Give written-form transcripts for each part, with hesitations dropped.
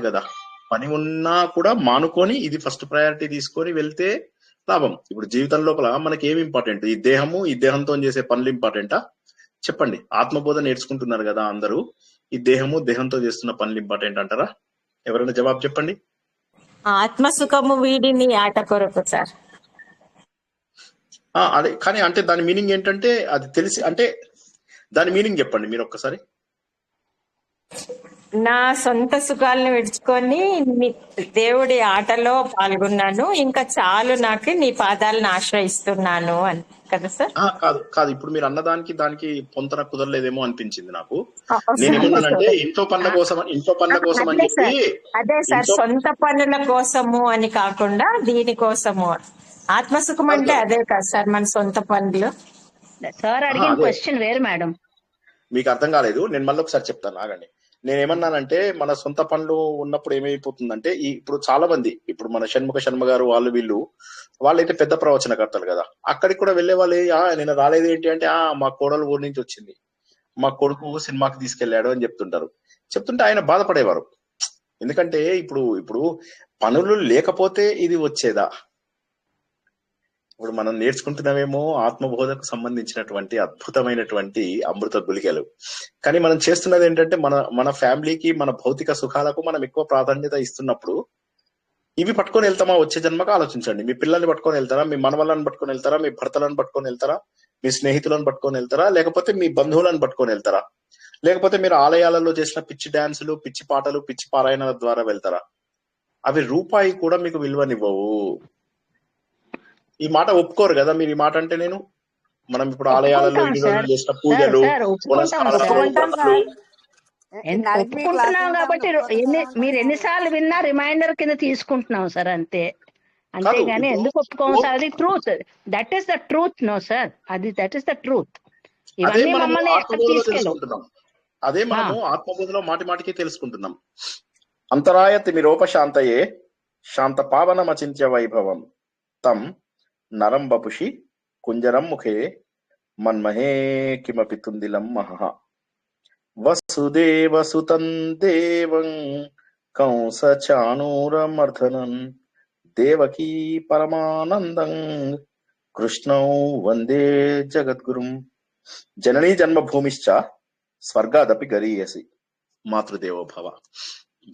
కదా, పని ఉన్నా కూడా మానుకొని ఇది ఫస్ట్ ప్రయారిటీ తీసుకొని వెళ్తే లాభం. ఇప్పుడు జీవితం లోపల మనకి ఏమి ఇంపార్టెంట్? ఈ దేహము, ఈ దేహంతో చేసే పనులు ఇంపార్టెంటా? చెప్పండి. ఆత్మబోధ నేర్చుకుంటున్నారు కదా అందరూ, ఈ దేహము దేహంతో చేస్తున్న పనులు ఇంపార్టెంట్ అంటారా? ఎవరైనా జవాబు చెప్పండి. ఆత్మసుఖము వీడిని ఆట కొరకు సార్. అదే, కానీ అంటే దాని మీనింగ్ ఏంటంటే అది తెలిసి, అంటే దాని మీనింగ్ చెప్పండి మీరు ఒక్కసారి. నా సొంత సుఖాలను విడుచుకొని దేవుడి ఆటలో పాల్గొన్నాను, ఇంకా చాలు నాకు, నీ పాదాలను ఆశ్రయిస్తున్నాను అని కదా సార్? కాదు కాదు, ఇప్పుడు మీరు అన్నదానికి దానికి పొంతన కుదరలేదేమో అనిపించింది నాకు. నేనేమన్నానంటే ఇంట్లో పనుల కోసం అని చెప్పి, అదే సార్, సొంత పనుల కోసము అని కాకుండా దీని కోసము. ఆత్మసుఖం అంటే అదే కదా సార్, మన సొంత పనులు. సార్ అడిగిన క్వశ్చన్ వేరు మేడం. మీకు అర్థం కాలేదు, నేను మళ్ళీ ఒకసారి చెప్తాను, ఆగండి. నేనేమన్నానంటే మన సొంత పనులు ఉన్నప్పుడు ఏమైపోతుందంటే, ఇప్పుడు చాలా మంది, ఇప్పుడు మన షణ్ముఖ శర్మ గారు వాళ్ళైతే పెద్ద ప్రవచనకర్తలు కదా, అక్కడికి కూడా వెళ్లే వాళ్ళు నేను రాలేదు ఏంటి అంటే, మా కోడలు ఊరి నుంచి వచ్చింది, మా కొడుకు సినిమాకి తీసుకెళ్లాడు అని చెప్తుంటే ఆయన బాధపడేవారు. ఎందుకంటే ఇప్పుడు పనులు లేకపోతే ఇది వచ్చేదా? ఇప్పుడు మనం నేర్చుకుంటున్నామేమో ఆత్మబోధకు సంబంధించినటువంటి అద్భుతమైనటువంటి అమృత గుళికలు, కానీ మనం చేస్తున్నది ఏంటంటే మన ఫ్యామిలీకి, మన భౌతిక సుఖాలకు మనం ఎక్కువ ప్రాధాన్యత ఇస్తున్నప్పుడు ఇవి పట్టుకొని వెళ్తామా వచ్చే జన్మకు? ఆలోచించండి. మీ పిల్లల్ని పట్టుకొని వెళ్తారా? మీ మనవళ్ళని పట్టుకొని వెళ్తారా? మీ భర్తలను పట్టుకొని వెళ్తారా? మీ స్నేహితులను పట్టుకొని వెళ్తారా? లేకపోతే మీ బంధువులను పట్టుకొని వెళ్తారా? లేకపోతే మీరు ఆలయాలలో చేసిన పిచ్చి డాన్సులు, పిచ్చి పాటలు, పిచ్చి పారాయణల ద్వారా వెళ్తారా? అవి రూపాయి కూడా మీకు విలువనివ్వవు. ఈ మాట ఒప్పుకోరు కదా మీరు? ఈ మాట అంటే మనం ఇప్పుడు ఆలయాలలో చేసిన పూజలు, ఒప్పుకుంటున్నాం కాబట్టి మీరు ఎన్నిసార్లు విన్నా రిమైండర్ కింద తీసుకుంటున్నాం సార్, అంతేగాని ఎందుకు ఒప్పుకోము సార్? అది truth, that is the truth. No sir, that is the truth. ఇవన్నీ మమ్మల్ని తీసుకెళ్ళుకుంటున్నాం. అదే మనము ఆత్మబోధలో మాటి మాటికి తెలుసుకుంటున్నాం. అంతరాయ తిమిరోపశాంతయే శాంత పావనమచింత్య వైభవం తం నరం బపుషి కుంజరం ముఖే మన్మహే కిమపి తుందిలం మహః వసుదేవ సుతం దేవం కంస చాణూరమర్ధనం దేవకీ పరమానందం కృష్ణౌ వందే జగద్గురుం జననీ జన్మభూమిశ్చ స్వర్గాదపి గరీయసి. మాతృదేవో భవ.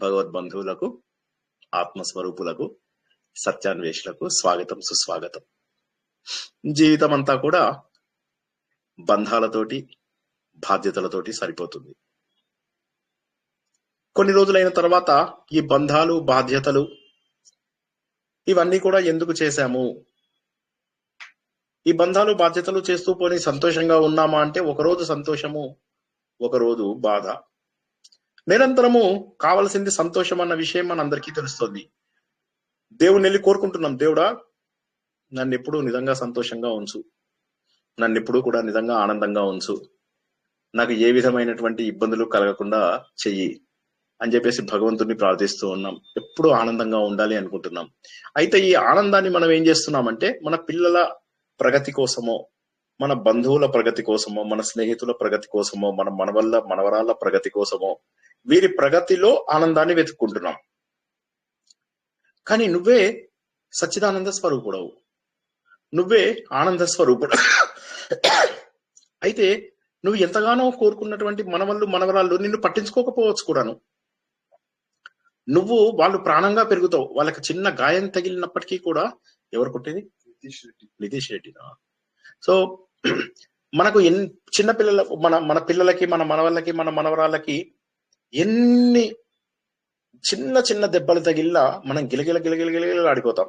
భగవద్బంధువులకు, ఆత్మస్వరూపులకు, సత్యాన్వేషులకు స్వాగతం, సుస్వాగతం. జీవితం అంతా కూడా బంధాలతోటి, బాధ్యతలతోటి సరిపోతుంది. కొన్ని రోజులైన తర్వాత ఈ బంధాలు, బాధ్యతలు ఇవన్నీ కూడా ఎందుకు చేశాము? ఈ బంధాలు, బాధ్యతలు చేస్తూ పోని సంతోషంగా ఉన్నామా అంటే, ఒకరోజు సంతోషము, ఒకరోజు బాధ. నిరంతరము కావలసింది సంతోషం అన్న విషయం మనందరికీ తెలుస్తుంది. దేవుని వెళ్ళి కోరుకుంటున్నాం, దేవుడా నన్ను ఎప్పుడూ నిజంగా సంతోషంగా ఉంచు, నన్ను ఎప్పుడూ కూడా నిజంగా ఆనందంగా ఉంచు, నాకు ఏ విధమైనటువంటి ఇబ్బందులు కలగకుండా చెయ్యి అని చెప్పేసి భగవంతుడిని ప్రార్థిస్తూ ఉన్నాం. ఎప్పుడూ ఆనందంగా ఉండాలి అనుకుంటున్నాం. అయితే ఈ ఆనందాన్ని మనం ఏం చేస్తున్నామంటే, మన పిల్లల ప్రగతి కోసమో, మన బంధువుల ప్రగతి కోసమో, మన స్నేహితుల ప్రగతి కోసమో, మన మనవరాళ్ళ ప్రగతి కోసమో, వీరి ప్రగతిలో ఆనందాన్ని వెతుక్కుంటున్నాం. కానీ నువ్వే సచ్చిదానంద స్వరూపుడవు, నువ్వే ఆనంద స్వరూపుడు. అయితే నువ్వు ఎంతగానో కోరుకున్నటువంటి మనవరాళ్ళు నిన్ను పట్టించుకోకపోవచ్చు కూడాను. వాళ్ళు ప్రాణంగా పెరుగుతావు, వాళ్ళకి చిన్న గాయం తగిలినప్పటికీ కూడా, ఎవరు కొట్టేది? నితీష్ రెడ్డి. సో మనకు చిన్న పిల్లలకు, మన పిల్లలకి, మన మనవళ్ళకి, మన మనవరాళ్ళకి ఎన్ని చిన్న చిన్న దెబ్బలు తగిలినా మనం గిలగిల ఆడిపోతాం.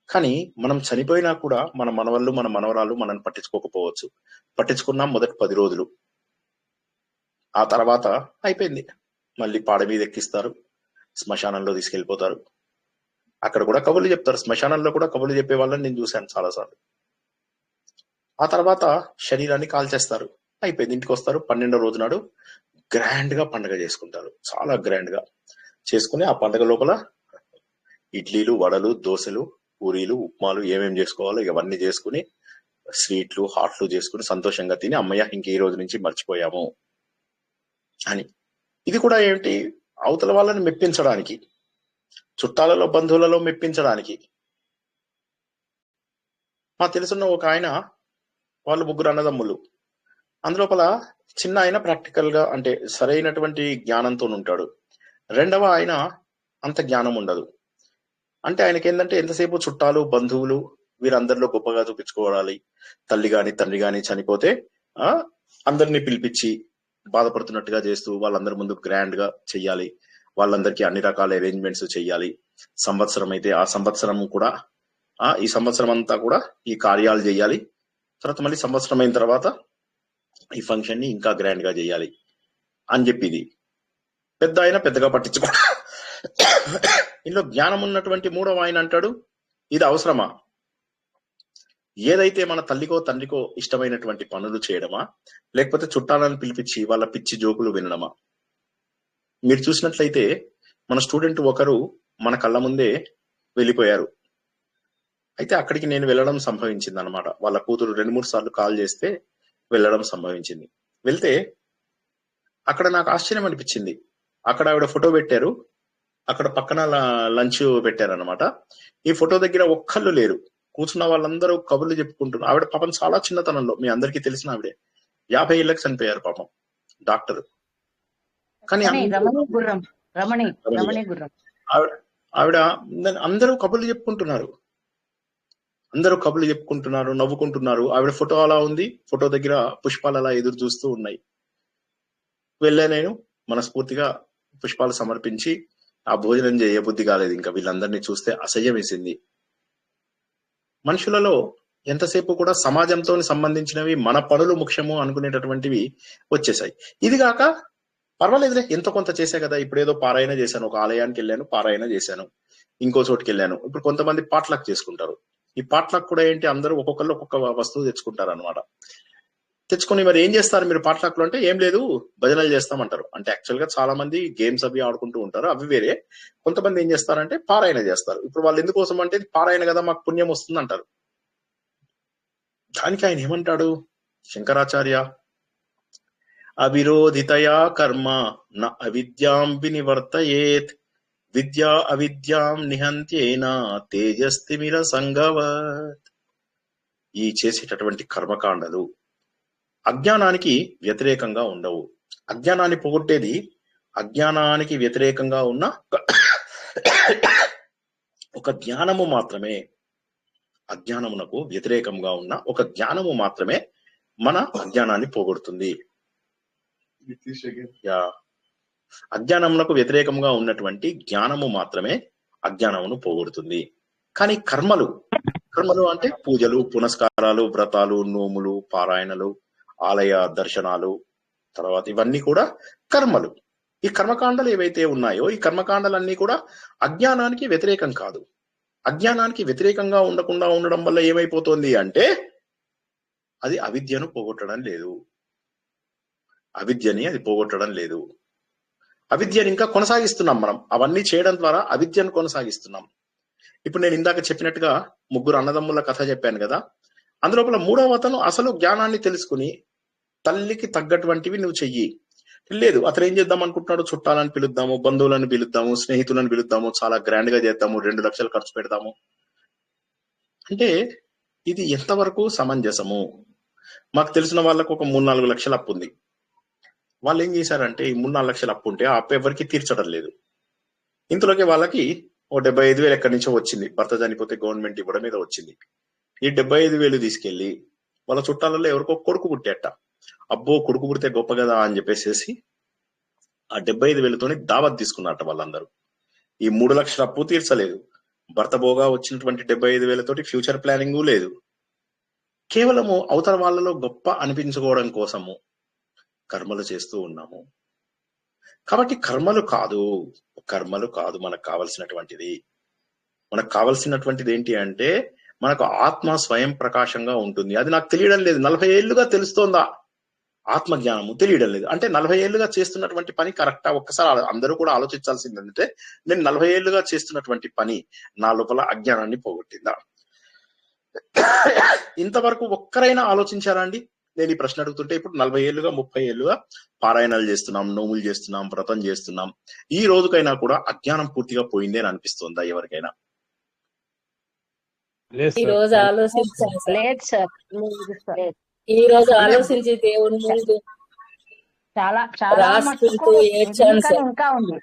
కానీ మనం చనిపోయినా కూడా మన మనవళ్ళు, మన మనవరాళ్ళు మనల్ని పట్టించుకోకపోవచ్చు. పట్టించుకున్నాం మొదటి 10 రోజులు, ఆ తర్వాత అయిపోయింది. మళ్ళీ పాడ మీద ఎక్కిస్తారు, శ్మశానంలో తీసుకెళ్లిపోతారు. అక్కడ కూడా కబుర్లు చెప్తారు, శ్మశానంలో కూడా కబుర్లు చెప్పే వాళ్ళని నేను చూశాను చాలాసార్లు. ఆ తర్వాత శరీరాన్ని కాల్చేస్తారు, అయిపోయింది. ఇంటికి వస్తారు, 12వ రోజు నాడు గ్రాండ్ గా పండుగ చేసుకుంటారు. చాలా గ్రాండ్ గా చేసుకుని ఆ పండుగ లోపల ఇడ్లీలు, వడలు, దోశలు, పూరీలు, ఉప్మాలు ఏమేమి చేసుకోవాలో ఇవన్నీ చేసుకుని, స్వీట్లు, హాట్లు చేసుకుని సంతోషంగా తిని, అమ్మయ్య ఇంక ఈ రోజు నుంచి మర్చిపోయాము అని. ఇది కూడా ఏంటి? అవతల వాళ్ళని మెప్పించడానికి, చుట్టాలలో బంధువులలో మెప్పించడానికి. మా తెలుసున్న ఒక ఆయన, వాళ్ళు 3 అన్నదమ్ములు. అందులోపల చిన్న ఆయన ప్రాక్టికల్ గా అంటే సరైనటువంటి జ్ఞానంతో ఉంటాడు. రెండవ ఆయన అంత జ్ఞానం ఉండదు. అంటే ఆయనకి ఏంటంటే ఎంతసేపు చుట్టాలు బంధువులు వీరందరిలో గొప్పగా చూపించుకోవాలి. తల్లి గాని తండ్రి గాని చనిపోతే అందరినీ పిలిపించి బాధపడుతున్నట్టుగా చేస్తూ వాళ్ళందరి ముందు గ్రాండ్ గా చెయ్యాలి, వాళ్ళందరికీ అన్ని రకాల అరేంజ్మెంట్స్ చెయ్యాలి. సంవత్సరం అయితే ఆ సంవత్సరం కూడా ఈ సంవత్సరం అంతా కూడా ఈ కార్యాలు చేయాలి. తర్వాత మళ్ళీ సంవత్సరం అయిన తర్వాత ఈ ఫంక్షన్ ని ఇంకా గ్రాండ్ గా చేయాలి అని చెప్పి ఇది పెద్ద ఆయన పెద్దగా పట్టించుకో. ఇందులో జ్ఞానం ఉన్నటువంటి 3వ ఆయన అంటాడు, ఇది అవసరమా? ఏదైతే మన తల్లికో తండ్రికో ఇష్టమైనటువంటి పనులు చేయడమా, లేకపోతే చుట్టాలను పిలిపించి వాళ్ళ పిచ్చి జోకులు వినడమా? మీరు చూసినట్లయితే మన స్టూడెంట్ ఒకరు మన కళ్ళ ముందే వెళ్ళిపోయారు. అయితే అక్కడికి నేను వెళ్ళడం సంభవించింది అనమాట. వాళ్ళ కూతురు 2-3 సార్లు కాల్ చేస్తే వెళ్ళడం సంభవించింది. వెళ్తే అక్కడ నాకు ఆశ్చర్యం అనిపించింది. అక్కడ ఆవిడ ఫోటో పెట్టారు, అక్కడ పక్కన లంచ్ పెట్టారనమాట. ఈ ఫోటో దగ్గర ఒక్కళ్ళు లేరు. కూర్చున్న వాళ్ళందరూ కబుర్లు చెప్పుకుంటున్నారు. ఆవిడ పాపం చాలా చిన్నతనంలో, మీ అందరికీ తెలిసిన ఆవిడే, 50 ఏళ్ళకి చనిపోయారు పాపం, డాక్టర్. కానీ ఆవిడ అందరూ కబుర్లు చెప్పుకుంటున్నారు, నవ్వుకుంటున్నారు. ఆవిడ ఫోటో అలా ఉంది, ఫోటో దగ్గర పుష్పాలు అలా ఎదురు చూస్తూ ఉన్నాయి. వెళ్ళా నేను, మనస్ఫూర్తిగా పుష్పాలు సమర్పించి ఆ భోజనం చేయబుద్ధి కాలేదు. ఇంకా వీళ్ళందరినీ చూస్తే అసహ్యం వేసింది. మనుషులలో ఎంతసేపు కూడా సమాజంతో సంబంధించినవి, మన పనులు ముఖ్యము అనుకునేటటువంటివి వచ్చేసాయి. ఇది కాక పర్వాలేదులే, ఎంతో కొంత చేసా కదా, ఇప్పుడు ఏదో పారాయణ చేశాను, ఒక ఆలయానికి వెళ్ళాను, పారాయణ చేశాను, ఇంకో చోటుకి వెళ్ళాను. ఇప్పుడు కొంతమంది పాట్లక్ చేసుకుంటారు. ఈ పాట్లక్ కూడా ఏంటి, అందరూ ఒక్కొక్కళ్ళు ఒక్కొక్క వస్తువు తెచ్చుకుంటారు అనమాట. తెచ్చుకొని మరి ఏం చేస్తారు మీరు పాట్లక్ లో అంటే, ఏం లేదు భజనలు చేస్తామంటారు. అంటే యాక్చువల్ గా చాలా మంది గేమ్స్ అవి ఆడుకుంటూ ఉంటారు, అవి వేరే. కొంతమంది ఏం చేస్తారంటే పారాయణ చేస్తారు. ఇప్పుడు వాళ్ళు ఎందుకోసం అంటే, పారాయణ కదా మాకు పుణ్యం వస్తుంది అంటారు. దానికి ఆయన ఏమంటాడు శంకరాచార్య, అవిరోధితయా కర్మ న అవిద్యాం వినివర్తయేత్, విద్యా అవిద్యాం నిహంత్యేన తేజస్తిమిర సంగవత్. ఈ చేసేటటువంటి కర్మకాండలు అజ్ఞానానికి వ్యతిరేకంగా ఉండవు. అజ్ఞానాన్ని పోగొట్టేది అజ్ఞానానికి వ్యతిరేకంగా ఉన్న ఒక జ్ఞానము మాత్రమే. అజ్ఞానమునకు వ్యతిరేకంగా ఉన్న ఒక జ్ఞానము మాత్రమే మన అజ్ఞానాన్ని పోగొడుతుంది. అజ్ఞానమునకు వ్యతిరేకంగా ఉన్నటువంటి జ్ఞానము మాత్రమే అజ్ఞానమును పోగొడుతుంది. కానీ కర్మలు అంటే పూజలు, పునస్కారాలు, వ్రతాలు, నోములు, పారాయణలు, ఆలయ దర్శనాలు, తర్వాత ఇవన్నీ కూడా కర్మలు. ఈ కర్మకాండలు ఏవైతే ఉన్నాయో, ఈ కర్మకాండలన్నీ కూడా అజ్ఞానానికి వ్యతిరేకం కాదు. అజ్ఞానానికి వ్యతిరేకంగా ఉండకుండా ఉండడం వల్ల ఏమైపోతుంది అంటే, అది అవిద్యను పోగొట్టడం లేదు. అవిద్యని అది పోగొట్టడం లేదు. అవిద్యని ఇంకా కొనసాగిస్తున్నాం మనం. అవన్నీ చేయడం ద్వారా అవిద్యను కొనసాగిస్తున్నాం. ఇప్పుడు నేను ఇందాక చెప్పినట్టుగా 3 అన్నదమ్ముల కథ చెప్పాను కదా, అందులోపల 3వ అతను అసలు జ్ఞానాన్ని తెలుసుకుని తల్లికి తగ్గటువంటివి నువ్వు చెయ్యి. లేదు, అతను ఏం చేద్దాం అనుకుంటున్నాడు, చుట్టాలని పిలుద్దాము, బంధువులను పిలుద్దాము, స్నేహితులను పిలుద్దాము, చాలా గ్రాండ్ గా చేద్దాము, 2 లక్షలు ఖర్చు పెడతాము అంటే ఇది ఎంతవరకు సమంజసము? మాకు తెలిసిన వాళ్ళకు ఒక 3-4 లక్షల అప్పు ఉంది. వాళ్ళు ఏం చేశారంటే, ఈ 3-4 లక్షల అప్పు ఉంటే ఆ అప్పు ఎవరికి తీర్చడం లేదు. ఇంతలోకి వాళ్ళకి ఓ 75,000 ఎక్కడి నుంచో వచ్చింది, భర్త చనిపోతే గవర్నమెంట్ ఇవ్వడం మీద వచ్చింది. ఈ 75,000 తీసుకెళ్లి వాళ్ళ చుట్టాలలో ఎవరికో కొడుకు పుట్టేట. అబ్బో కొడుకు పుడితే గొప్ప కదా అని చెప్పేసి ఆ 75,000తోని దావత్ తీసుకున్నట్ట వాళ్ళందరూ. ఈ 3 లక్షల అప్పు తీర్చలేదు, భర్త బోగా వచ్చినటువంటి 75,000తోటి ఫ్యూచర్ ప్లానింగ్ లేదు. కేవలము అవతల వాళ్ళలో గొప్ప అనిపించుకోవడం కోసము కర్మలు చేస్తూ ఉన్నాము. కాబట్టి కర్మలు కాదు మనకు కావలసినటువంటిది. మనకు కావలసినటువంటిది ఏంటి అంటే, మనకు ఆత్మ స్వయం ప్రకాశంగా ఉంటుంది. అది నాకు తెలియడం లేదు. 40 ఏళ్లుగా తెలుస్తోందా ఆత్మ జ్ఞానము? తెలియడం లేదు. అంటే 40 ఏళ్లుగా చేస్తున్నటువంటి పని కరెక్టా? ఒక్కసారి అందరూ కూడా ఆలోచించాల్సింది ఏంటంటే, నేను 40 ఏళ్లుగా చేస్తున్నటువంటి పని నా లోపల అజ్ఞానాన్ని పోగొట్టిందా? ఇంతవరకు ఒక్కరైనా ఆలోచించారా అండి? నేను ఈ ప్రశ్న అడుగుతుంటే ఇప్పుడు 40 ఏళ్ళుగా 30 ఏళ్ళుగా పారాయణాలు చేస్తున్నాం, నోములు చేస్తున్నాం, వ్రతం చేస్తున్నాం. ఈ రోజుకైనా కూడా అజ్ఞానం పూర్తిగా పోయింది అని అనిపిస్తుందా ఎవరికైనా? లేదు ఈ సార్. రోజు ఆలోచించాను సార్. లేదు సార్, లేదు. ఈ రోజు ఆలోచించి దేవుని ముందు చాలా చాలా మటుకు రాసుకుంటూ ఏడ్చాను ఇంకా సార్. ఇంకా ఉంది,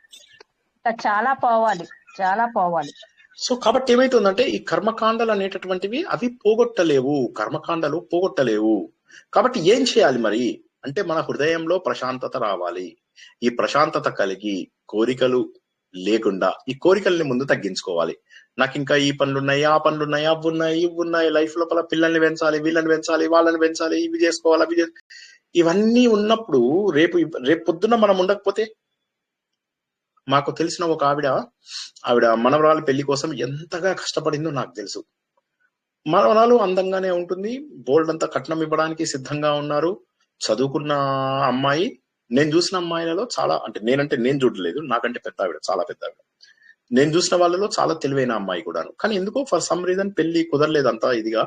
ఇంకా చాలా పోవాలి, చాలా పోవాలి. సో కాబట్టి ఏమైతుందంటే ఈ కర్మకాండలు అనేటటువంటివి అవి పోగొట్టలేవు, కర్మకాండలు పోగొట్టలేవు. కాబట్టి ఏం చేయాలి మరి అంటే మన హృదయంలో ప్రశాంతత రావాలి. ఈ ప్రశాంతత కలిగి కోరికలు లేకుండా ఈ కోరికల్ని ముందు తగ్గించుకోవాలి. నాకు ఇంకా ఈ పనులున్నాయి, ఆ పనులున్నాయి, అవి ఉన్నాయి, ఇవి ఉన్నాయి, లైఫ్ లోపల పిల్లల్ని పెంచాలి, వీళ్ళని పెంచాలి, వాళ్ళని పెంచాలి, ఇవి చేసుకోవాలి, అవి ఇవన్నీ ఉన్నప్పుడు రేపు పొద్దున్న మనం ఉండకపోతే, మాకు తెలిసిన ఒక ఆవిడ మనవరాలు పెళ్లి కోసం ఎంతగా కష్టపడిందో నాకు తెలుసు. మనవరాలు అందంగానే ఉంటుంది, బోల్డ్ అంతా కట్నం ఇవ్వడానికి సిద్ధంగా ఉన్నారు, చదువుకున్న అమ్మాయి. నేను చూసిన అమ్మాయిలలో చాలా, అంటే నేను చూడలేదు, నాకంటే పెద్ద ఆవిడ, చాలా పెద్ద ఆవిడ. నేను చూసిన వాళ్ళలో చాలా తెలివైన అమ్మాయి కూడాను. కానీ ఎందుకో ఫర్ సమ్ రీజన్ పెళ్లి కుదరలేదు. అంతా ఇదిగా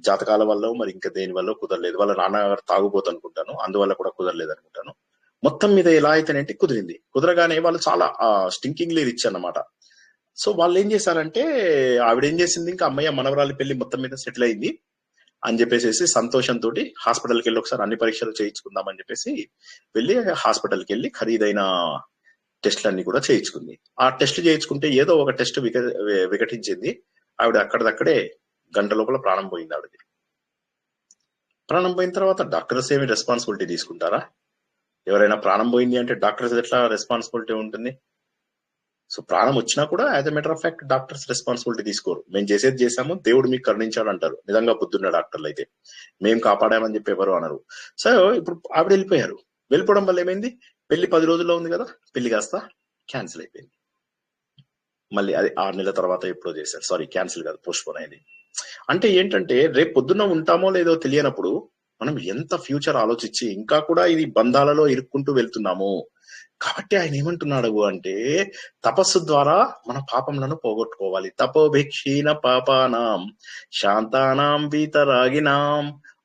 జాతకాల వల్ల మరి ఇంకా దేని వల్ల కుదరలేదు. వాళ్ళ నాన్నగారు తాగుబోతు అనుకుంటాను, అందువల్ల కూడా కుదరలేదు అనుకుంటాను. మొత్తం మీద ఎలా అయితేనంటే కుదిరింది. కుదరగానే వాళ్ళు చాలా స్టింకింగ్లీ రిచ్ అన్నమాట. సో వాళ్ళు ఏం చేశారంటే, ఆవిడ ఏం చేసింది, ఇంకా అమ్మయ్య మనవరాలి పెళ్లి మొత్తం మీద సెటిల్ అయింది అని చెప్పేసి సంతోషంతో హాస్పిటల్కి వెళ్ళి ఒకసారి అన్ని పరీక్షలు చేయించుకుందాం అని చెప్పేసి వెళ్ళి హాస్పిటల్కి వెళ్ళి ఖరీదైన టెస్టులన్నీ కూడా చేయించుకుంది. ఆ టెస్ట్ చేయించుకుంటే ఏదో ఒక టెస్ట్ వికటించింది. ఆవిడ అక్కడదక్కడే గంట లోపల ప్రాణం పోయింది ఆవిడది. ప్రాణం పోయిన తర్వాత డాక్టర్స్ ఏమి రెస్పాన్సిబిలిటీ తీసుకుంటారా? ఎవరైనా ప్రాణం పోయింది అంటే డాక్టర్స్ ఎట్లా రెస్పాన్సిబిలిటీ ఉంటుంది? సో ప్రాణం వచ్చినా కూడా as a matter of fact doctors responsibility తీసుకోరు. మేము చేసేది చేసాము, దేవుడు మీకు కరుణించాడు అంటారు. నిజంగా బుద్ధున్న డాక్టర్లు అయితే మేము కాపాడామని చెప్పి ఎవరు అనరు. సో ఇప్పుడు ఆవిడ వెళ్ళిపోయారు. వెళ్ళిపోవడం వల్ల ఏమైంది, పెళ్లి 10 రోజుల్లో ఉంది కదా, పెళ్లి కాస్త క్యాన్సిల్ అయిపోయింది. మళ్ళీ అది 6 నెలల తర్వాత ఎప్పుడో చేశారు. సారీ, క్యాన్సిల్ కాదు, పోస్ట్ పోన్ అయింది. అంటే ఏంటంటే రేపు పొద్దున్న ఉంటామో లేదో తెలియనప్పుడు మనం ఎంత ఫ్యూచర్ ఆలోచించి ఇంకా కూడా ఇది బంధాలలో ఇరుక్కుంటూ వెళ్తున్నాము. కాబట్టి ఆయన ఏమంటున్నాడు అంటే, తపస్సు ద్వారా మన పాపములను పోగొట్టుకోవాలి. తపోభిక్షీణ పాపానాం శాంతానాం వీతరాగినాం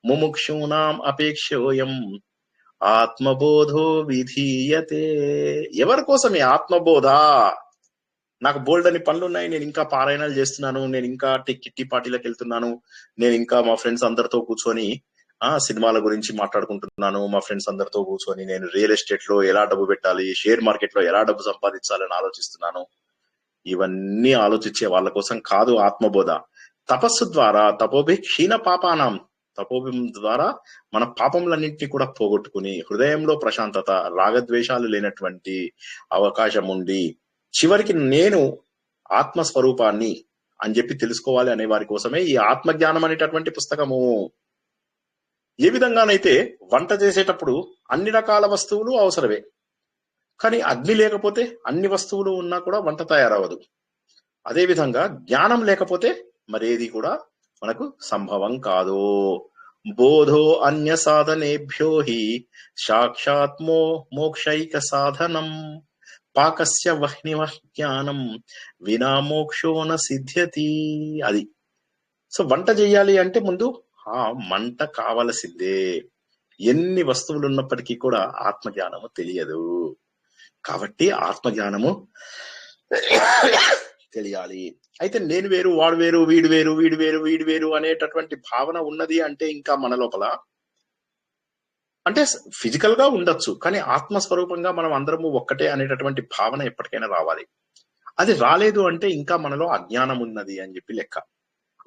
ముముక్షూనాం అపేక్షోయం ఆత్మబోధో విధీయతే. ఎవరి కోసం ఈ ఆత్మబోధ? నాకు బోల్డ్ అని పనులు ఉన్నాయి, నేను ఇంకా పారాయణాలు చేస్తున్నాను, నేను ఇంకా కిట్టి పార్టీలకు వెళ్తున్నాను, నేను ఇంకా మా ఫ్రెండ్స్ అందరితో కూర్చొని సినిమాల గురించి మాట్లాడుకుంటున్నాను, మా ఫ్రెండ్స్ అందరితో కూర్చొని నేను రియల్ ఎస్టేట్ లో ఎలా డబ్బు పెట్టాలి, షేర్ మార్కెట్ లో ఎలా డబ్బు సంపాదించాలని ఆలోచిస్తున్నాను. ఇవన్నీ ఆలోచించే వాళ్ళ కోసం కాదు ఆత్మబోధ. తపస్సు ద్వారా తపోభిక్షీణ పాపానాం, తపోభం ద్వారా మన పాపములన్నింటినీ కూడా పోగొట్టుకుని హృదయంలో ప్రశాంతత, రాగద్వేషాలు లేనటువంటి అవకాశం ఉండి చివరికి నేను ఆత్మస్వరూపాన్ని అని చెప్పి తెలుసుకోవాలి అనే వారి కోసమే ఈ ఆత్మజ్ఞానం అనేటటువంటి పుస్తకము. ఏ విధంగానైతే వంట చేసేటప్పుడు అన్ని రకాల వస్తువులు అవసరమే, కానీ అగ్ని లేకపోతే అన్ని వస్తువులు ఉన్నా కూడా వంట తయారవదు. అదే విధంగా జ్ఞానం లేకపోతే మరేది కూడా మనకు సంభవం కాదు. బోధో అన్య సాధనేభ్యో హి సాక్షాత్మో మోక్షైక సాధనం పాకస్య వహ్నివహ్ జ్ఞానం వినా మోక్షో న సిద్ధ్యతి. అది. సో వంట చేయాలి అంటే ముందు మంట కావలసిందే. ఎన్ని వస్తువులు ఉన్నప్పటికీ కూడా ఆత్మజ్ఞానము తెలియదు. కాబట్టి ఆత్మజ్ఞానము తెలియాలి. అయితే నేను వేరు, వాడు వేరు, వీడు వేరు, వీడు వేరు, వీడు వేరు అనేటటువంటి భావన ఉన్నది అంటే ఇంకా మన లోపల, అంటే ఫిజికల్ గా ఉండొచ్చు, కానీ ఆత్మస్వరూపంగా మనం అందరము ఒక్కటే అనేటటువంటి భావన ఎప్పటికైనా రావాలి. అది రాలేదు అంటే ఇంకా మనలో అజ్ఞానం ఉన్నది అని చెప్పి లెక్క.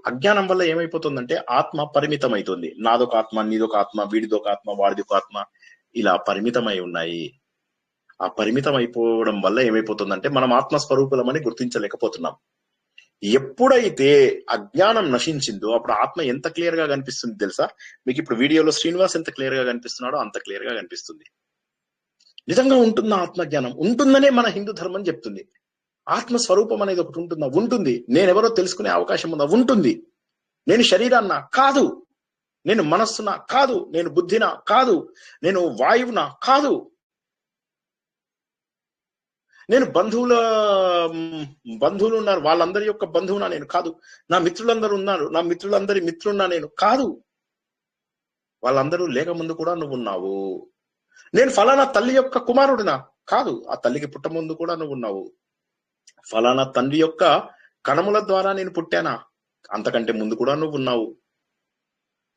అజ్ఞానం వల్ల ఏమైపోతుందంటే ఆత్మ పరిమితం అవుతుంది. నాదొక ఆత్మ, నీదొక ఆత్మ, వీడిదొక ఆత్మ, వాడిదొక ఆత్మ, ఇలా పరిమితమై ఉన్నాయి. ఆ పరిమితం అయిపోవడం వల్ల ఏమైపోతుందంటే మనం ఆత్మస్వరూపులమని గుర్తించలేకపోతున్నాం. ఎప్పుడైతే అజ్ఞానం నశించిందో అప్పుడు ఆత్మ ఎంత క్లియర్ గా కనిపిస్తుంది తెలుసా? మీకు ఇప్పుడు వీడియోలో శ్రీనివాస్ ఎంత క్లియర్ గా కనిపిస్తున్నాడో అంత క్లియర్ గా కనిపిస్తుంది. నిజంగా ఉంటుందా ఆత్మజ్ఞానం? ఉంటుందనే మన హిందూ ధర్మం చెప్తుంది. ఆత్మస్వరూపం అనేది ఒకటి ఉంటుందా? ఉంటుంది. నేనెవరో తెలుసుకునే అవకాశం ఉందా? ఉంటుంది. నేను శరీరాన్నా? కాదు. నేను మనస్సునా? కాదు. నేను బుద్ధినా? కాదు. నేను వాయువునా? కాదు. నేను బంధువులు ఉన్నారు, వాళ్ళందరి యొక్క బంధువునా? నేను కాదు. నా మిత్రులందరూ ఉన్నారు, నా మిత్రులందరి మిత్రున్నా? నేను కాదు. వాళ్ళందరూ లేక ముందు కూడా నువ్వు ఉన్నావు. నేను ఫలానా తల్లి యొక్క కుమారుడినా? కాదు, ఆ తల్లికి పుట్ట ముందు కూడా నువ్వు ఉన్నావు. ఫలానా తండ్రి యొక్క కణముల ద్వారా నేను పుట్టానా? అంతకంటే ముందు కూడా నువ్వు ఉన్నావు.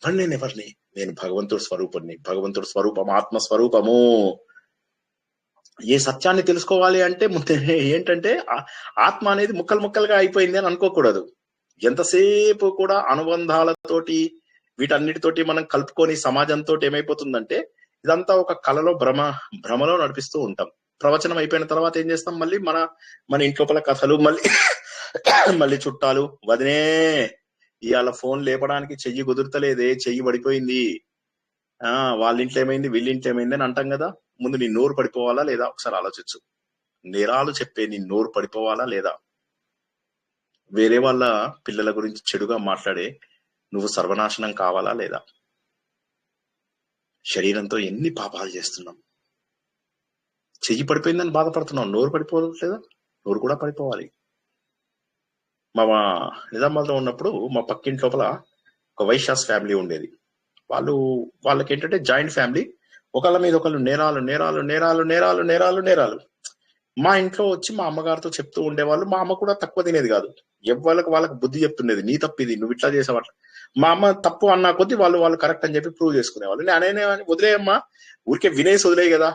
మరి నేను ఎవరిని? నేను భగవంతుడి స్వరూపుణ్ణి. భగవంతుడి స్వరూపం ఆత్మస్వరూపము. ఏ సత్యాన్ని తెలుసుకోవాలి అంటే ముందు ఏంటంటే ఆత్మ అనేది ముక్కలు ముక్కలుగా అయిపోయింది అని అనుకోకూడదు. ఎంతసేపు కూడా అనుబంధాలతోటి వీటన్నిటితోటి మనం కలుపుకొని సమాజంతో ఏమైపోతుందంటే ఇదంతా ఒక కళలో భ్రమలో నడిపిస్తూ ఉంటాం. ప్రవచనం అయిపోయిన తర్వాత ఏం చేస్తాం? మళ్ళీ మన ఇంట్లోపల కథలు, మళ్ళీ చుట్టాలు, వదినే ఇవాళ ఫోన్ లేపడానికి చెయ్యి కుదురుతలేదే, చెయ్యి పడిపోయింది, వాళ్ళ ఇంట్లో ఏమైంది, వీళ్ళ ఇంట్లో ఏమైంది అని అంటాం కదా. ముందు నీ నోరు పడిపోవాలా లేదా ఒకసారి ఆలోచించు. నేరాలు చెప్పే నీ నోరు పడిపోవాలా లేదా? వేరే వాళ్ళ పిల్లల గురించి చెడుగా మాట్లాడే నువ్వు సర్వనాశనం కావాలా లేదా? శరీరంతో ఎన్ని పాపాలు చేస్తున్నాం. చెయ్యి పడిపోయిందని బాధపడుతున్నాం, నోరు పడిపోవట్లేదా? నోరు కూడా పడిపోవాలి. మా నిజామాబాద్లో ఉన్నప్పుడు మా పక్కింటి లోపల ఒక వైశ్యాస్ ఫ్యామిలీ ఉండేది. వాళ్ళకి ఏంటంటే జాయింట్ ఫ్యామిలీ, ఒకళ్ళ మీద ఒకళ్ళు నేరాలు నేరాలు నేరాలు నేరాలు నేరాలు నేరాలు. మా ఇంట్లో వచ్చి మా అమ్మగారితో చెప్తూ ఉండేవాళ్ళు. మా అమ్మ కూడా తక్కువ తినేది కాదు, వాళ్ళకి బుద్ధి చెప్తుండేది. నీ తప్పు ఇది, నువ్వు ఇట్లా చేసేవాళ్ళు. మా అమ్మ తప్పు అన్నా కొద్దీ వాళ్ళు కరెక్ట్ అని చెప్పి ప్రూవ్ చేసుకునేవాళ్ళు. నేనే వదిలేయమ్మా, ఊరికే వినేసి వదిలేయి కదా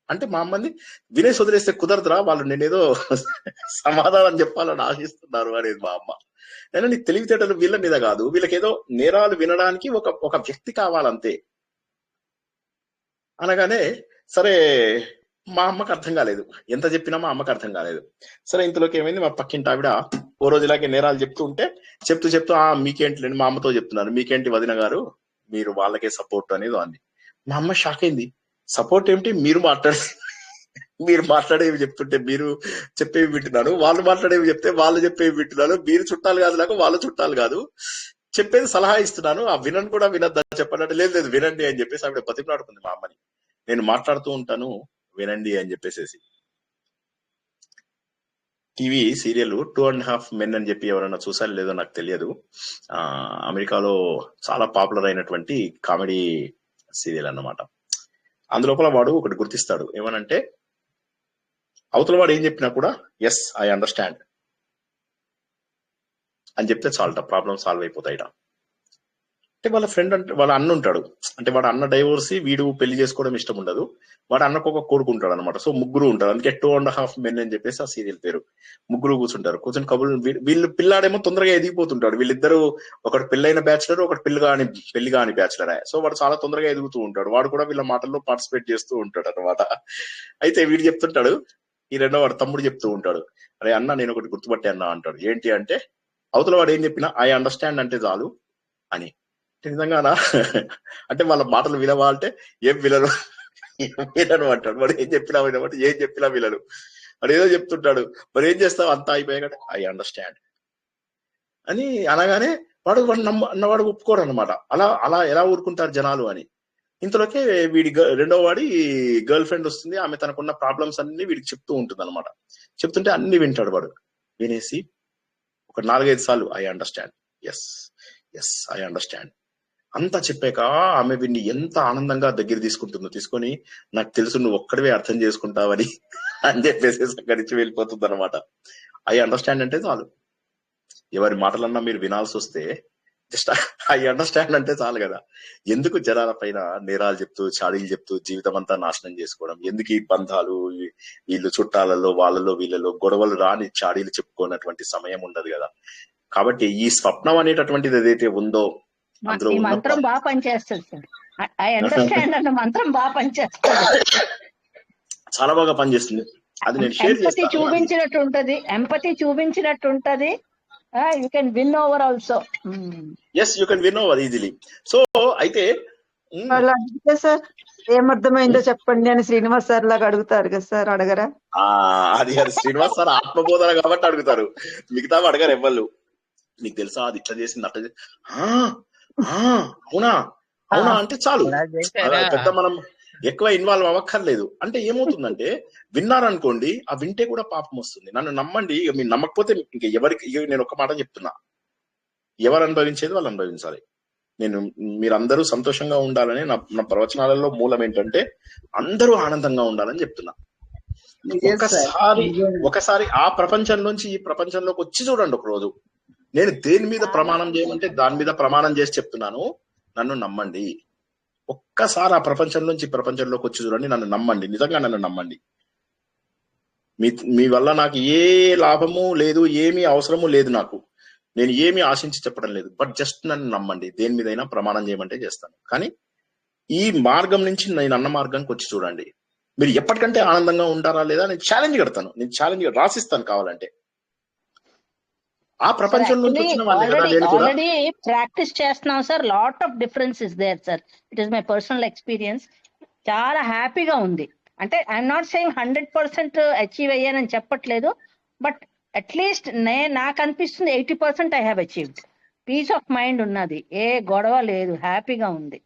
అంటే మా అమ్మని వినేసి వదిలేస్తే కుదరదురా, వాళ్ళు నేనేదో సమాధానం చెప్పాలని ఆశిస్తున్నారు అనేది మా అమ్మ. నేను నీ తెలివితేటలు వీళ్ళ మీద కాదు, వీళ్ళకి ఏదో నేరాలు వినడానికి ఒక వ్యక్తి కావాలంతే అనగానే సరే మా అమ్మకి అర్థం కాలేదు. ఎంత చెప్పినా మా అమ్మకి అర్థం కాలేదు. సరే ఇంతలోకి ఏమైంది, మా పక్కింటి ఆవిడ ఓ రోజు ఇలాగే నేరాలు చెప్తూ మీకేంటి లేండి, మా అమ్మతో చెప్తున్నాను, మీకేంటి వదిన గారు, మీరు వాళ్ళకే సపోర్ట్ అనేది అంది. మా అమ్మ షాక్ అయింది. సపోర్ట్ ఏమిటి? మీరు మాట్లాడేవి చెప్తుంటే మీరు చెప్పేవి వింటున్నాను, వాళ్ళు మాట్లాడేవి చెప్తే వాళ్ళు చెప్పేవి వింటున్నాను, మీరు చుట్టాలు కాదు నాకు, వాళ్ళు చుట్టాలు కాదు, చెప్పేది సలహా ఇస్తున్నాను, ఆ వినను కూడా వినద్దని చెప్పాలంటే లేదు వినండి అని చెప్పేసి ఆవిడ బతిమలాడుకుంది మా అమ్మని. నేను మాట్లాడుతూ ఉంటాను వినండి అని చెప్పేసేసి. టీవీ సీరియల్ 2.5 Men అని చెప్పి ఎవరైనా చూసారో లేదో నాకు తెలియదు. అమెరికాలో చాలా పాపులర్ అయినటువంటి కామెడీ సీరియల్ అన్నమాట. అందులోపల వాడు ఒకటి గుర్తిస్తాడు, ఏమనంటే అవతల వాడు ఏం చెప్పినా కూడా ఎస్ ఐ అండర్స్టాండ్ అని చెప్తే చాలట, ప్రాబ్లం సాల్వ్ అయిపోతాయిట. అంటే వాళ్ళ ఫ్రెండ్ అంటే వాళ్ళ అన్న ఉంటాడు, అంటే వాడు అన్న డైవోర్సీ, వీడు పెళ్లి చేసుకోవడం ఇష్టం ఉండదు, వాడు అన్నకు ఒక కొడుకుంటాడు అనమాట. సో ముగ్గురు ఉంటారు, అందుకే 2.5 Men అని చెప్పేసి ఆ సీరియల్ పేరు. ముగ్గురు కూర్చుని కబుర్లు. వీళ్ళు పిల్లాడేమో తొందరగా ఎదిగిపోతుంటాడు. వీళ్ళిద్దరు, ఒకటి పెళ్ళైన బ్యాచులర్, ఒకటి పెళ్లి కాని బ్యాచులర్. సో వాడు చాలా తొందరగా ఎదుగుతూ ఉంటాడు. వాడు కూడా వీళ్ళ మాటల్లో పార్టిసిపేట్ చేస్తూ ఉంటాడు అనమాట. అయితే వీడు చెప్తుంటాడు, ఈ రెండో వాడు తమ్ముడు చెప్తూ ఉంటాడు, అరే అన్న నేను ఒకటి గుర్తుపట్టే అన్న అంటాడు. ఏంటి అంటే అవతల వాడు ఏం చెప్పినా ఐ అండర్స్టాండ్ అంటే చాలు అని. నిజంగానా అంటే వాళ్ళ మాటలు వినవా అంటే ఏం వినరు అంటాడు. వాడు ఏం చెప్పినా వినమంటే ఏం చెప్పినా వినరు. వాడు ఏదో చెప్తుంటాడు, మరి ఏం చేస్తావు అంతా అయిపోయాక ఐ అండర్స్టాండ్ అని అనగానే వాడు ఒప్పుకోడు అనమాట. అలా ఎలా ఊరుకుంటారు జనాలు అని. ఇంతలోకే రెండో వాడి గర్ల్ ఫ్రెండ్ వస్తుంది. ఆమె తనకున్న ప్రాబ్లమ్స్ అన్ని వీడికి చెప్తూ ఉంటుంది అనమాట. చెప్తుంటే అన్ని వింటాడు వాడు. వినేసి ఒక 4-5 సార్లు I understand, yes I understand అంతా చెప్పాక ఆమె వీడిని ఎంత ఆనందంగా దగ్గర తీసుకొని నాకు తెలుసు నువ్వు ఒక్కడివే అర్థం చేసుకుంటావని అని చెప్పేసి అక్కడి నుంచి వెళ్ళిపోతుంది అనమాట. ఐ అండర్స్టాండ్ అంటే చాలు. ఎవరి మాటలన్నా మీరు వినాల్సి వస్తే జస్ట్ ఐ అండర్స్టాండ్ అంటే చాలు కదా. ఎందుకు జనాల పైన నేరాలు చెప్తూ చాడీలు చెప్తూ జీవితం అంతా నాశనం చేసుకోవడం? ఎందుకు ఈ బంధాలు, వీళ్ళు చుట్టాలలో వాళ్ళలో వీళ్ళలో గొడవలు రాని చాడీలు చెప్పుకోనటువంటి సమయం ఉండదు కదా. కాబట్టి ఈ స్వప్నం అనేటటువంటిది ఏదైతే ఉందో అందులో మంత్రం బాగా పనిచేస్తుంది సార్. ఐ అండర్స్టాండ్ అన్న మంత్రం బాగా పనిచేస్తుంది, చాలా బాగా పనిచేస్తుంది. అది నేను షేర్ చేస్తాను. ఎంపతి చూపించినట్టు ఉంటది. You can win over also. Yes you can win over easily. So అయితే సార్ ఏమర్థమైందో చెప్పండి అని శ్రీనివాస్ సార్ లాగా అడుగుతారు కదా సార్, అడగరా? అది శ్రీనివాస్ సార్ ఆత్మబోధన కాబట్టి అడుగుతారు, మిగతా అడగారు ఎవ్వరు. నీకు తెలుసా అది ఇట్లా చేసింది అట్లా చేసి అవునా అంటే చాలు. పెద్ద మనం ఎక్కువ ఇన్వాల్వ్ అవ్వక్కర్లేదు. అంటే ఏమవుతుందంటే విన్నారనుకోండి, ఆ వింటే కూడా పాపం వస్తుంది. నన్ను నమ్మండి, మీరు నమ్మకపోతే ఇంకా ఎవరికి, నేను ఒక మాట చెప్తున్నా, ఎవరు అనుభవించేది వాళ్ళు అనుభవించాలి. నేను మీరందరూ సంతోషంగా ఉండాలని నా ప్రవచనాలలో మూలం ఏంటంటే అందరూ ఆనందంగా ఉండాలని చెప్తున్నా. ఒకసారి ఆ ప్రపంచంలోంచి ఈ ప్రపంచంలోకి వచ్చి చూడండి ఒక రోజు. నేను దేని మీద ప్రమాణం చేయమంటే దాని మీద ప్రమాణం చేసి చెప్తున్నాను, నన్ను నమ్మండి. ఒక్కసారి ఆ ప్రపంచం నుంచి ప్రపంచంలోకి వచ్చి చూడండి, నన్ను నమ్మండి, నిజంగా నన్ను నమ్మండి. మీ వల్ల నాకు ఏ లాభము లేదు, ఏమీ అవసరము లేదు, నాకు నేను ఏమీ ఆశించి చెప్పడం లేదు. బట్ జస్ట్ నన్ను నమ్మండి, దేని మీదైనా ప్రమాణం చేయమంటే చేస్తాను. కానీ ఈ మార్గం నుంచి నేను అన్న మార్గానికి వచ్చి చూడండి, మీరు ఎప్పటికంటే ఆనందంగా ఉంటారా లేదా నేను ఛాలెంజ్ కడతాను, నేను ఛాలెంజ్ రాసిస్తాను కావాలంటే. ఆ ప్రపంచం నుంచి వచ్చిన వాళ్ళే కదా నేను కూడా. ఆల్రెడీ ప్రాక్టీస్ చేస్తున్నాం sir. Lot of difference is there sir. It is my personal experience. చాలా హ్యాపీగా ఉంది. అంటే ఐఎమ్ నాట్ సేయింగ్ 100% అచీవ్ అయ్యానని చెప్పట్లేదు, బట్ అట్లీస్ట్ నాకు అనిపిస్తుంది 80% I have achieved. Peace of mind ఉన్నది, ఏ గొడవ లేదు, హ్యాపీగా ఉంది.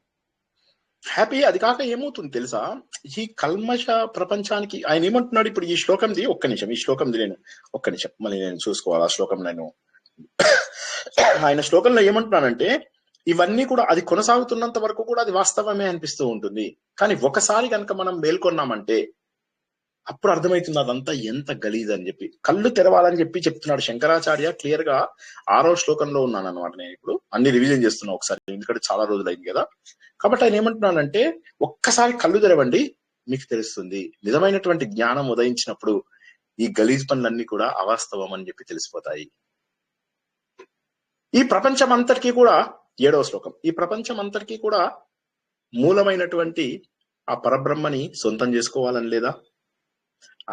హ్యాపీ. అది కాక ఏమవుతుంది తెలుసా, ఈ కల్మష ప్రపంచానికి ఆయన ఏమంటున్నాడు ఇప్పుడు ఈ శ్లోకంది, ఒక్క నిమిషం ఈ శ్లోకంది నేను ఒక్క నిమిషం మళ్ళీ నేను చూసుకోవాలి ఆ శ్లోకం. నేను ఆయన శ్లోకంలో ఏమంటున్నానంటే ఇవన్నీ కూడా అది కొనసాగుతున్నంత వరకు కూడా అది వాస్తవమే అనిపిస్తూ ఉంటుంది. కానీ ఒకసారి కనుక మనం మేల్కొన్నామంటే అప్పుడు అర్థమవుతుంది అదంతా ఎంత గలీజ్ అని చెప్పి. కళ్ళు తెరవాలని చెప్పి చెప్తున్నాడు శంకరాచార్య క్లియర్ గా. 6వ శ్లోకంలో ఉన్నాను అనమాట. నేను ఇప్పుడు అన్ని రివిజన్ చేస్తున్నా ఒకసారి, ఎందుకంటే చాలా రోజులు అయింది కదా. కాబట్టి ఆయన ఏమంటున్నానంటే ఒక్కసారి కళ్ళు తెరవండి, మీకు తెలుస్తుంది. నిజమైనటువంటి జ్ఞానం ఉదయించినప్పుడు ఈ గలీజ్ పనులన్నీ కూడా అవాస్తవం అని చెప్పి తెలిసిపోతాయి. ఈ ప్రపంచం అంతటికీ కూడా 7వ శ్లోకం, ఈ ప్రపంచం అంతటికీ కూడా మూలమైనటువంటి ఆ పరబ్రహ్మని సొంతం చేసుకోవాలని లేదా,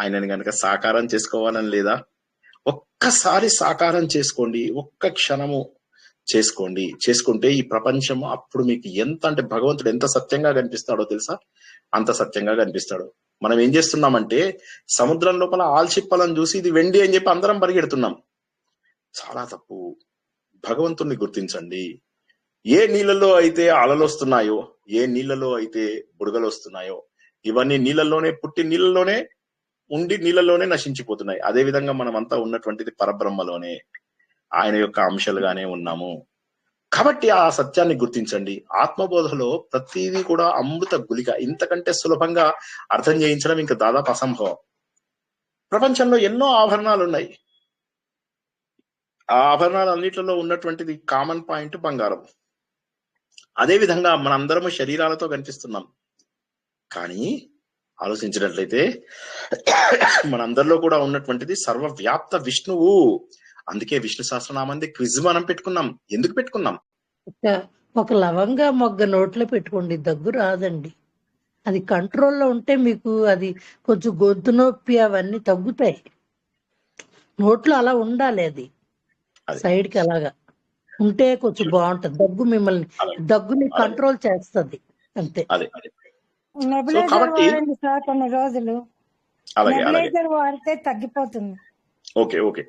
ఆయనని గనక సాకారం చేసుకోవాలని లేదా, ఒక్కసారి సాకారం చేసుకోండి, ఒక్క క్షణము చేసుకోండి. చేసుకుంటే ఈ ప్రపంచం అప్పుడు మీకు ఎంత అంటే భగవంతుడు ఎంత సత్యంగా కనిపిస్తాడో తెలుసా, అంత సత్యంగా కనిపిస్తాడు. మనం ఏం చేస్తున్నామంటే సముద్రం లోపల ఆల్చిప్పలను చూసి ఇది వెండి అని చెప్పి అందరం పరిగెడుతున్నాం. చాలా తప్పు. భగవంతుణ్ణి గుర్తించండి. ఏ నీళ్ళలో అయితే అలలు వస్తున్నాయో, ఏ నీళ్ళలో అయితే బుడగలు వస్తున్నాయో, ఇవన్నీ నీళ్ళల్లోనే పుట్టి నీళ్ళలోనే ఉండి నీళ్ళలోనే నశించిపోతున్నాయి. అదే విధంగా మనం అంతా ఉన్నటువంటిది పరబ్రహ్మలోనే, ఆయన యొక్క అంశాలుగానే ఉన్నాము. కాబట్టి ఆ సత్యాన్ని గుర్తించండి. ఆత్మబోధలో ప్రతిదీ కూడా అమృత గుళిక. ఇంతకంటే సులభంగా అర్థం చేయించడం ఇంకా దాదాపు అసంభవం. ప్రపంచంలో ఎన్నో ఆభరణాలు ఉన్నాయి. ఆ ఆభరణాలన్నిటిలో ఉన్నటువంటిది కామన్ పాయింట్ బంగారం. అదే విధంగా మనందరము శరీరాలతో కనిపిస్తున్నాం. కానీ ఆలోచించినట్లయితే మనందరిలో కూడా ఉన్నటువంటిది సర్వవ్యాప్త విష్ణువు. అందుకే విష్ణు సహస్రనామాన్ని క్విజ్ మనం పెట్టుకున్నాం. ఎందుకు పెట్టుకున్నాం? ఒక లవంగా మొగ్గ నోట్లో పెట్టుకోండి, దగ్గు రాదండి. అది కంట్రోల్లో ఉంటే మీకు అది కొంచెం గొంతు నొప్పి అవన్నీ తగ్గుతాయి. నోట్లో అలా ఉండాలి, అది సైడ్ కి అలాగా ఉంటే కొంచెం బాగుంటది. దగ్గు మిమ్మల్ని దగ్గుని కంట్రోల్ చేస్తుంది అంతే. కొన్ని రోజులు వాడితే తగ్గిపోతుంది. ఓకే ఓకే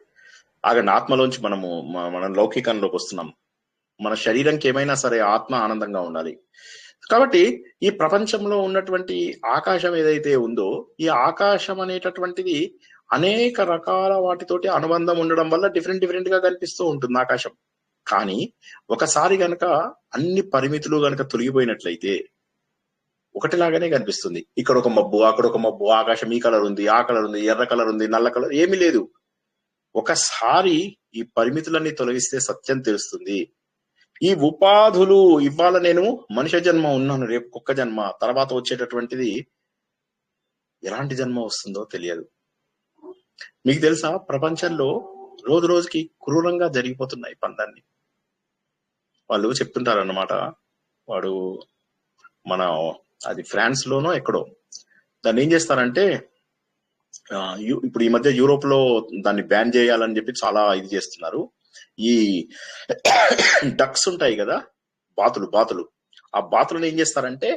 ఆగండి. ఆత్మలోంచి మనం లౌకికంలోకి వస్తున్నాం. మన శరీరంకి ఏమైనా సరే ఆత్మ ఆనందంగా ఉండాలి. కాబట్టి ఈ ప్రపంచంలో ఉన్నటువంటి ఆకాశం ఏదైతే ఉందో, ఈ ఆకాశం అనేటటువంటిది అనేక రకాల వాటితోటి అనుబంధం ఉండడం వల్ల డిఫరెంట్ గా కనిపిస్తూ ఉంటుంది ఆకాశం. కానీ ఒకసారి గనక అన్ని పరిమితులు గనక తొలగిపోయినట్లయితే ఒకటిలాగానే కనిపిస్తుంది. ఇక్కడ ఒక మబ్బు, అక్కడ ఒక మబ్బు, ఆకాశం ఈ కలర్ ఉంది, ఆ కలర్ ఉంది, ఎర్ర కలర్ ఉంది, నల్ల కలర్ ఏమీ లేదు. ఒకసారి ఈ పరిమితులన్నీ తొలగిస్తే సత్యం తెలుస్తుంది. ఈ ఉపాధులు, ఇవాళ నేను మనిషి జన్మ ఉన్నాను, రేపు కుక్క జన్మ, తర్వాత వచ్చేటటువంటిది ఎలాంటి జన్మ వస్తుందో తెలియదు. మీకు తెలుసా, ప్రపంచంలో రోజు రోజుకి క్రూరంగా జరిగిపోతున్నాయి పనులన్నీ. వాళ్ళు చెప్తుంటారన్నమాట, వాడు అది ఫ్రాన్స్ లోనో ఎక్కడో దాన్ని ఏం చేస్తారంటే, ఇప్పుడు ఈ మధ్య యూరోప్ లో దాన్ని బ్యాన్ చేయాలని చెప్పి చాలా ఇది చేస్తున్నారు. ఈ డక్స్ ఉంటాయి కదా, బాతులు, ఆ బాతులను ఏం చేస్తారంటే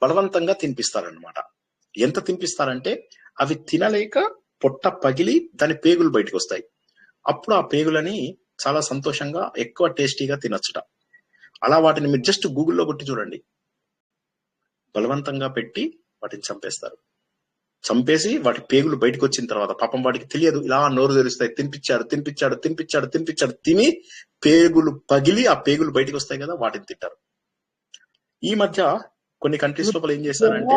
బలవంతంగా తినిపిస్తారనమాట. ఎంత తినిపిస్తారంటే అవి తినలేక పొట్ట పగిలి దాని పేగులు బయటకు వస్తాయి. అప్పుడు ఆ పేగులని చాలా సంతోషంగా ఎక్కువ టేస్టీగా తినొచ్చుట. అలా వాటిని మీరు జస్ట్ గూగుల్లో కొట్టి చూడండి. బలవంతంగా పెట్టి వాటిని చంపేస్తారు. చంపేసి వాటి పేగులు బయటకు వచ్చిన తర్వాత పాపం వాటికి తెలియదు, ఇలా నోరు తెరుస్తాయి. తినిపించాడు తిని పేగులు పగిలి ఆ పేగులు బయటకు వస్తాయి కదా, వాటిని తింటారు. ఈ మధ్య కొన్ని కంట్రీస్ లోపల ఏం చేస్తారంటే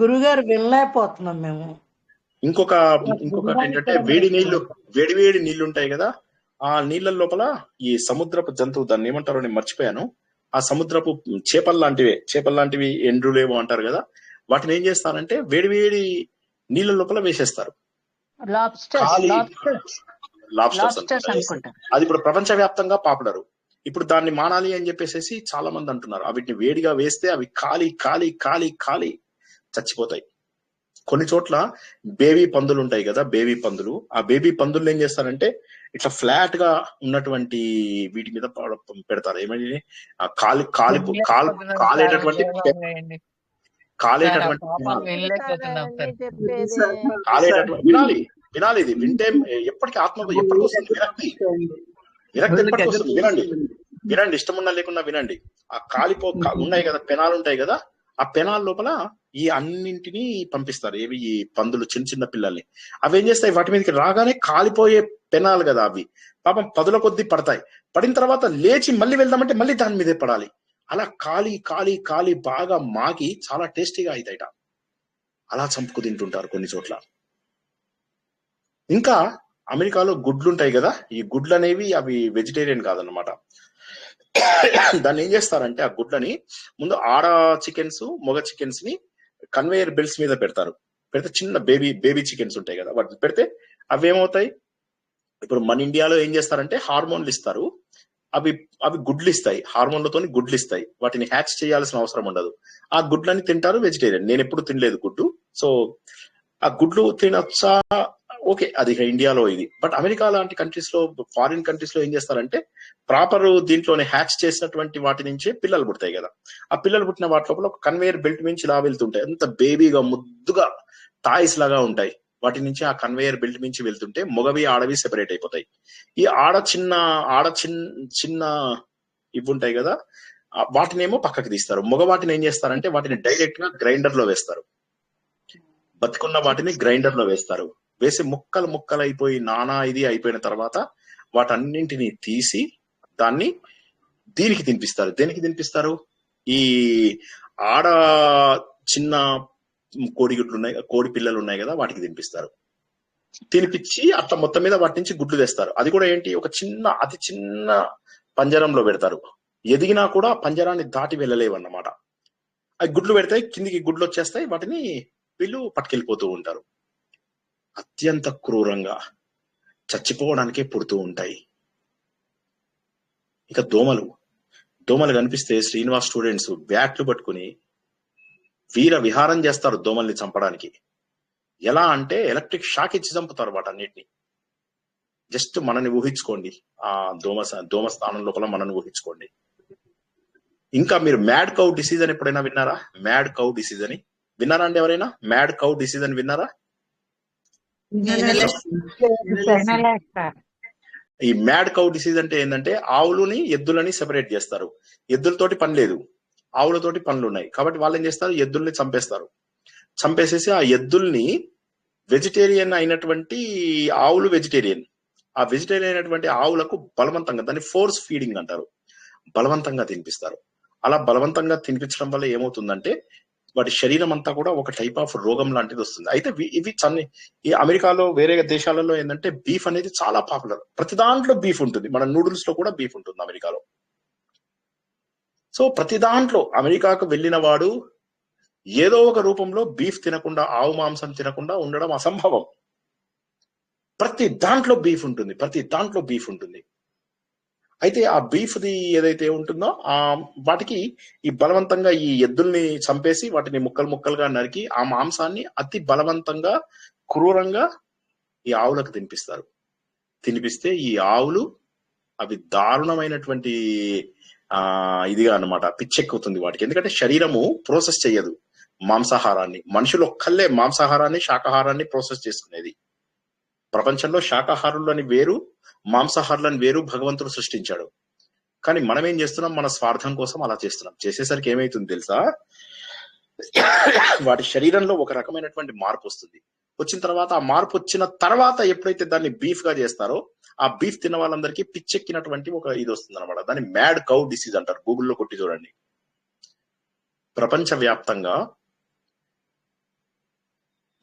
గురుగారు వినలేకపోతున్నాం మేము. ఇంకొకటి ఏంటంటే వేడి నీళ్లు ఉంటాయి కదా, ఆ నీళ్ళ లోపల ఈ సముద్రపు జంతువు, దాన్ని ఏమంటారో నేను మర్చిపోయాను, ఆ సముద్రపు చేపలు లాంటివి ఎండ్రులేవో అంటారు కదా, వాటిని ఏం చేస్తారంటే వేడి నీళ్ళ లోపల వేసేస్తారు. లాబ్స్టర్స్ అది ఇప్పుడు ప్రపంచవ్యాప్తంగా పాపులర్. ఇప్పుడు దాన్ని మానాలి అని చెప్పేసి చాలా మంది అంటున్నారు. వీటిని వేడిగా వేస్తే అవి కాలి చచ్చిపోతాయి. కొన్ని చోట్ల బేబీ పందులు ఉంటాయి కదా, ఆ బేబీ పందులు ఏం చేస్తారంటే ఇట్లా ఫ్లాట్ గా ఉన్నటువంటి వీటి మీద పెడతారు. ఏమని కాలేటటువంటి వినాలి. ఇది వింటే ఎప్పటికీ ఎప్పటికి వస్తుంది విరక్తి ఎప్పటికి వస్తుంది. వినండి, ఇష్టమున్నా లేకుండా వినండి. ఆ ఉన్నాయి కదా, పెనాలు ఉంటాయి కదా, ఆ పెనాల లోపల ఈ అన్నింటినీ పంపిస్తారు. ఏవి? ఈ పందులు, చిన్న పిల్లల్ని. అవి ఏం చేస్తాయి, వాటి మీదకి రాగానే కాలిపోయే పెనాలు కదా అవి, పాపం పదుల కొద్దీ పడతాయి. పడిన తర్వాత లేచి మళ్ళీ వెళ్దామంటే మళ్ళీ దాని మీదే పడాలి. అలా కాలి బాగా మాగి చాలా టేస్టీగా అవుతాయిట. అలా చంపుకు తింటుంటారు కొన్ని చోట్ల. ఇంకా అమెరికాలో గుడ్లు ఉంటాయి కదా, ఈ గుడ్లు అనేవి అవి వెజిటేరియన్ కాదన్నమాట. దాన్ని ఏం చేస్తారంటే ఆ గుడ్లని ముందు ఆడ చికెన్స్, మగ చికెన్స్ ని కన్వేయర్ బెల్ట్స్ మీద పెడితే చిన్న బేబీ చికెన్స్ ఉంటాయి కదా, వాటిని పెడితే అవి ఏమవుతాయి, ఇప్పుడు మన ఇండియాలో ఏం చేస్తారంటే హార్మోన్లు ఇస్తారు, అవి గుడ్లు ఇస్తాయి, హార్మోన్లతో గుడ్లు ఇస్తాయి. వాటిని హ్యాచ్ చేయాల్సిన అవసరం ఉండదు. ఆ గుడ్లని తింటారు వెజిటేరియన్. నేను ఎప్పుడు తినలేదు గుడ్డు, సో ఆ గుడ్లు తినొచ్చా, ఓకే, అది ఇండియాలో ఇది. బట్ అమెరికా లాంటి కంట్రీస్ లో, ఫారిన్ కంట్రీస్ లో ఏం చేస్తారంటే ప్రాపర్ దీంట్లోనే హ్యాచ్ చేసినటువంటి వాటి నుంచే పిల్లలు పుడతాయి కదా, ఆ పిల్లలు పుట్టిన వాటి లోపల ఒక కన్వేయర్ బెల్ట్ నుంచి ఇలా వెళ్తుంటాయి. ఎంత బేబీగా ముద్దుగా టాయ్స్ లాగా ఉంటాయి. వాటి నుంచి ఆ కన్వేయర్ బెల్ట్ నుంచి వెళ్తుంటే మగవి ఆడవి సెపరేట్ అయిపోతాయి. ఈ ఆడ చిన్న ఇవి ఉంటాయి కదా, వాటినేమో పక్కకి తీస్తారు. మగ వాటిని ఏం చేస్తారంటే వాటిని డైరెక్ట్ గా గ్రైండర్ లో వేస్తారు. బతుకున్న వాటిని గ్రైండర్ లో వేస్తారు. వేసి ముక్కలు అయిపోయి నానా ఇది అయిపోయిన తర్వాత వాటన్నింటినీ తీసి దీనికి తినిపిస్తారు. దేనికి తినిపిస్తారు? ఈ ఆడ చిన్న కోడిగుడ్లు ఉన్నాయి, కోడి పిల్లలు ఉన్నాయి కదా, వాటికి తినిపిస్తారు. తినిపించి అట్లా మొత్తం మీద వాటి నుంచి గుడ్లు తెస్తారు. అది కూడా ఏంటి, ఒక అతి చిన్న పంజరంలో పెడతారు. ఎదిగినా కూడా పంజరాన్ని దాటి వెళ్ళలేవన్నమాట. అవి గుడ్లు పెడతాయి, కిందికి గుడ్లు వచ్చేస్తాయి, వాటిని వీళ్ళు పట్టుకెళ్ళిపోతూ ఉంటారు. అత్యంత క్రూరంగా చచ్చిపోవడానికే పుడుతూ ఉంటాయి. ఇక దోమలు కనిపిస్తే శ్రీనివాస్ స్టూడెంట్స్ బ్యాట్లు పట్టుకుని వీర విహారం చేస్తారు దోమల్ని చంపడానికి. ఎలా అంటే ఎలక్ట్రిక్ షాక్ ఇచ్చి చంపుతారు వాటన్నిటిని. జస్ట్ మనని ఊహించుకోండి, ఆ దోమ స్థానం లోపల మనని ఊహించుకోండి. ఇంకా మీరు మ్యాడ్ కౌ డిసీజ్ అని ఎప్పుడైనా విన్నారా? మ్యాడ్ కౌ డిసీజ్ అని విన్నారా అండి? ఎవరైనా మ్యాడ్ కౌ డిసీజ్ అని విన్నారా? ఈ మ్యాడ్ కౌ డిసీజ్ అంటే ఏంటంటే ఆవులని ఎద్దులని సెపరేట్ చేస్తారు. ఎద్దులతోటి పని లేదు, ఆవులతోటి పనులు ఉన్నాయి. కాబట్టి వాళ్ళు ఏం చేస్తారు, ఎద్దుల్ని చంపేసేసి ఆ ఎద్దుల్ని వెజిటేరియన్ అయినటువంటి ఆవులు ఆ వెజిటేరియన్ అయినటువంటి ఆవులకు బలవంతంగా, దాన్ని ఫోర్స్ ఫీడింగ్ అంటారు, బలవంతంగా తినిపిస్తారు. అలా బలవంతంగా తినిపించడం వల్ల ఏమవుతుందంటే వాటి శరీరం అంతా కూడా ఒక టైప్ ఆఫ్ రోగం లాంటిది వస్తుంది. అయితే ఇవి ఈ అమెరికాలో, వేరే దేశాలలో ఏంటంటే బీఫ్ అనేది చాలా పాపులర్. ప్రతి దాంట్లో బీఫ్ ఉంటుంది. మన నూడిల్స్ లో కూడా బీఫ్ ఉంటుంది అమెరికాలో. సో ప్రతి దాంట్లో అమెరికాకు వెళ్ళిన వాడు ఏదో ఒక రూపంలో బీఫ్ తినకుండా, ఆవు మాంసం తినకుండా ఉండడం అసంభవం. ప్రతి దాంట్లో బీఫ్ ఉంటుంది. అయితే ఆ బీఫ్ది ఏదైతే ఉంటుందో వాటికి ఈ బలవంతంగా ఈ ఎద్దుల్ని చంపేసి వాటిని ముక్కలుగా నరికి ఆ మాంసాన్ని అతి బలవంతంగా, క్రూరంగా ఈ ఆవులకు తినిపిస్తే ఈ ఆవులు అవి దారుణమైనటువంటి ఇదిగా అన్నమాట, పిచ్చెక్కుతుంది వాటికి. ఎందుకంటే శరీరము ప్రాసెస్ చెయ్యదు మాంసాహారాన్ని. మనుషులు ఒక్కళ్ళే మాంసాహారాన్ని, శాకాహారాన్ని ప్రాసెస్ చేసుకునేది. ప్రపంచంలో శాకాహారులని వేరు, మాంసాహారులను వేరు భగవంతుడు సృష్టించాడు. కానీ మనం ఏం చేస్తున్నాం, మన స్వార్థం కోసం అలా చేస్తున్నాం. చేసేసరికి ఏమైతుంది తెలుసా, వాటి శరీరంలో ఒక రకమైనటువంటి మార్పు వస్తుంది. వచ్చిన తర్వాత ఆ మార్పు వచ్చిన తర్వాత ఎప్పుడైతే దాన్ని బీఫ్ గా చేస్తారో, ఆ బీఫ్ తిన్న వాళ్ళందరికీ పిచ్చెక్కినటువంటి ఒక ఇది వస్తుంది అనమాట. దాన్ని మ్యాడ్ కౌ డిసీజ్ అంటారు. గూగుల్లో కొట్టి చూడండి. ప్రపంచవ్యాప్తంగా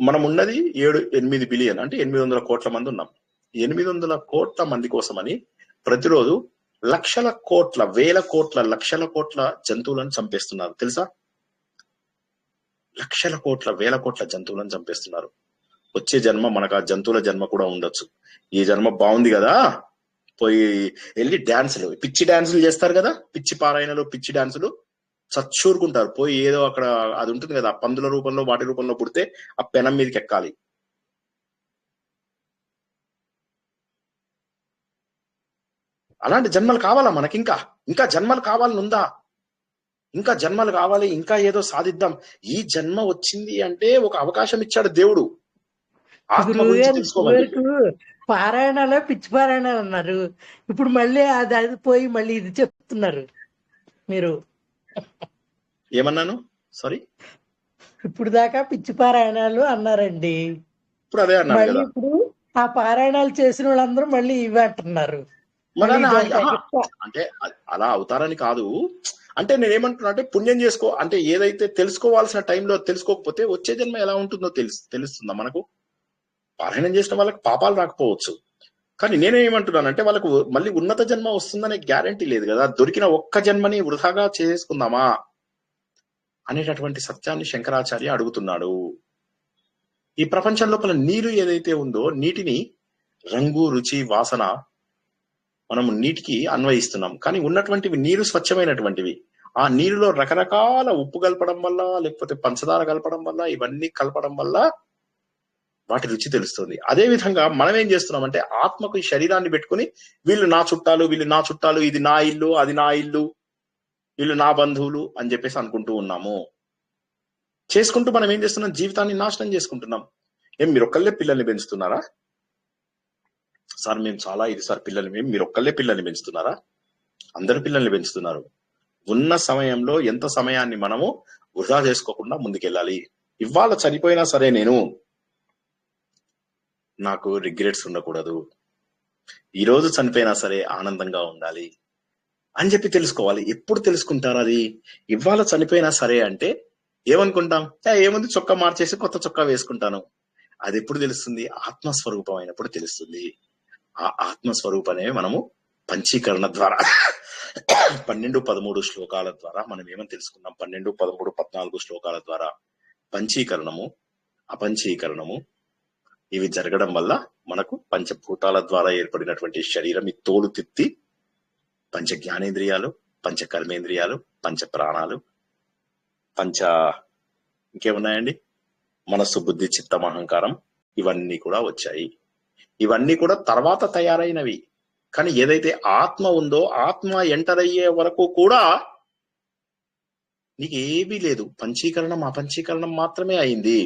మనం ఉన్నది 8 బిలియన్ అంటే 800 కోట్ల మంది ఉన్నాం. 800 కోట్ల మంది కోసమని ప్రతిరోజు లక్షల కోట్ల, వేల కోట్ల, లక్షల కోట్ల జంతువులను చంపేస్తున్నారు తెలుసా? లక్షల కోట్ల, వేల కోట్ల జంతువులను చంపేస్తున్నారు. వచ్చే జన్మ మనకు ఆ జంతువుల జన్మ కూడా ఉండొచ్చు. ఈ జన్మ బాగుంది కదా, పోయి వెళ్ళి డాన్సులు, పిచ్చి డాన్సులు చేస్తారు కదా, పిచ్చి పారాయణలు, పిచ్చి డాన్సులు చచ్చూరుకుంటారు. పోయి ఏదో అక్కడ అది ఉంటుంది కదా, పందుల రూపంలో వాటి రూపంలో పుడితే ఆ పెనం మీదకి ఎక్కాలి. అలాంటి జన్మలు కావాలా మనకి? ఇంకా జన్మలు కావాలని ఉందా? ఇంకా జన్మలు కావాలి, ఇంకా ఏదో సాధిద్దాం. ఈ జన్మ వచ్చింది అంటే ఒక అవకాశం ఇచ్చాడు దేవుడు ఆత్మ గురించి తెలుసుకోవాలి. పారాయణాలు పిచ్చి పారాయణాలు అన్నారు, ఇప్పుడు మళ్ళీ అది పోయి మళ్ళీ ఇది చెప్తున్నారు మీరు. ఏమన్నాను? సారీ, ఇప్పుడు దాకా పిచ్చి పారాయణాలు అన్నారండి, ఇప్పుడు అదే అన్నారు మళ్ళీ కదా. ఇప్పుడు ఆ పారాయణాలు చేసిన వాళ్ళందరూ మళ్ళీ ఇవి అంటున్నారు. అంటే అలా అవుతారని కాదు. అంటే నేనేమంటున్నా అంటే పుణ్యం చేసుకో, అంటే ఏదైతే తెలుసుకోవాల్సిన టైంలో తెలుసుకోకపోతే వచ్చే జన్మ ఎలా ఉంటుందో తెలుస్తుందా మనకు? పారాయణం చేసిన వాళ్ళకి పాపాలు రాకపోవచ్చు, కానీ నేనేమంటున్నానంటే వాళ్ళకు మళ్ళీ ఉన్నత జన్మ వస్తుందనే గ్యారంటీ లేదు కదా. దొరికిన ఒక్క జన్మని వృధాగా చేసుకుందామా అనేటటువంటి సత్యాన్ని శంకరాచార్య అడుగుతున్నాడు. ఈ ప్రపంచం లోపల నీరు ఏదైతే ఉందో, నీటిని రంగు, రుచి, వాసన మనము నీటికి అన్వయిస్తున్నాం, కానీ ఉన్నటువంటివి నీరు స్వచ్ఛమైనటువంటివి. ఆ నీరులో రకరకాల ఉప్పు కలపడం వల్ల, లేకపోతే పంచదార కలపడం వల్ల, ఇవన్నీ కలపడం వల్ల వాటి రుచి తెలుస్తుంది. అదే విధంగా మనం ఏం చేస్తున్నామంటే ఆత్మకు ఈ శరీరాన్ని పెట్టుకుని వీళ్ళు నా చుట్టాలు, వీళ్ళు నా చుట్టాలు, ఇది నా ఇల్లు, అది నా ఇల్లు, వీళ్ళు నా బంధువులు అని చెప్పేసి అనుకుంటూ ఉన్నాము. చేసుకుంటూ మనం ఏం చేస్తున్నాం? జీవితాన్ని నాశనం చేసుకుంటున్నాం. మీరు ఒక్కళ్ళే పిల్లల్ని పెంచుతున్నారా? సార్ మేము చాలా ఇది సార్ పిల్లల్ని, మీరు ఒక్కళ్ళే పిల్లల్ని పెంచుతున్నారా? అందరు పిల్లల్ని పెంచుతున్నారు. ఉన్న సమయంలో ఎంత సమయాన్ని మనము వృధా చేసుకోకుండా ముందుకెళ్ళాలి. ఇవాళ చనిపోయినా సరే నాకు రిగ్రెట్స్ ఉండకూడదు, ఈ రోజు చనిపోయినా సరే ఆనందంగా ఉండాలి అని చెప్పి తెలుసుకోవాలి. ఎప్పుడు తెలుసుకుంటారు అది? ఇవాళ చనిపోయినా సరే అంటే ఏమనుకుంటాం? ఏముంది, చొక్కా మార్చేసి కొత్త చొక్కా వేసుకుంటాను. అది ఎప్పుడు తెలుస్తుంది? ఆత్మస్వరూపం అయినప్పుడు తెలుస్తుంది. ఆ ఆత్మస్వరూపమే మనము పంచీకరణ ద్వారా 12, 13 శ్లోకాల ద్వారా మనం ఏమని తెలుసుకున్నాం? 12, 13, 14 శ్లోకాల ద్వారా పంచీకరణము, అపంచీకరణము ఇవి జరగడం వల్ల మనకు పంచభూతాల ద్వారా ఏర్పడినటువంటి శరీరం, ఈ తోలు తిత్తి, పంచ జ్ఞానేంద్రియాలు, పంచ కర్మేంద్రియాలు, పంచ ప్రాణాలు, ఇంకేమున్నాయండి, మనస్సు, బుద్ధి, చిత్తం, అహంకారం, ఇవన్నీ కూడా వచ్చాయి. ఇవన్నీ కూడా తర్వాత తయారైనవి. కానీ ఏదైతే ఆత్మ ఉందో, ఆత్మ ఎంటర్ అయ్యే వరకు కూడా నీకు ఏమీ లేదు. పంచీకరణం, అపంచీకరణం మాత్రమే అయింది.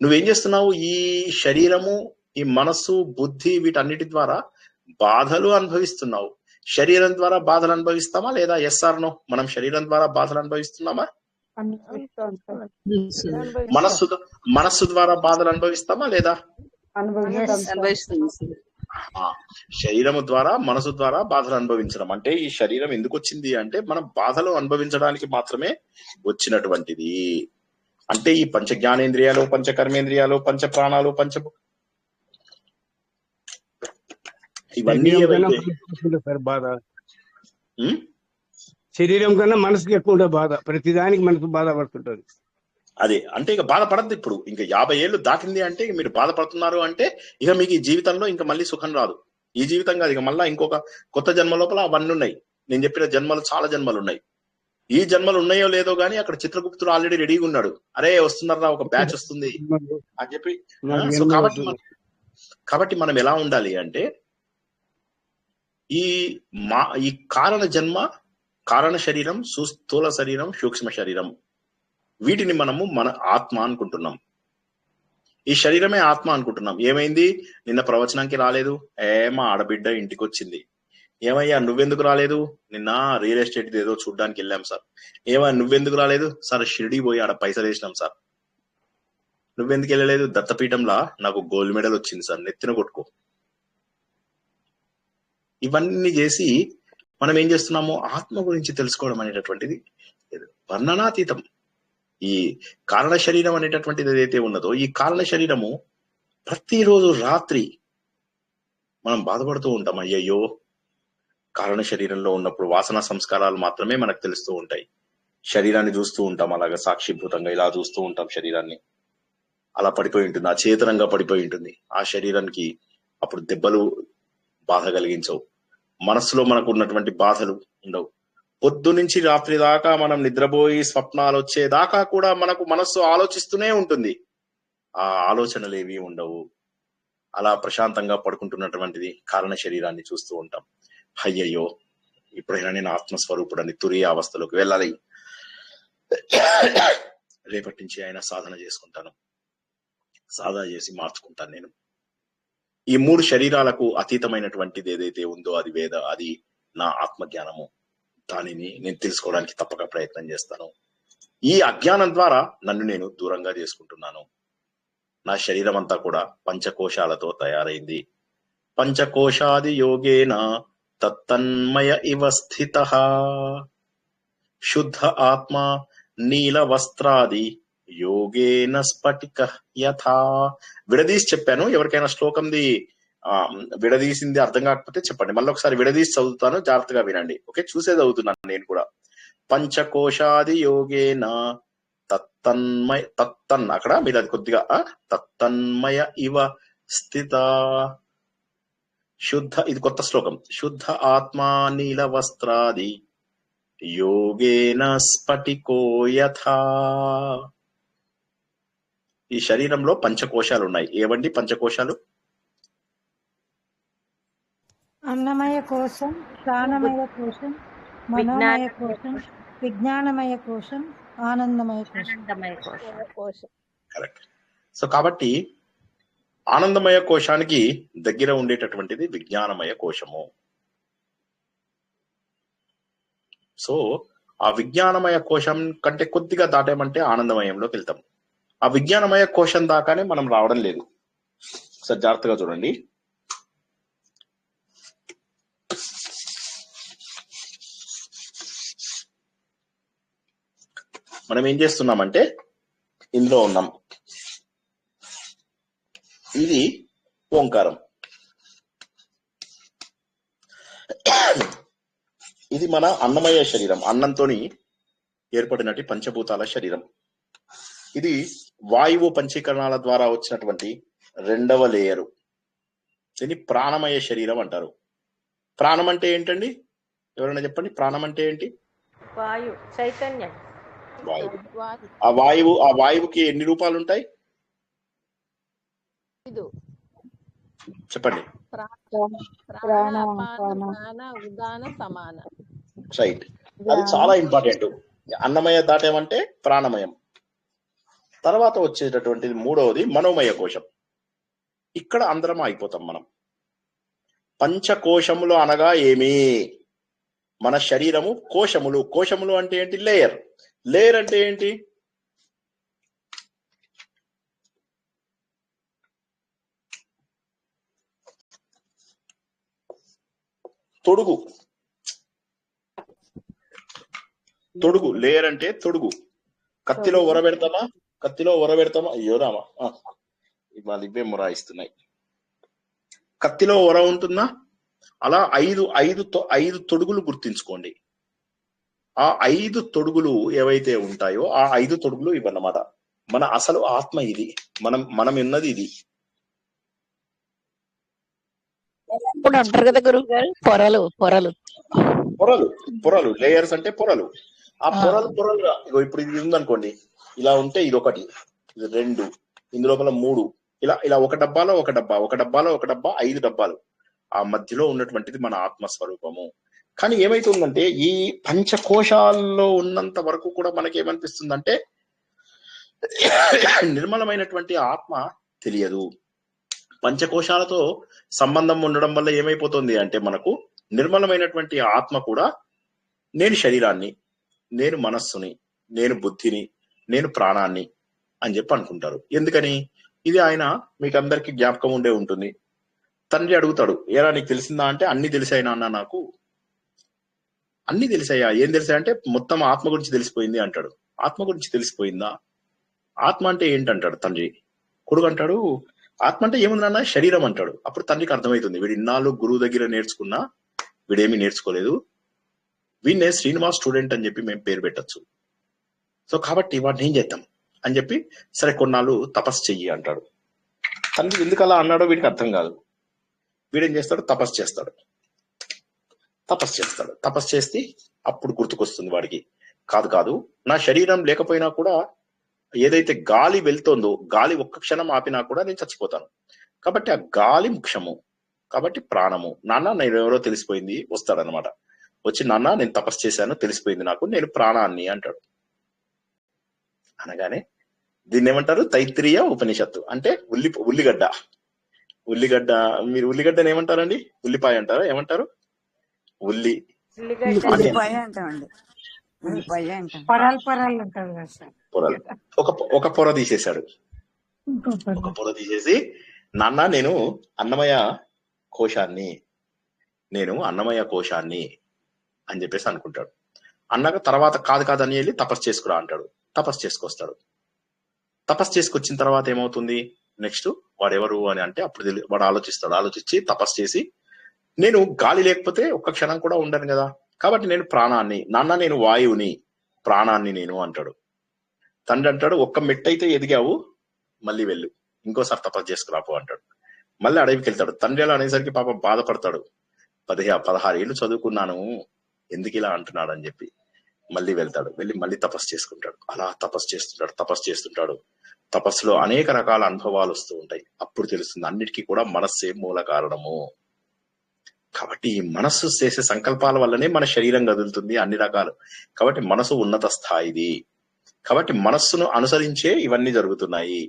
నువ్వేం చేస్తున్నావు? ఈ శరీరము, ఈ మనస్సు, బుద్ధి, వీటన్నిటి ద్వారా బాధలు అనుభవిస్తున్నావు. శరీరం ద్వారా బాధలు అనుభవిస్తామా లేదా? Yes or no? మనం శరీరం ద్వారా బాధలు అనుభవిస్తున్నామా? మనస్సు ద్వారా బాధలు అనుభవిస్తామా లేదా? శరీరము ద్వారా, మనసు ద్వారా బాధలు అనుభవించడం. అంటే ఈ శరీరం ఎందుకు వచ్చింది అంటే మనం బాధలు అనుభవించడానికి మాత్రమే వచ్చినటువంటిది. అంటే ఈ పంచ జ్ఞానేంద్రియాలు, పంచ కర్మేంద్రియాలు, పంచ ప్రాణాలు, ఇవన్నీ బాధ శరీరం కన్నా మనసుకి ఎక్కువ ఉండే బాధ. ప్రతిదానికి మనసు బాధపడుతుంటది. అదే అంటే ఇక బాధపడద్దు. ఇప్పుడు ఇంకా 50 ఏళ్ళు దాటింది అంటే మీరు బాధపడుతున్నారు అంటే ఇక మీకు ఈ జీవితంలో ఇంకా మళ్ళీ సుఖం రాదు. ఈ జీవితం కాదు, ఇక మళ్ళీ ఇంకొక కొత్త జన్మ లోపల అవన్నీ ఉన్నాయి. నేను చెప్పిన జన్మలు చాలా జన్మలు ఉన్నాయి. ఈ జన్మలు ఉన్నాయో లేదో గానీ అక్కడ చిత్రగుప్తుడు ఆల్రెడీ రెడీగా ఉన్నాడు. అరే వస్తున్నారా, ఒక బ్యాచ్ వస్తుంది అని చెప్పి. సో కాబట్టి మనం ఎలా ఉండాలి అంటే ఈ కారణ జన్మ, కారణ శరీరం, స్థూల శరీరం, సూక్ష్మ శరీరం, వీటిని మనము మన ఆత్మ అనుకుంటున్నాం. ఈ శరీరమే ఆత్మ అనుకుంటున్నాం. ఏమైంది? నిన్న ప్రవచనానికి రాలేదు, మా ఆడబిడ్డ ఇంటికి వచ్చింది. ఏమయ్యా నువ్వెందుకు రాలేదు? నిన్న రియల్ ఎస్టేట్ ఏదో చూడ్డానికి వెళ్ళాం సార్. ఏమయ్యా నువ్వెందుకు రాలేదు? సార్ షిరిడి పోయి ఆడ పైసలు వేసినాం సార్. నువ్వెందుకు వెళ్ళలేదు? దత్తపీఠంలా నాకు గోల్డ్ మెడల్ వచ్చింది సార్, నెత్తిన కొట్టుకో. ఇవన్నీ చేసి మనం ఏం చేస్తున్నాము? ఆత్మ గురించి తెలుసుకోవడం అనేటటువంటిది వర్ణనాతీతం. ఈ కారణ శరీరం అనేటటువంటిది ఏదైతే ఉన్నదో, ఈ కారణ శరీరము ప్రతిరోజు రాత్రి మనం బాధపడుతూ ఉంటాం. అయ్యయ్యో, కారణ శరీరంలో ఉన్నప్పుడు వాసన సంస్కారాలు మాత్రమే మనకు తెలుస్తూ ఉంటాయి. శరీరాన్ని చూస్తూ ఉంటాం, అలాగా సాక్షిభూతంగా ఇలా చూస్తూ ఉంటాం. శరీరాన్ని అలా పడిపోయి ఉంటుంది, అచేతనంగా పడిపోయి ఉంటుంది. ఆ శరీరానికి అప్పుడు దెబ్బలు బాధ కలిగించవు. మనస్సులో మనకు ఉన్నటువంటి బాధలు ఉండవు. పొద్దు నుంచి రాత్రి దాకా మనం నిద్రపోయి స్వప్నాలు వచ్చేదాకా కూడా మనకు మనస్సు ఆలోచిస్తూనే ఉంటుంది. ఆ ఆలోచనలు ఏవి ఉండవు. అలా ప్రశాంతంగా పడుకుంటున్నటువంటిది కారణ శరీరాన్ని చూస్తూ ఉంటాం. అయ్యయ్యో, ఇప్పుడైనా నేను ఆత్మస్వరూపుడని తురియ అవస్థలోకి వెళ్ళాలి, రేపటి నుంచి ఆయన సాధన చేసుకుంటాను, సాధన చేసి మార్చుకుంటాను నేను. ఈ 3 శరీరాలకు అతీతమైనటువంటిది ఏదైతే ఉందో అది అది నా ఆత్మజ్ఞానము. దానిని నేను తెలుసుకోవడానికి తప్పక ప్రయత్నం చేస్తాను. ఈ అజ్ఞానం ద్వారా నన్ను నేను దూరంగా చేసుకుంటున్నాను. నా శరీరం అంతా కూడా పంచకోశాలతో తయారైంది. పంచకోశాది యోగేన తత్తన్మయ ఇవ స్థితః శుద్ధ ఆత్మ నీల వస్త్రాది యోగేన స్ఫటిక యథా. విడదీసి చెప్పాను. ఎవరికైనా శ్లోకంది విడదీసింది అర్థం కాకపోతే చెప్పండి, మళ్ళీ ఒకసారి విడదీసి చదువుతాను, జాగ్రత్తగా వినండి. ఓకే, చూసే చదువుతున్నాను నేను కూడా. పంచకోశాది యోగేన తత్తన్ అక్కడ మీరు అది కొద్దిగా తత్తన్మయ ఇవ స్థిత శుద్ధ, ఇది కొత్త శ్లోకం. శుద్ధ ఆత్మా నీల వస్త్రాది యోగేన స్ఫటికో యథా. ఈ శరీరంలో పంచకోశాలు ఉన్నాయి. ఏవండి పంచకోశాలు? అన్నమయ కోశం, ప్రాణమయ కోశం, మనోమయ కోశం, విజ్ఞానమయ కోశం, ఆనందమయ కోశం. కరెక్ట్. సో కాబట్టి ఆనందమయ కోశానికి దగ్గర ఉండేటటువంటిది విజ్ఞానమయ కోశము. సో ఆ విజ్ఞానమయ కోశం కంటే కొద్దిగా దాటేమంటే ఆనందమయంలోకి వెళ్తాం. ఆ విజ్ఞానమయ కోశం దాకానే మనం రావడం లేదు. ఒకసారి జాగ్రత్తగా చూడండి. మనం ఏం చేస్తున్నామంటే ఇందులో ఉన్నాం. ఇది ఓంకారం. ఇది మన అన్నమయ శరీరం, అన్నంతోని ఏర్పడినటువంటి పంచభూతాల శరీరం. ఇది వాయువు పంచీకరణాల ద్వారా వచ్చినటువంటి 2వ లేయరు. దీన్ని ప్రాణమయ శరీరం అంటారు. ప్రాణం అంటే ఏంటండి? ఎవరైనా చెప్పండి, ప్రాణం అంటే ఏంటి? వాయు, చైతన్యం. వాయువు. ఆ వాయువుకి ఎన్ని రూపాలు ఉంటాయి చెప్పండి? రైట్, అది చాలా ఇంపార్టెంట్. అన్నమయ దాటేమంటే ప్రాణమయం. తర్వాత వచ్చేటటువంటిది 3వది మనోమయ కోశం. ఇక్కడ అందరం అయిపోతాం మనం. పంచకోశములు అనగా ఏమి? మన శరీరము కోశములు. కోశములు అంటే ఏంటి? లేయర్. లేయర్ అంటే ఏంటి? తొడుగు. తొడుగు, లేయర్ అంటే తొడుగు. కత్తిలో ఒర పెడతామా? అయ్యో రామా, ఇవాళ ఇవే మొరాయిస్తున్నాయి. కత్తిలో ఒర ఉంటుందా? అలా 5 తొడుగులు గుర్తించుకోండి. ఆ 5 తొడుగులు ఏవైతే ఉంటాయో ఆ 5 తొడుగులు ఇవన్నమాట. మన అసలు ఆత్మ ఇది. మనం ఉన్నది ఇది. అంటారు కదా గురువు గారు, పొరలు పొరలు పొరలు. పొరలు, లేయర్స్ అంటే పొరలు. ఆ పొరలుగా ఇగో ఇప్పుడు ఇది ఉందనుకోండి, ఇలా ఉంటే ఇది 1, ఇది 2, ఇందులోపల 3, ఇలా ఒక డబ్బాలో ఒక డబ్బా 5 డబ్బాలు. ఆ మధ్యలో ఉన్నటువంటిది మన ఆత్మస్వరూపము. కానీ ఏమైతుందంటే ఈ పంచకోశాల్లో ఉన్నంత వరకు కూడా మనకేమనిపిస్తుందంటే నిర్మలమైనటువంటి ఆత్మ తెలియదు. పంచకోశాలతో సంబంధం ఉండడం వల్ల ఏమైపోతుంది అంటే మనకు నిర్మలమైనటువంటి ఆత్మ కూడా నేను శరీరాన్ని, నేను మనస్సుని, నేను బుద్ధిని, నేను ప్రాణాన్ని అని చెప్పి అనుకుంటారు. ఎందుకని? ఇది ఆయన మీకు అందరికి జ్ఞాపకం ఉండే ఉంటుంది. తండ్రి అడుగుతాడు, ఏరా నీకు తెలిసిందా అంటే అన్ని తెలిసాయి నాన్న, నాకు అన్ని తెలిసాయా? ఏం తెలిసాయంటే మొత్తం ఆత్మ గురించి తెలిసిపోయింది అంటాడు. ఆత్మ గురించి తెలిసిపోయిందా? ఆత్మ అంటే ఏంటంటాడు తండ్రి. కొడుకు అంటాడు ఆత్మ అంటే ఏముంది నాన్న, శరీరం అంటాడు. అప్పుడు తండ్రికి అర్థమవుతుంది వీడు ఇన్నాళ్ళు గురువు దగ్గర నేర్చుకున్నా వీడేమీ నేర్చుకోలేదు, వీడినే శ్రీనివాస్ స్టూడెంట్ అని చెప్పి మేము పేరు పెట్టచ్చు. సో కాబట్టి వాడిని ఏం చేద్దాం అని చెప్పి సరే కొన్నాళ్ళు తపస్సు చెయ్యి అంటాడు. తండ్రి ఎందుకు అలా అన్నాడో వీడికి అర్థం కాదు. వీడేం చేస్తాడు, తపస్సు చేస్తాడు. తపస్సు చేస్తే అప్పుడు గుర్తుకొస్తుంది వాడికి, కాదు కాదు నా శరీరం లేకపోయినా కూడా ఏదైతే గాలి వెళ్తోందో, గాలి ఒక్క క్షణం ఆపినా కూడా నేను చచ్చిపోతాను. కాబట్టి ఆ గాలి ముఖ్యము, కాబట్టి ప్రాణము. నాన్న నేను ఎవరో తెలిసిపోయింది వస్తాడనమాట. వచ్చి నాన్న నేను తపస్సు చేశాను తెలిసిపోయింది నాకు, నేను ప్రాణాన్ని అంటాడు. అనగానే దీన్ని ఏమంటారు, తైత్రీయ ఉపనిషత్తు. అంటే ఉల్లిగడ్డ. మీరు ఉల్లిగడ్డని ఏమంటారండి? ఉల్లిపాయ అంటారా? ఏమంటారు? పొరలు. ఒక పొర తీసేశాడు. ఒక పొర తీసేసి నాన్న నేను అన్నమయ కోశాన్ని అని చెప్పేసి అనుకుంటాడు. అన్నాక తర్వాత కాదని వెళ్ళి తపస్సు చేసుకురా అంటాడు. తపస్సు చేసుకొస్తాడు. తపస్సు చేసుకొచ్చిన తర్వాత ఏమవుతుంది నెక్స్ట్, వాడెవరు అని అంటే అప్పుడు వాడు ఆలోచించి తపస్సు చేసి నేను గాలి లేకపోతే ఒక్క క్షణం కూడా ఉండను కదా, కాబట్టి నేను ప్రాణాన్ని, నాన్న నేను వాయువుని, ప్రాణాన్ని నేను అంటాడు. తండ్రి అంటాడు ఒక్క మెట్టు అయితే ఎదిగావు, మళ్ళీ వెళ్ళు, ఇంకోసారి తపస్సు చేసుకురాపు అంటాడు. మళ్ళీ అడవికి వెళ్తాడు. తండ్రి అలా అనేసరికి పాపం బాధపడతాడు. 16 ఏళ్ళు చదువుకున్నాను, ఎందుకు ఇలా అంటున్నాడు అని చెప్పి మళ్ళీ వెళ్తాడు. వెళ్ళి మళ్ళీ తపస్సు చేసుకుంటాడు. అలా తపస్సు చేస్తుంటాడు. తపస్సులో అనేక రకాల అనుభవాలు వస్తూ ఉంటాయి. అప్పుడు తెలుస్తుంది అన్నిటికీ కూడా మనస్సే మూల కారణము. కాబట్టి ఈ మనస్సు చేసే సంకల్పాల వల్లనే మన శరీరం కదులుతుంది అన్ని రకాలు. కాబట్టి మనసు ఉన్నత స్థాయిది. కాబట్టి మనస్సును అనుసరించే ఇవన్నీ జరుగుతున్నాయి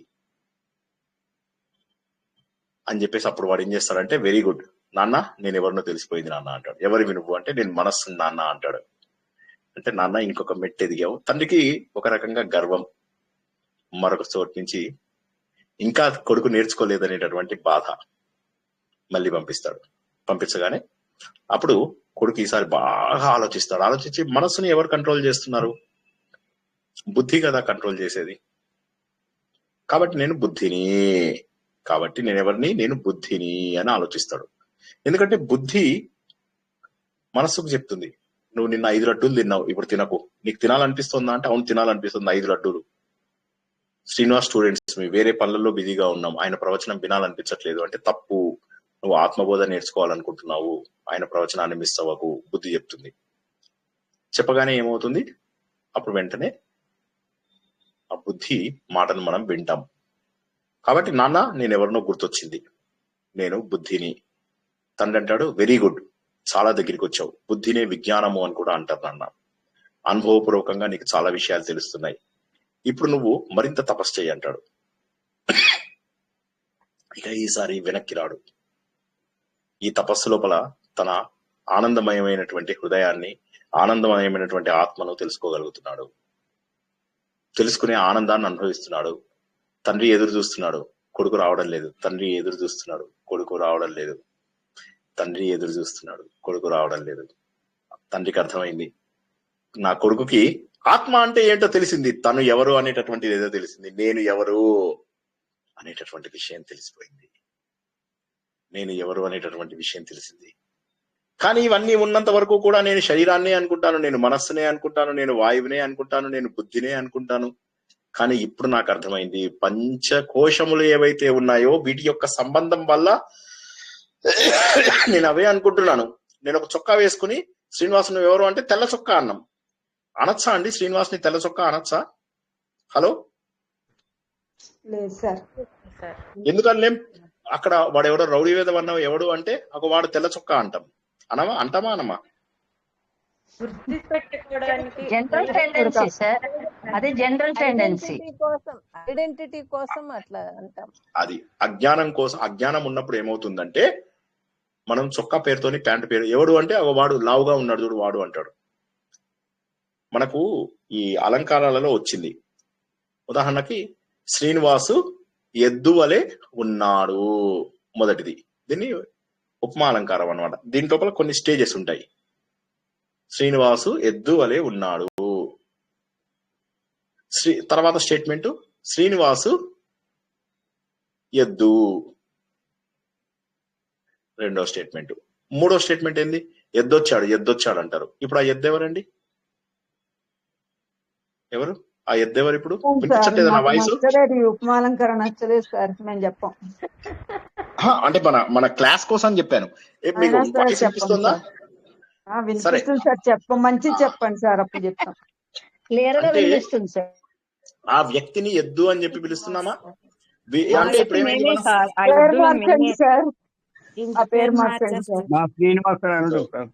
అని చెప్పేసి అప్పుడు వాడు ఏం చేస్తాడంటే, వెరీ గుడ్ నాన్న నేను ఎవరినో తెలిసిపోయింది నాన్న అంటాడు. ఎవరివి నువ్వు అంటే, నేను మనస్సు నాన్న అంటాడు. అంటే నాన్న ఇంకొక మెట్టు ఎదిగావు. తండ్రికి ఒక రకంగా గర్వం, మరొక చోటు నుంచి ఇంకా కొడుకు నేర్చుకోలేదనేటటువంటి బాధ. మళ్ళీ పంపించగానే అప్పుడు కొడుకు ఈసారి బాగా ఆలోచించి మనస్సుని ఎవరు కంట్రోల్ చేస్తున్నారు? బుద్ధి కదా కంట్రోల్ చేసేది. కాబట్టి నేను బుద్ధిని, కాబట్టి నేను ఎవరిని, నేను బుద్ధిని అని ఆలోచిస్తాడు. ఎందుకంటే బుద్ధి మనస్సుకు చెప్తుంది, నువ్వు నిన్న 5 లడ్డూలు తిన్నావు, ఇప్పుడు తినకు. నీకు తినాలనిపిస్తుందా అంటే అవును తినాలనిపిస్తుంది, 5 లడ్డూలు. శ్రీనివాస్ స్టూడెంట్స్ వేరే పనులలో బిజీగా ఉన్నాం, ఆయన ప్రవచనం వినాలనిపించట్లేదు అంటే తప్పు, నువ్వు ఆత్మబోధ నేర్చుకోవాలనుకుంటున్నావు, ఆయన ప్రవచనాన్ని మిస్ అవ్వకు, బుద్ధి చెప్తుంది. చెప్పగానే ఏమవుతుంది, అప్పుడు వెంటనే ఆ బుద్ధి మాటను మనం వింటాం. కాబట్టి నాన్న నేను ఎవరినో గుర్తొచ్చింది, నేను బుద్ధిని. తండ్రి అంటాడు వెరీ గుడ్, చాలా దగ్గరికి వచ్చావు, బుద్ధినే విజ్ఞానము అని కూడా అంటారు నాన్న. అనుభవపూర్వకంగా నీకు చాలా విషయాలు తెలుస్తున్నాయి, ఇప్పుడు నువ్వు మరింత తపస్సు చేయి అంటాడు. ఇక ఈసారి వెనక్కి రాడు. ఈ తపస్సు లోపల తన ఆనందమయమైనటువంటి హృదయాన్ని, ఆనందమయమైనటువంటి ఆత్మను తెలుసుకోగలుగుతున్నాడు. తెలుసుకునే ఆనందాన్ని అనుభవిస్తున్నాడు. తండ్రి ఎదురు చూస్తున్నాడు, కొడుకు రావడం లేదు. తండ్రి ఎదురు చూస్తున్నాడు, కొడుకు రావడం లేదు. తండ్రి ఎదురు చూస్తున్నాడు, కొడుకు రావడం లేదు. తండ్రికి అర్థమైంది, నా కొడుకుకి ఆత్మ అంటే ఏంటో తెలిసింది, తను ఎవరు అనేటటువంటిది ఏదో తెలిసింది, నేను ఎవరు అనేటటువంటి విషయం తెలిసిపోయింది. నేను ఎవరు అనేటటువంటి విషయం తెలిసింది. కానీ ఇవన్నీ ఉన్నంత వరకు కూడా నేను శరీరాన్నే అనుకుంటాను, నేను మనస్సునే అనుకుంటాను, నేను వాయువునే అనుకుంటాను, నేను బుద్ధినే అనుకుంటాను. కానీ ఇప్పుడు నాకు అర్థమైంది, పంచకోశములు ఏవైతే ఉన్నాయో వీటి యొక్క సంబంధం వల్ల నేను అవే అనుకుంటున్నాను. నేను ఒక చొక్కా వేసుకుని శ్రీనివాసుని ఎవరు అంటే తెల్ల చొక్కా అన్నాం, అనొచ్చా అండి? శ్రీనివాస్ని తెల్ల చొక్కా అనొచ్చా? హలో, లేదు సార్. ఎందుకని అక్కడ వాడు ఎవడో రౌడీ వేదం అన్నావు, ఎవడు అంటే ఒక వాడు తెల్ల చొక్కా అంటాం, అంటామా అనమా? జనరల్ టెండెన్సీ సార్, అది జనరల్ టెండెన్సీ ఐడెంటిటీ కోసం అట్లా అంటాం. అది అజ్ఞానం కోసం. అజ్ఞానం ఉన్నప్పుడు ఏమవుతుందంటే మనం చొక్కా పేరుతోని ప్యాంటు పేరు, ఎవడు అంటే ఒక వాడు లావుగా ఉన్నాడు చూడు వాడు అంటాడు. మనకు ఈ అలంకారాలలో వచ్చింది, ఉదాహరణకి శ్రీనివాసు ఎద్దు వలె ఉన్నాడు మొదటిది, దీన్ని ఉపమా అలంకారం అన్నమాట. దీని లోపల కొన్ని స్టేజెస్ ఉంటాయి. శ్రీనివాసు ఎద్దు వలె ఉన్నాడు, తర్వాత స్టేట్మెంట్ శ్రీనివాసు ఎద్దు. రెండో స్టేట్మెంట్. మూడో స్టేట్మెంట్ ఏంది? ఎద్దొచ్చాడు అంటారు. ఇప్పుడు ఆ ఎద్దు ఎవరండి? ఎవరు ఆ ఎద్దు ఎవరు? ఇప్పుడు వినిపించట్లేదు నా వాయిస్? ఉపమాలంకరణ నచ్చలేదు సార్, మేము చెప్పాం. అంటే మన క్లాస్ కోసం చెప్పాను. మీకు వాయిస్ వినిపిస్తుందా? వినిపిస్తుంది సార్, మంచిది చెప్పండి సార్, అప్పుడు చెప్తాం. క్లియర్ గా వినిపిస్తుంది సార్. ఆ వ్యక్తిని ఎద్దు అని చెప్పి పిలుస్తున్నామా? అంటే ఇప్పుడు ఏమైంది? పేరు మార్చండి సార్, ఆ పేరు మార్చండి సార్. మా శ్రీనివాస్ సార్ అన్నాడు సార్.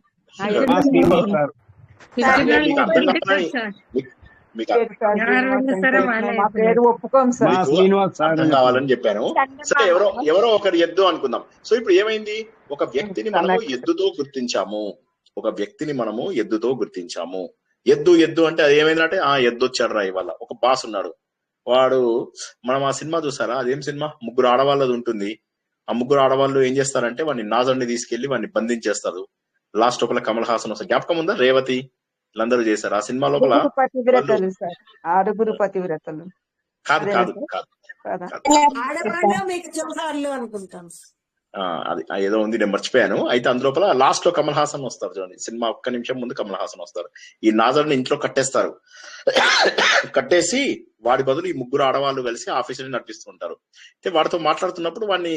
మా శ్రీనివాస్ సార్ మా పేరు ఒప్పుకోం సార్, అర్థం కావాలని చెప్పాను. సరే, ఎవరో ఒకరు ఎద్దు అనుకుందాం. సో ఇప్పుడు ఏమైంది? ఒక వ్యక్తిని మనము ఎద్దుతో గుర్తించాము. ఎద్దు అంటే అది ఏమైందంటే ఎద్దు వచ్చాడు రా ఇవాళ. ఒక బాస్ ఉన్నాడు, వాడు మనం ఆ సినిమా చూసారా? అదేం సినిమా? ముగ్గురు ఆడవాళ్ళది ఉంటుంది. ఆ ముగ్గురు ఆడవాళ్ళు ఏం చేస్తారంటే వాడిని నాజర్ని తీసుకెళ్లి వాడిని బంధించేస్తారు. లాస్ట్ లోపల కమల్ హాసన్ వస్తారు. జ్ఞాపకం ఉందా? రేవతి వీళ్ళందరూ చేశారు ఆ సినిమా లోపల. ఆరుగురు పతివ్రతలు కాదు. అది ఏదో ఉంది, నేను మర్చిపోయాను. అయితే అందులోపల లాస్ట్ లో కమల్ హాసన్ వస్తారు చూడండి. సినిమా ఒక్క నిమిషం ముందు కమల్ హాసన్ వస్తారు. ఈ నాజర్ని ఇంట్లో కట్టేస్తారు. కట్టేసి వాడి బదులు ఈ ముగ్గురు ఆడవాళ్ళు కలిసి ఆఫీసుని నడిపిస్తుంటారు. అయితే వాడితో మాట్లాడుతున్నప్పుడు వాడిని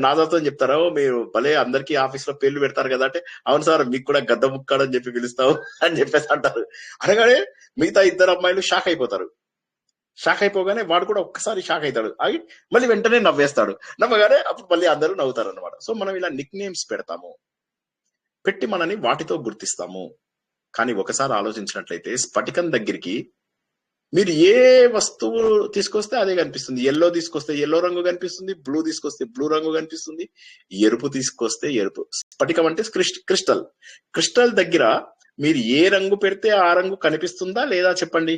నాజర్తో చెప్తారు, మీరు భలే అందరికీ ఆఫీస్ లో పేర్లు పెడతారు కదా అంటే, అవును సార్ మీకు కూడా గద్ద ముక్కాడు అని చెప్పి పిలుస్తావు అని చెప్పేసి అంటారు. అనగానే మిగతా ఇద్దరు అమ్మాయిలు షాక్ అయిపోతారు. షాక్ అయిపోగానే వాడు కూడా ఒక్కసారి షాక్ అవుతాడు. అవి మళ్ళీ వెంటనే నవ్వేస్తాడు. నవ్వగానే అప్పుడు మళ్ళీ అందరూ నవ్వుతారు అనమాట. సో మనం ఇలా నిక్ నేమ్స్ పెడతాము, పెట్టి మనని వాటితో గుర్తిస్తాము. కానీ ఒకసారి ఆలోచించినట్లయితే స్ఫటికం దగ్గరికి మీరు ఏ వస్తువు తీసుకొస్తే అదే కనిపిస్తుంది. ఎల్లో తీసుకొస్తే ఎల్లో రంగు కనిపిస్తుంది, బ్లూ తీసుకొస్తే బ్లూ రంగు కనిపిస్తుంది, ఎరుపు తీసుకొస్తే ఎరుపు. స్ఫటికం అంటే క్రిస్టల్ దగ్గర మీరు ఏ రంగు పెడితే ఆ రంగు కనిపిస్తుందా లేదా చెప్పండి.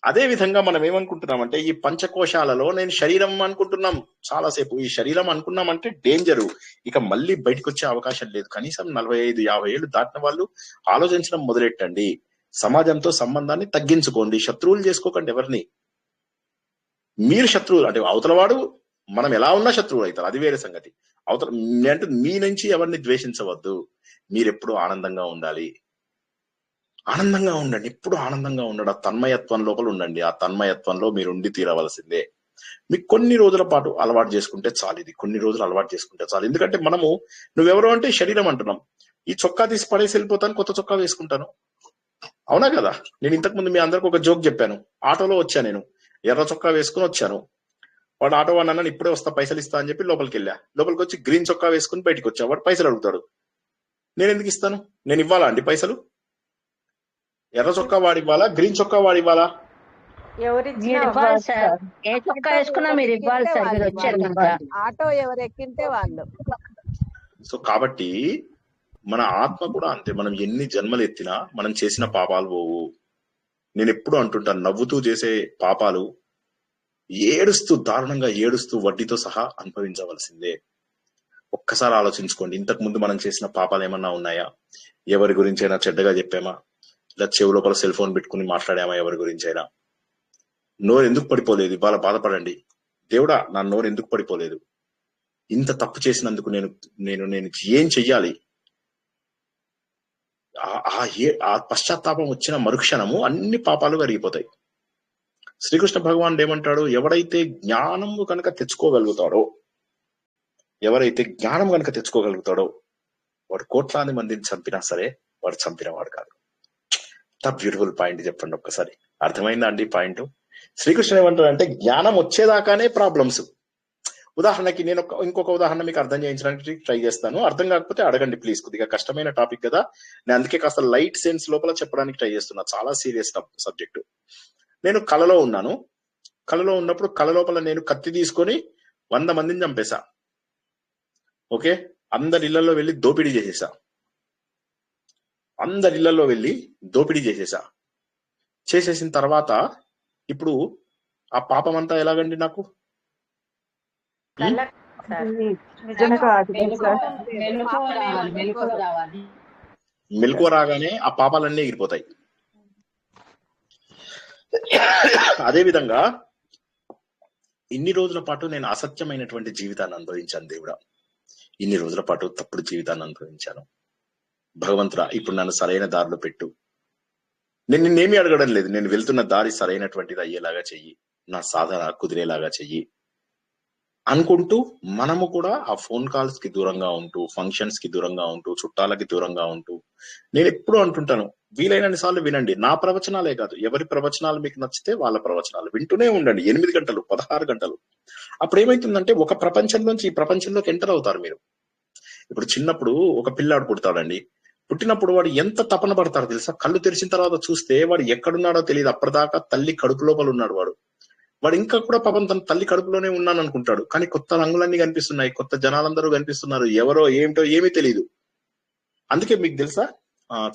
అదే విధంగా మనం ఏమనుకుంటున్నామంటే ఈ పంచకోశాలలో నేను శరీరం అనుకుంటున్నాం. చాలాసేపు ఈ శరీరం అనుకున్నామంటే డేంజరు, ఇక మళ్ళీ బయటకు వచ్చే అవకాశం లేదు. కనీసం 45-50 ఏళ్ళు దాటిన వాళ్ళు ఆలోచించడం మొదలెట్టండి. సమాజంతో సంబంధాన్ని తగ్గించుకోండి. శత్రువులు చేసుకోకండి ఎవరిని. మీరు శత్రువులు అంటే అవతలవాడు మనం ఎలా ఉన్నా శత్రువులు అవుతారు, అది వేరే సంగతి. అంటే మీ నుంచి ఎవరిని ద్వేషించవద్దు. మీరెప్పుడు ఆనందంగా ఉండాలి. ఆనందంగా ఉండండి, ఎప్పుడు ఆనందంగా ఉండండి. ఆ తన్మయత్వం లోపల ఉండండి. ఆ తన్మయత్వంలో మీరు ఉండి తీరవలసిందే. మీకు కొన్ని రోజుల పాటు అలవాటు చేసుకుంటే చాలు. ఇది కొన్ని రోజులు అలవాటు చేసుకుంటే చాలు. ఎందుకంటే మనము నువ్వెవరో అంటే శరీరం అంటున్నాం. ఈ చొక్కా తీసి పడేసి వెళ్ళిపోతాను, కొత్త చొక్కా వేసుకుంటాను. అవునా కదా? నేను ఇంతకు ముందు మీ అందరికి ఒక జోక్ చెప్పాను. ఆటోలో వచ్చా, నేను ఎర్ర చొక్కా వేసుకుని వచ్చాను. వాడు ఆటో వాడు అన్నాను ఇప్పుడే వస్తా పైసలు ఇస్తా అని చెప్పి లోపలికి వెళ్ళా. లోపలికి వచ్చి గ్రీన్ చొక్కా వేసుకుని బయటకు వచ్చా. వాడు పైసలు అడుగుతాడు. నేను ఎందుకు ఇస్తాను? నేను ఇవ్వాలా అండి పైసలు? ఎర్ర చొక్కా వాడి ఇవ్వాలా, గ్రీన్ చొక్కా వాడి ఇవ్వాలా? ఏ చొక్కా వేసుకున్నా మీరు ఇవ్వాలి సార్, మీరు వచ్చారు కదా. ఆటో ఎవరు ఎక్కింటే వాళ్ళు. సో కాబట్టి మన ఆత్మ కూడా అంతే. మనం ఎన్ని జన్మలు ఎత్తినా మనం చేసిన పాపాలు పోవు. నేను ఎప్పుడు అంటుంటాను, నవ్వుతూ చేసే పాపాలు దారుణంగా ఏడుస్తూ వడ్డీతో సహా అనుభవించవలసిందే. ఒక్కసారి ఆలోచించుకోండి. ఇంతకు ముందు మనం చేసిన పాపాలు ఏమన్నా ఉన్నాయా? ఎవరి గురించి అయినా చెడ్డగా చెప్పామా? ఇలా చెవు లోపల సెల్ ఫోన్ పెట్టుకుని మాట్లాడామా? ఎవరి గురించి అయినా? నోరు ఎందుకు పడిపోలేదు? ఇవాళ బాధపడండి. దేవుడా నా నోరు ఎందుకు పడిపోలేదు? ఇంత తప్పు చేసినందుకు నేను ఏం చెయ్యాలి? ఆ పశ్చాత్తాపం వచ్చిన మరుక్షణము అన్ని పాపాలు కరిగిపోతాయి. శ్రీకృష్ణ భగవానుడు ఏమంటాడు? ఎవరైతే జ్ఞానం కనుక తెచ్చుకోగలుగుతాడో వాడు కోట్లాది మందిని చంపినా సరే వాడు చంపినవాడు కాదు. ఎంత బ్యూటిఫుల్ పాయింట్ చెప్పండి ఒక్కసారి. అర్థమైందా అండి పాయింట్? శ్రీకృష్ణుడు ఏమంటాడు అంటే జ్ఞానం వచ్చేదాకానే ప్రాబ్లమ్స్. ఉదాహరణకి నేను ఇంకొక ఉదాహరణ మీకు అర్థం చేయించడానికి ట్రై చేస్తాను. అర్థం కాకపోతే అడగండి ప్లీజ్. కొద్దిగా కష్టమైన టాపిక్ కదా, నేను అందుకే కాస్త లైట్ సెన్స్ లోపల చెప్పడానికి ట్రై చేస్తున్నా. చాలా సీరియస్ సబ్జెక్టు. నేను కలలో ఉన్నాను. కలలో ఉన్నప్పుడు కల లోపల నేను కత్తి తీసుకొని 100 మందిని చంపేశా. ఓకే, అందరి ఇళ్లలో వెళ్ళి దోపిడీ చేసేసా. చేసేసిన తర్వాత ఇప్పుడు ఆ పాపం అంతా ఎలాగండి నాకు? మెలకువ రాగానే ఆ పాపాలన్నీ ఎగిరిపోతాయి. అదే విధంగా ఇన్ని రోజుల పాటు నేను అసత్యమైనటువంటి జీవితాన్ని అనుభవించాను దేవుడా, ఇన్ని రోజుల పాటు తప్పుడు జీవితాన్ని అనుభవించాను. భగవంతుడా, ఇప్పుడు నన్ను సరైన దారిలో పెట్టు. నేను నిన్నేమీ అడగడం లేదు, నేను వెళ్తున్న దారి సరైనటువంటిది అయ్యేలాగా చెయ్యి, నా సాధన కుదిరేలాగా చెయ్యి అనుకుంటూ మనము కూడా ఆ ఫోన్ కాల్స్ కి దూరంగా ఉంటూ, ఫంక్షన్స్ కి దూరంగా ఉంటూ, చుట్టాలకి దూరంగా ఉంటూ, నేను ఎప్పుడూ అంటుంటాను, వీలైనన్ని సార్లు వినండి. నా ప్రవచనాలే కాదు, ఎవరి ప్రవచనాలు మీకు నచ్చితే వాళ్ళ ప్రవచనాలు వింటూనే ఉండండి. 8 గంటలు 16 గంటలు. అప్పుడు ఏమైతుందంటే ఒక ప్రపంచంలోంచి ఈ ప్రపంచంలోకి ఎంటర్ అవుతారు మీరు. ఇప్పుడు చిన్నప్పుడు ఒక పిల్లాడు పుడతాడండి. పుట్టినప్పుడు వాడు ఎంత తపన పడతారో తెలుసా? కళ్ళు తెరిచిన తర్వాత చూస్తే వాడు ఎక్కడున్నాడో తెలియదు. అప్పటిదాకా తల్లి కడుపు లోపల ఉన్నాడు వాడు ఇంకా కూడా పాపం తన తల్లి కడుపులోనే ఉన్నాను అనుకుంటాడు. కానీ కొత్త రంగులన్నీ కనిపిస్తున్నాయి, కొత్త జనాలందరూ కనిపిస్తున్నారు, ఎవరో ఏమిటో ఏమీ తెలియదు. అందుకే మీకు తెలుసా,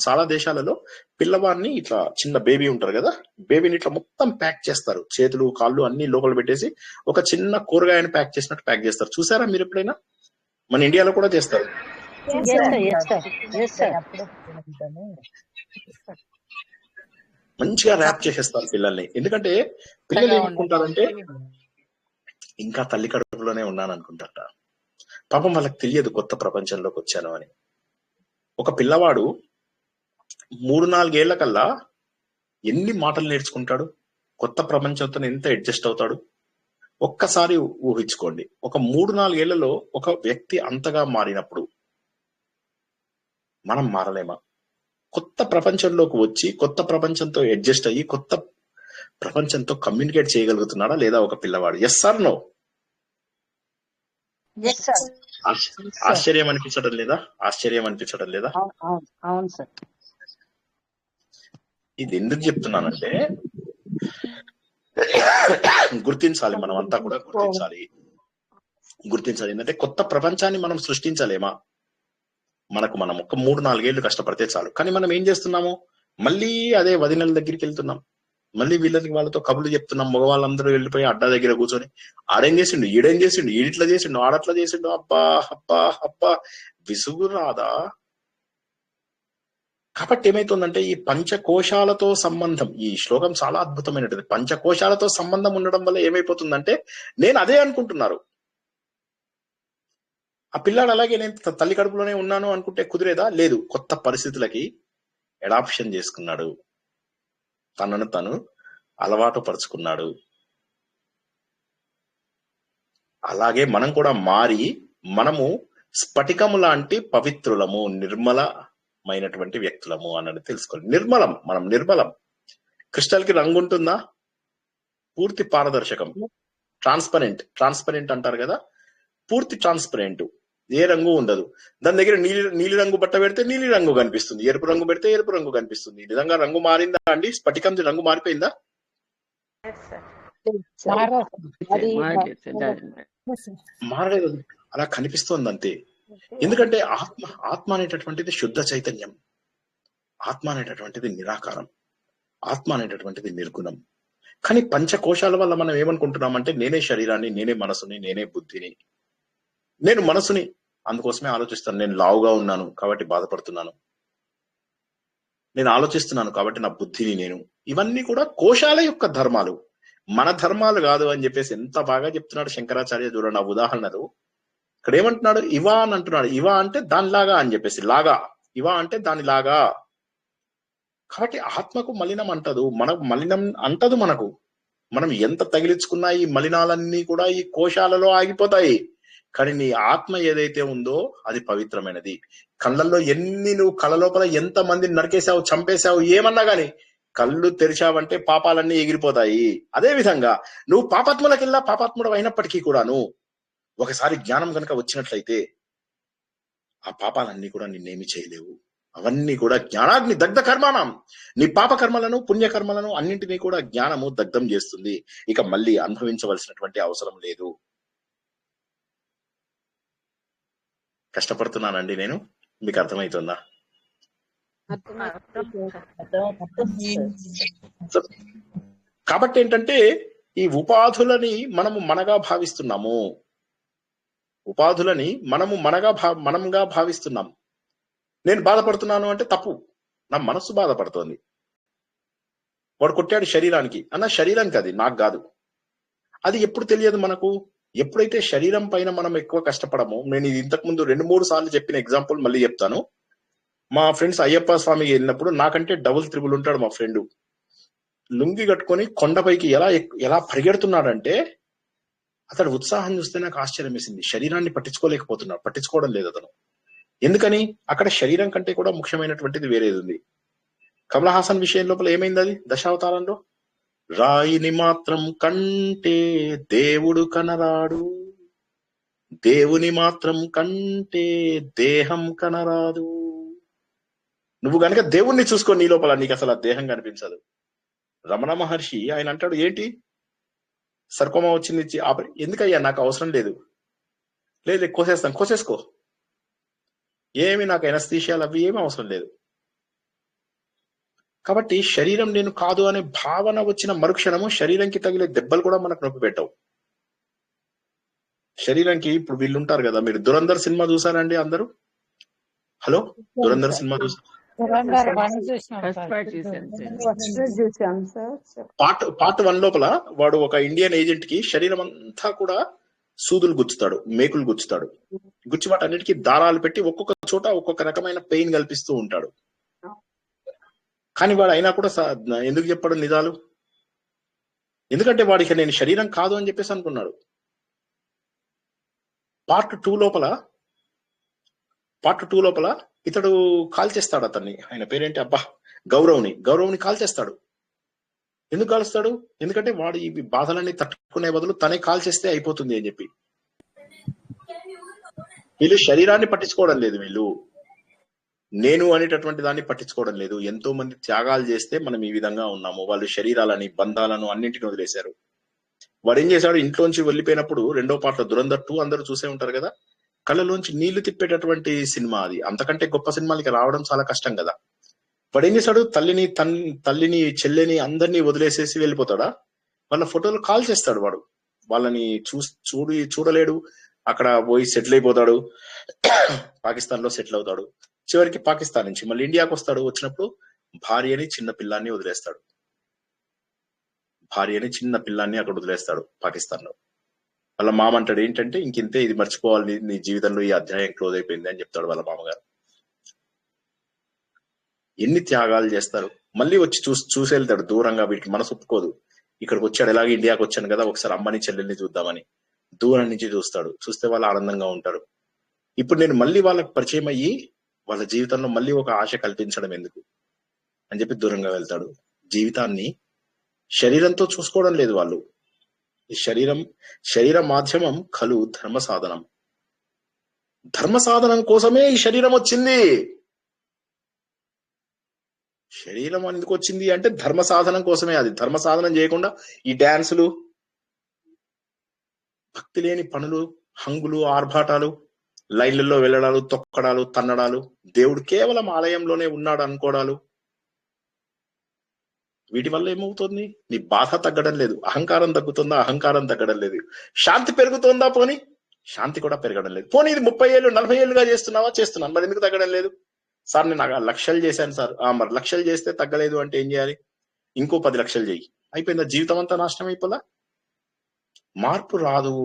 చాలా దేశాలలో పిల్లవాడిని ఇట్లా చిన్న బేబీ ఉంటారు కదా, బేబీని ఇట్లా మొత్తం ప్యాక్ చేస్తారు, చేతులు కాళ్ళు అన్ని లోపల పెట్టేసి ఒక చిన్న కూరగాయని ప్యాక్ చేసినట్టు ప్యాక్ చేస్తారు. చూసారా మీరు ఎప్పుడైనా? మన ఇండియాలో కూడా చేస్తారు. మంచిగా ర్యాప్ చేసేస్తారు పిల్లల్ని. ఎందుకంటే పిల్లలు ఏమనుకుంటారంటే ఇంకా తల్లి కడుపులోనే ఉన్నాను అనుకుంటారట. పాపం వాళ్ళకి తెలియదు కొత్త ప్రపంచంలోకి వచ్చాను అని. ఒక పిల్లవాడు 3-4 ఏళ్ల కల్లా ఎన్ని మాటలు నేర్చుకుంటాడు, కొత్త ప్రపంచంతో ఎంత అడ్జస్ట్ అవుతాడు ఒక్కసారి ఊహించుకోండి. ఒక 3-4 ఏళ్లలో ఒక వ్యక్తి అంతగా మారినప్పుడు మనం మారలేమా? కొత్త ప్రపంచంలోకి వచ్చి కొత్త ప్రపంచంతో అడ్జస్ట్ అయ్యి కొత్త ప్రపంచంతో కమ్యూనికేట్ చేయగలుగుతున్నాడా లేదా ఒక పిల్లవాడు? Yes sir no? ఆశ్చర్యం అనిపించడం లేదా? ఆశ్చర్యం అనిపించడం లేదా? అవును సార్. ఇది ఎందుకు చెప్తున్నానంటే గుర్తించాలి, మనం అంతా కూడా గుర్తించాలి. ఏంటంటే కొత్త ప్రపంచాన్ని మనం సృష్టించలేమా? మనం ఒక 3-4 ఏళ్ళు కష్టపడితే చాలు. కానీ మనం ఏం చేస్తున్నాము, మళ్ళీ అదే వదినల దగ్గరికి వెళ్తున్నాం, మళ్ళీ వాళ్ళతో కబుర్లు చెప్తున్నాం. మగవాళ్ళందరూ వెళ్ళిపోయి అడ్డా దగ్గర కూర్చొని ఆడేం చేసిండు, ఈడేం చేసిండు, ఈడిట్లా చేసిండు, ఆడట్లా చేసిండు, అబ్బా అబ్బా అబ్బా విసుగు రాదా? కాబట్టి ఏమైతుందంటే ఈ పంచకోశాలతో సంబంధం, ఈ శ్లోకం చాలా అద్భుతమైనది. పంచకోశాలతో సంబంధం ఉండడం వల్ల ఏమైపోతుందంటే నేను అదే అనుకుంటున్నారు. ఆ పిల్లాడు అలాగే నేను తల్లి కడుపులోనే ఉన్నాను అనుకుంటే కుదిరేదా? లేదు. కొత్త పరిస్థితులకి అడాప్షన్ చేసుకున్నాడు, తనను తను అలవాటు పరుచుకున్నాడు. అలాగే మనం కూడా మారి మనము స్ఫటికము లాంటి పవిత్రులము, నిర్మలమైనటువంటి వ్యక్తులము అన్నది తెలుసుకోవాలి. నిర్మలం, మనం నిర్మలం. క్రిస్టల్ కి రంగు ఉంటుందా? పూర్తి పారదర్శకం, ట్రాన్స్పరెంట్ అంటారు కదా, పూర్తి ట్రాన్స్పరెంట్, ఏ రంగు ఉండదు. దాని దగ్గర నీలి రంగు బట్ట పెడితే నీలి రంగు కనిపిస్తుంది, ఎరుపు రంగు పెడితే ఎరుపు రంగు కనిపిస్తుంది. ఈ విధంగా రంగు మారిందా అండి? స్ఫటికం రంగు మారిపోయిందా? మారలేదు, అలా కనిపిస్తోంది అంతే. ఎందుకంటే ఆత్మ అనేటటువంటిది శుద్ధ చైతన్యం, ఆత్మ అనేటటువంటిది నిరాకారం, ఆత్మ అనేటటువంటిది నిర్గుణం. కానీ పంచకోశాల వల్ల మనం ఏమనుకుంటున్నామంటే నేనే శరీరాన్ని, నేనే మనసుని, నేనే బుద్ధిని, నేను మనసుని, అందుకోసమే ఆలోచిస్తాను. నేను లావుగా ఉన్నాను కాబట్టి బాధపడుతున్నాను, నేను ఆలోచిస్తున్నాను కాబట్టి నా బుద్ధిని నేను. ఇవన్నీ కూడా కోశాల యొక్క ధర్మాలు, మన ధర్మాలు కాదు అని చెప్పేసి ఎంత బాగా చెప్తున్నాడు శంకరాచార్య. చూడండి ఆ ఉదాహరణలు. ఇక్కడ ఏమంటున్నాడు? ఇవా అని అంటున్నాడు. ఇవా అంటే దానిలాగా అని చెప్పేసి, లాగా, ఇవా అంటే దానిలాగా. కాబట్టి ఆత్మకు మలినం అంటదు, మనకు మలినం అంటదు. మనం ఎంత తగిలించుకున్నా ఈ మలినాలన్నీ కూడా ఈ కోశాలలో ఆగిపోతాయి. కానీ నీ ఆత్మ ఏదైతే ఉందో అది పవిత్రమైనది. కళ్ళల్లో నువ్వు కళ్ళ లోపల ఎంత మందిని నరికేశావు, చంపేశావు, ఏమన్నా గాని కళ్ళు తెరిచావంటే పాపాలన్నీ ఎగిరిపోతాయి. అదే విధంగా నువ్వు పాపాత్ములకెల్లా పాపాత్ముడు అయినప్పటికీ కూడాను ఒకసారి జ్ఞానం కనుక వచ్చినట్లయితే ఆ పాపాలన్నీ కూడా నిన్నేమి చేయలేవు. అవన్నీ కూడా జ్ఞానాగ్ని దగ్ధ కర్మాణం. నీ పాప కర్మలను, పుణ్యకర్మలను అన్నింటినీ కూడా జ్ఞానము దగ్ధం చేస్తుంది. ఇక మళ్ళీ అనుభవించవలసినటువంటి అవసరం లేదు. కష్టపడుతున్నానండి నేను, మీకు అర్థమవుతుందా? కాబట్టి ఏంటంటే ఈ ఉపాధులని మనము మనగా భావిస్తున్నాము, ఉపాధులని మనము మనంగా భావిస్తున్నాం. నేను బాధపడుతున్నాను అంటే తప్పు, నా మనస్సు బాధపడుతోంది. వాడు కొట్టాడు శరీరానికి అన్న, శరీరానికి, అది నాకు కాదు. అది ఎప్పుడు తెలియదు మనకు? ఎప్పుడైతే శరీరం పైన మనం ఎక్కువ కష్టపడమో. నేను ఇది ఇంతకు ముందు 2-3 సార్లు చెప్పిన ఎగ్జాంపుల్ మళ్ళీ చెప్తాను. మా ఫ్రెండ్స్ అయ్యప్ప స్వామికి వెళ్ళినప్పుడు నాకంటే డబుల్ త్రిబుల్ ఉంటాడు మా ఫ్రెండ్. లుంగి కట్టుకొని కొండపైకి ఎలా పరిగెడుతున్నాడంటే అతడు ఉత్సాహం చూస్తే నాకు ఆశ్చర్యం వేసింది. శరీరాన్ని పట్టించుకోవడం లేదు అతను. ఎందుకని? అక్కడ శరీరం కంటే కూడా ముఖ్యమైనటువంటిది వేరేది ఉంది. కమల్ హాసన్ విషయం లోపల ఏమైంది? అది దశావతారంలో రాయిని మాత్రం కంటే దేవుడు కనరాడు, దేవుని మాత్రం కంటే దేహం కనరాదు. నువ్వు గనక దేవుణ్ణి చూసుకో నీ లోపల, నీకు అసలు ఆ దేహం కనిపించదు. రమణ మహర్షి ఆయన అంటాడు, ఏంటి సర్కోమా వచ్చింది, ఎందుకయ్యా? నాకు అవసరం లేదు. లేదు, కోసేసుకో, ఏమి నాకు ఎనస్థీషియాలు అవి ఏమి అవసరం లేదు. కాబట్టి శరీరం నేను కాదు అనే భావన వచ్చిన మరుక్షణము శరీరంకి తగిలే దెబ్బలు కూడా మనకు నొప్పి పెట్టవు. శరీరంకి ఇప్పుడు వీళ్ళు ఉంటారు కదా, మీరు దురంధర్ సినిమా చూసారండి అందరూ? హలో, దురంధర్ సినిమా చూసారు? పార్ట్ 1 లోపల వాడు ఒక ఇండియన్ ఏజెంట్ కి శరీరం అంతా కూడా సూదులు గుచ్చుతాడు, మేకులు గుచ్చుతాడు. గుచ్చి వాటి అన్నిటికీ దారాలు పెట్టి ఒక్కొక్క చోట ఒక్కొక్క రకమైన పెయిన్ కల్పిస్తూ ఉంటాడు. కానీ వాడు అయినా కూడా ఎందుకు చెప్పాడు నిజాలు? ఎందుకంటే వాడికి నేను శరీరం కాదు అని చెప్పేసి అనుకున్నాడు. పార్ట్ 2 లోపల ఇతడు కాల్ చేస్తాడు అతన్ని. ఆయన పేరేంటి అబ్బా, గౌరవ్ని కాల్ చేస్తాడు. ఎందుకు కాలుస్తాడు? ఎందుకంటే వాడు ఈ బాధలన్నీ తట్టుకునే బదులు తనే కాల్ చేస్తే అయిపోతుంది అని చెప్పి. వీళ్ళు శరీరాన్ని పట్టించుకోవడం లేదు, వీళ్ళు నేను అనేటటువంటి దాన్ని పట్టించుకోవడం లేదు. ఎంతో మంది త్యాగాలు చేస్తే మనం ఈ విధంగా ఉన్నాము. వాళ్ళు శరీరాలని, బంధాలను అన్నింటిని వదిలేశారు. వాడు ఏం చేశాడు? ఇంట్లోంచి వెళ్ళిపోయినప్పుడు 2వ పార్ట్లో దురంధర్ 2 అందరూ చూసే ఉంటారు కదా, కళ్ళలోంచి నీళ్లు తిప్పేటటువంటి సినిమా అది. అంతకంటే గొప్ప సినిమాలకి రావడం చాలా కష్టం కదా. వాడు ఏం చేశాడు? తల్లిని చెల్లెని అందరినీ వదిలేసేసి వెళ్ళిపోతాడా? వాళ్ళ ఫోటోలు కాల్ చేస్తాడు వాడు. వాళ్ళని చూడలేడు. అక్కడ పోయి సెటిల్ అయిపోతాడు. పాకిస్తాన్ లో సెటిల్ అవుతాడు. చివరికి పాకిస్తాన్ నుంచి మళ్ళీ ఇండియాకి వస్తాడు. వచ్చినప్పుడు భార్యని చిన్న పిల్లాన్ని వదిలేస్తాడు. అక్కడ వదిలేస్తాడు పాకిస్తాన్ లో. వాళ్ళ మామ అంటాడు, ఏంటంటే ఇంకింతే, ఇది మర్చిపోవాలి, నీ జీవితంలో ఈ అధ్యాయం క్లోజ్ అయిపోయింది అని చెప్తాడు వాళ్ళ మామగారు. ఎన్ని త్యాగాలు చేస్తారు. మళ్ళీ వచ్చి చూసి వెళ్తాడు దూరంగా. వీటికి మనసు ఒప్పుకోదు. ఇక్కడికి వచ్చాడు, ఎలాగే ఇండియాకి వచ్చాను కదా, ఒకసారి అమ్మని చెల్లెల్ని చూద్దామని దూరం నుంచి చూస్తాడు. చూస్తే వాళ్ళు ఆనందంగా ఉంటారు. ఇప్పుడు నేను మళ్ళీ వాళ్ళకి పరిచయం అయ్యి వాళ్ళ జీవితంలో మళ్ళీ ఒక ఆశ కల్పించడం ఎందుకు అని చెప్పి దూరంగా వెళ్తాడు. జీవితాన్ని శరీరంతో చూసుకోవడం లేదు వాళ్ళు. ఈ శరీర మాధ్యమం ఖలు ధర్మ సాధనం కోసమే ఈ శరీరం వచ్చింది. శరీరం ఎందుకు వచ్చింది అంటే ధర్మ సాధనం కోసమే. అది ధర్మ సాధనం చేయకుండా ఈ డాన్సులు, భక్తి లేని పనులు, హంగులు, ఆర్భాటాలు, లైన్లలో వెళ్ళడాలు, తొక్కడాలు, తన్నడాలు, దేవుడు కేవలం ఆలయంలోనే ఉన్నాడు అనుకోవడాలు, వీటి వల్ల ఏమవుతుంది? నీ బాధ తగ్గడం లేదు. అహంకారం తగ్గుతుందా? అహంకారం తగ్గడం లేదు. శాంతి పెరుగుతుందా? పోనీ శాంతి కూడా పెరగడం లేదు. పోనీ ఇది 30 ఏళ్ళు 40 ఏళ్ళుగా చేస్తున్నాను, మరి ఎందుకు తగ్గడం లేదు? సార్ నేను 1,00,000 చేశాను సార్. మరి 1,00,000 చేస్తే తగ్గలేదు అంటే ఏం చేయాలి? ఇంకో 10 లక్షలు చెయ్యి. అయిపోయిందా? జీవితం అంతా నాశనం అయిపోదా? మార్పు రాదు.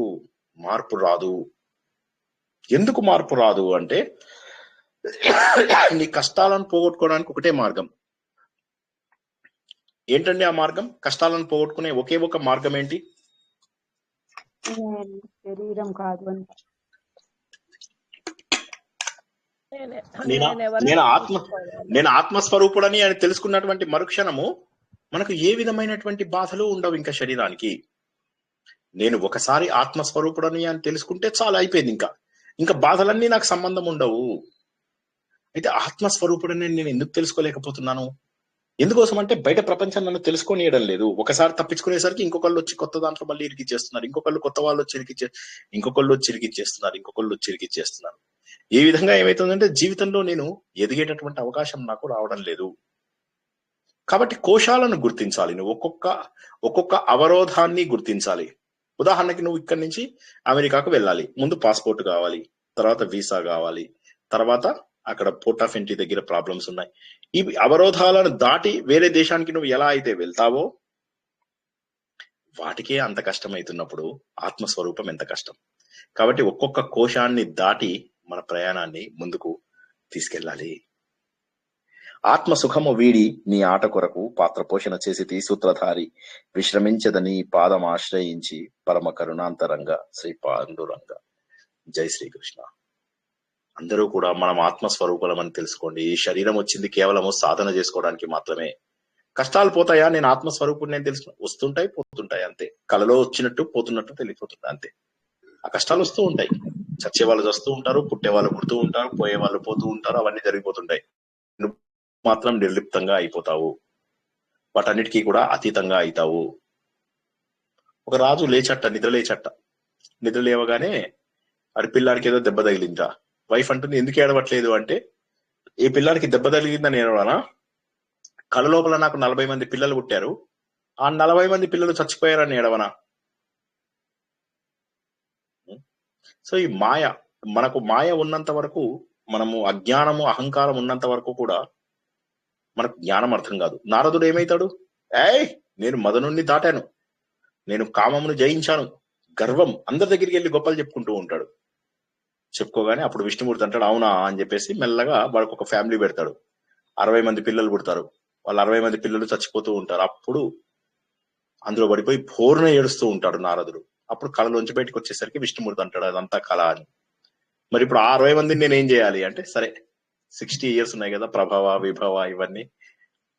ఎందుకు మార్పు రాదు అంటే నీ కష్టాలను పోగొట్టుకోవడానికి ఒకటే మార్గం. ఏంటండి ఆ మార్గం? కష్టాలను పోగొట్టుకునే ఒకే ఒక మార్గం ఏంటి? శరీరం కాదు అని. నేను ఆత్మస్వరూపుడని అని తెలుసుకున్నటువంటి మరుక్షణము మనకు ఏ విధమైనటువంటి బాధలు ఉండవు ఇంకా శరీరానికి. నేను ఒకసారి ఆత్మస్వరూపుడని అని తెలుసుకుంటే చాలా అయిపోయింది. ఇంకా బాధలన్నీ నాకు సంబంధం ఉండవు. అయితే ఆత్మస్వరూపుడని నేను ఎందుకు తెలుసుకోలేకపోతున్నాను? ఎందుకోసం అంటే బయట ప్రపంచం నన్ను తెలుసుకొనియడం లేదు. ఒకసారి తప్పించుకునేసరికి ఇంకొకళ్ళు వచ్చి కొత్త దాంట్లో మళ్ళీ ఇరికిచ్చేస్తున్నారు. ఇంకొకళ్ళు కొత్త వాళ్ళు వచ్చి ఇంకొకళ్ళు వచ్చి ఇరికిచ్చేస్తున్నారు. ఈ విధంగా ఏమైతుందంటే జీవితంలో నేను ఎదిగేటటువంటి అవకాశం నాకు రావడం లేదు. కాబట్టి కోశాలను గుర్తించాలి. నువ్వు ఒక్కొక్క అవరోధాన్ని గుర్తించాలి. ఉదాహరణకి నువ్వు ఇక్కడి నుంచి అమెరికాకు వెళ్ళాలి. ముందు పాస్పోర్ట్ కావాలి, తర్వాత వీసా కావాలి, తర్వాత అక్కడ పోర్ట్ ఆఫ్ ఎంట్రీ దగ్గర ప్రాబ్లమ్స్ ఉన్నాయి. ఈ అవరోధాలను దాటి వేరే దేశానికి నువ్వు ఎలా అయితే వెళ్తావో వాటికే అంత కష్టమైతున్నప్పుడు ఆత్మస్వరూపం ఎంత కష్టం. కాబట్టి ఒక్కొక్క కోశాన్ని దాటి మన ప్రయాణాన్ని ముందుకు తీసుకెళ్ళాలి. ఆత్మ సుఖము వీడి నీ ఆట కొరకు పాత్ర పోషణ చేసి సూత్రధారి విశ్రమించదని పాదం ఆశ్రయించి పరమ కరుణాంతరంగా శ్రీ పాండురంగ. జై శ్రీకృష్ణ. అందరూ కూడా మనం ఆత్మస్వరూపమని తెలుసుకోండి. ఈ శరీరం వచ్చింది కేవలము సాధన చేసుకోవడానికి మాత్రమే. కష్టాలు పోతాయా? నేను ఆత్మస్వరూపుని నేను తెలుసు. వస్తుంటాయి, పోతుంటాయి, అంతే. కలలో వచ్చినట్టు పోతున్నట్టు తెలియపోతుంటాయి, అంతే. ఆ కష్టాలు వస్తూ ఉంటాయి. చచ్చే వాళ్ళు వస్తూ ఉంటారు, పుట్టే వాళ్ళు పుడుతూ ఉంటారు, పోయే వాళ్ళు పోతూ ఉంటారు, అవన్నీ జరిగిపోతుంటాయి. నువ్వు మాత్రం నిర్లిప్తంగా అయిపోతావు, వాటన్నిటికీ కూడా అతీతంగా అవుతావు. ఒక రాజు నిద్ర లేవగానే అది పిల్లాడికి ఏదో దెబ్బ తగిలిందా, వైఫ్ అంటుంది ఎందుకు ఏడవట్లేదు అంటే, ఈ పిల్లాడికి దెబ్బ తగిలిందని ఏడవనా? కళ లోపల నాకు 40 మంది పిల్లలు పుట్టారు, ఆ 40 మంది పిల్లలు చచ్చిపోయారని ఏడవనా? సో ఈ మనకు మాయ ఉన్నంత వరకు, మనము అజ్ఞానము అహంకారం ఉన్నంత వరకు కూడా మనకు జ్ఞానం అర్థం కాదు. నారదుడు ఏమైతాడు? నేను మదనుణ్ణి దాటాను, నేను కామమును జయించాను, గర్వం, అందరి దగ్గరికి వెళ్ళి గొప్పలు చెప్పుకుంటూ ఉంటాడు. చెప్పుకోగానే అప్పుడు విష్ణుమూర్తి అంటాడు అవునా అని చెప్పేసి మెల్లగా వాడికి ఒక ఫ్యామిలీ పెడతాడు. 60 మంది పిల్లలు పుడతారు, వాళ్ళు 60 మంది పిల్లలు చచ్చిపోతూ ఉంటారు. అప్పుడు అందులో పడిపోయి భోరున ఏడుస్తూ ఉంటాడు నారదుడు. అప్పుడు కళలోంచి బయటకు వచ్చేసరికి విష్ణుమూర్తి అంటాడు అదంతా కళ అని. మరి ఇప్పుడు ఆ 60 మందిని నేను ఏం చేయాలి అంటే, సరే 60 years ఉన్నాయి కదా, ప్రభవ విభవ ఇవన్నీ,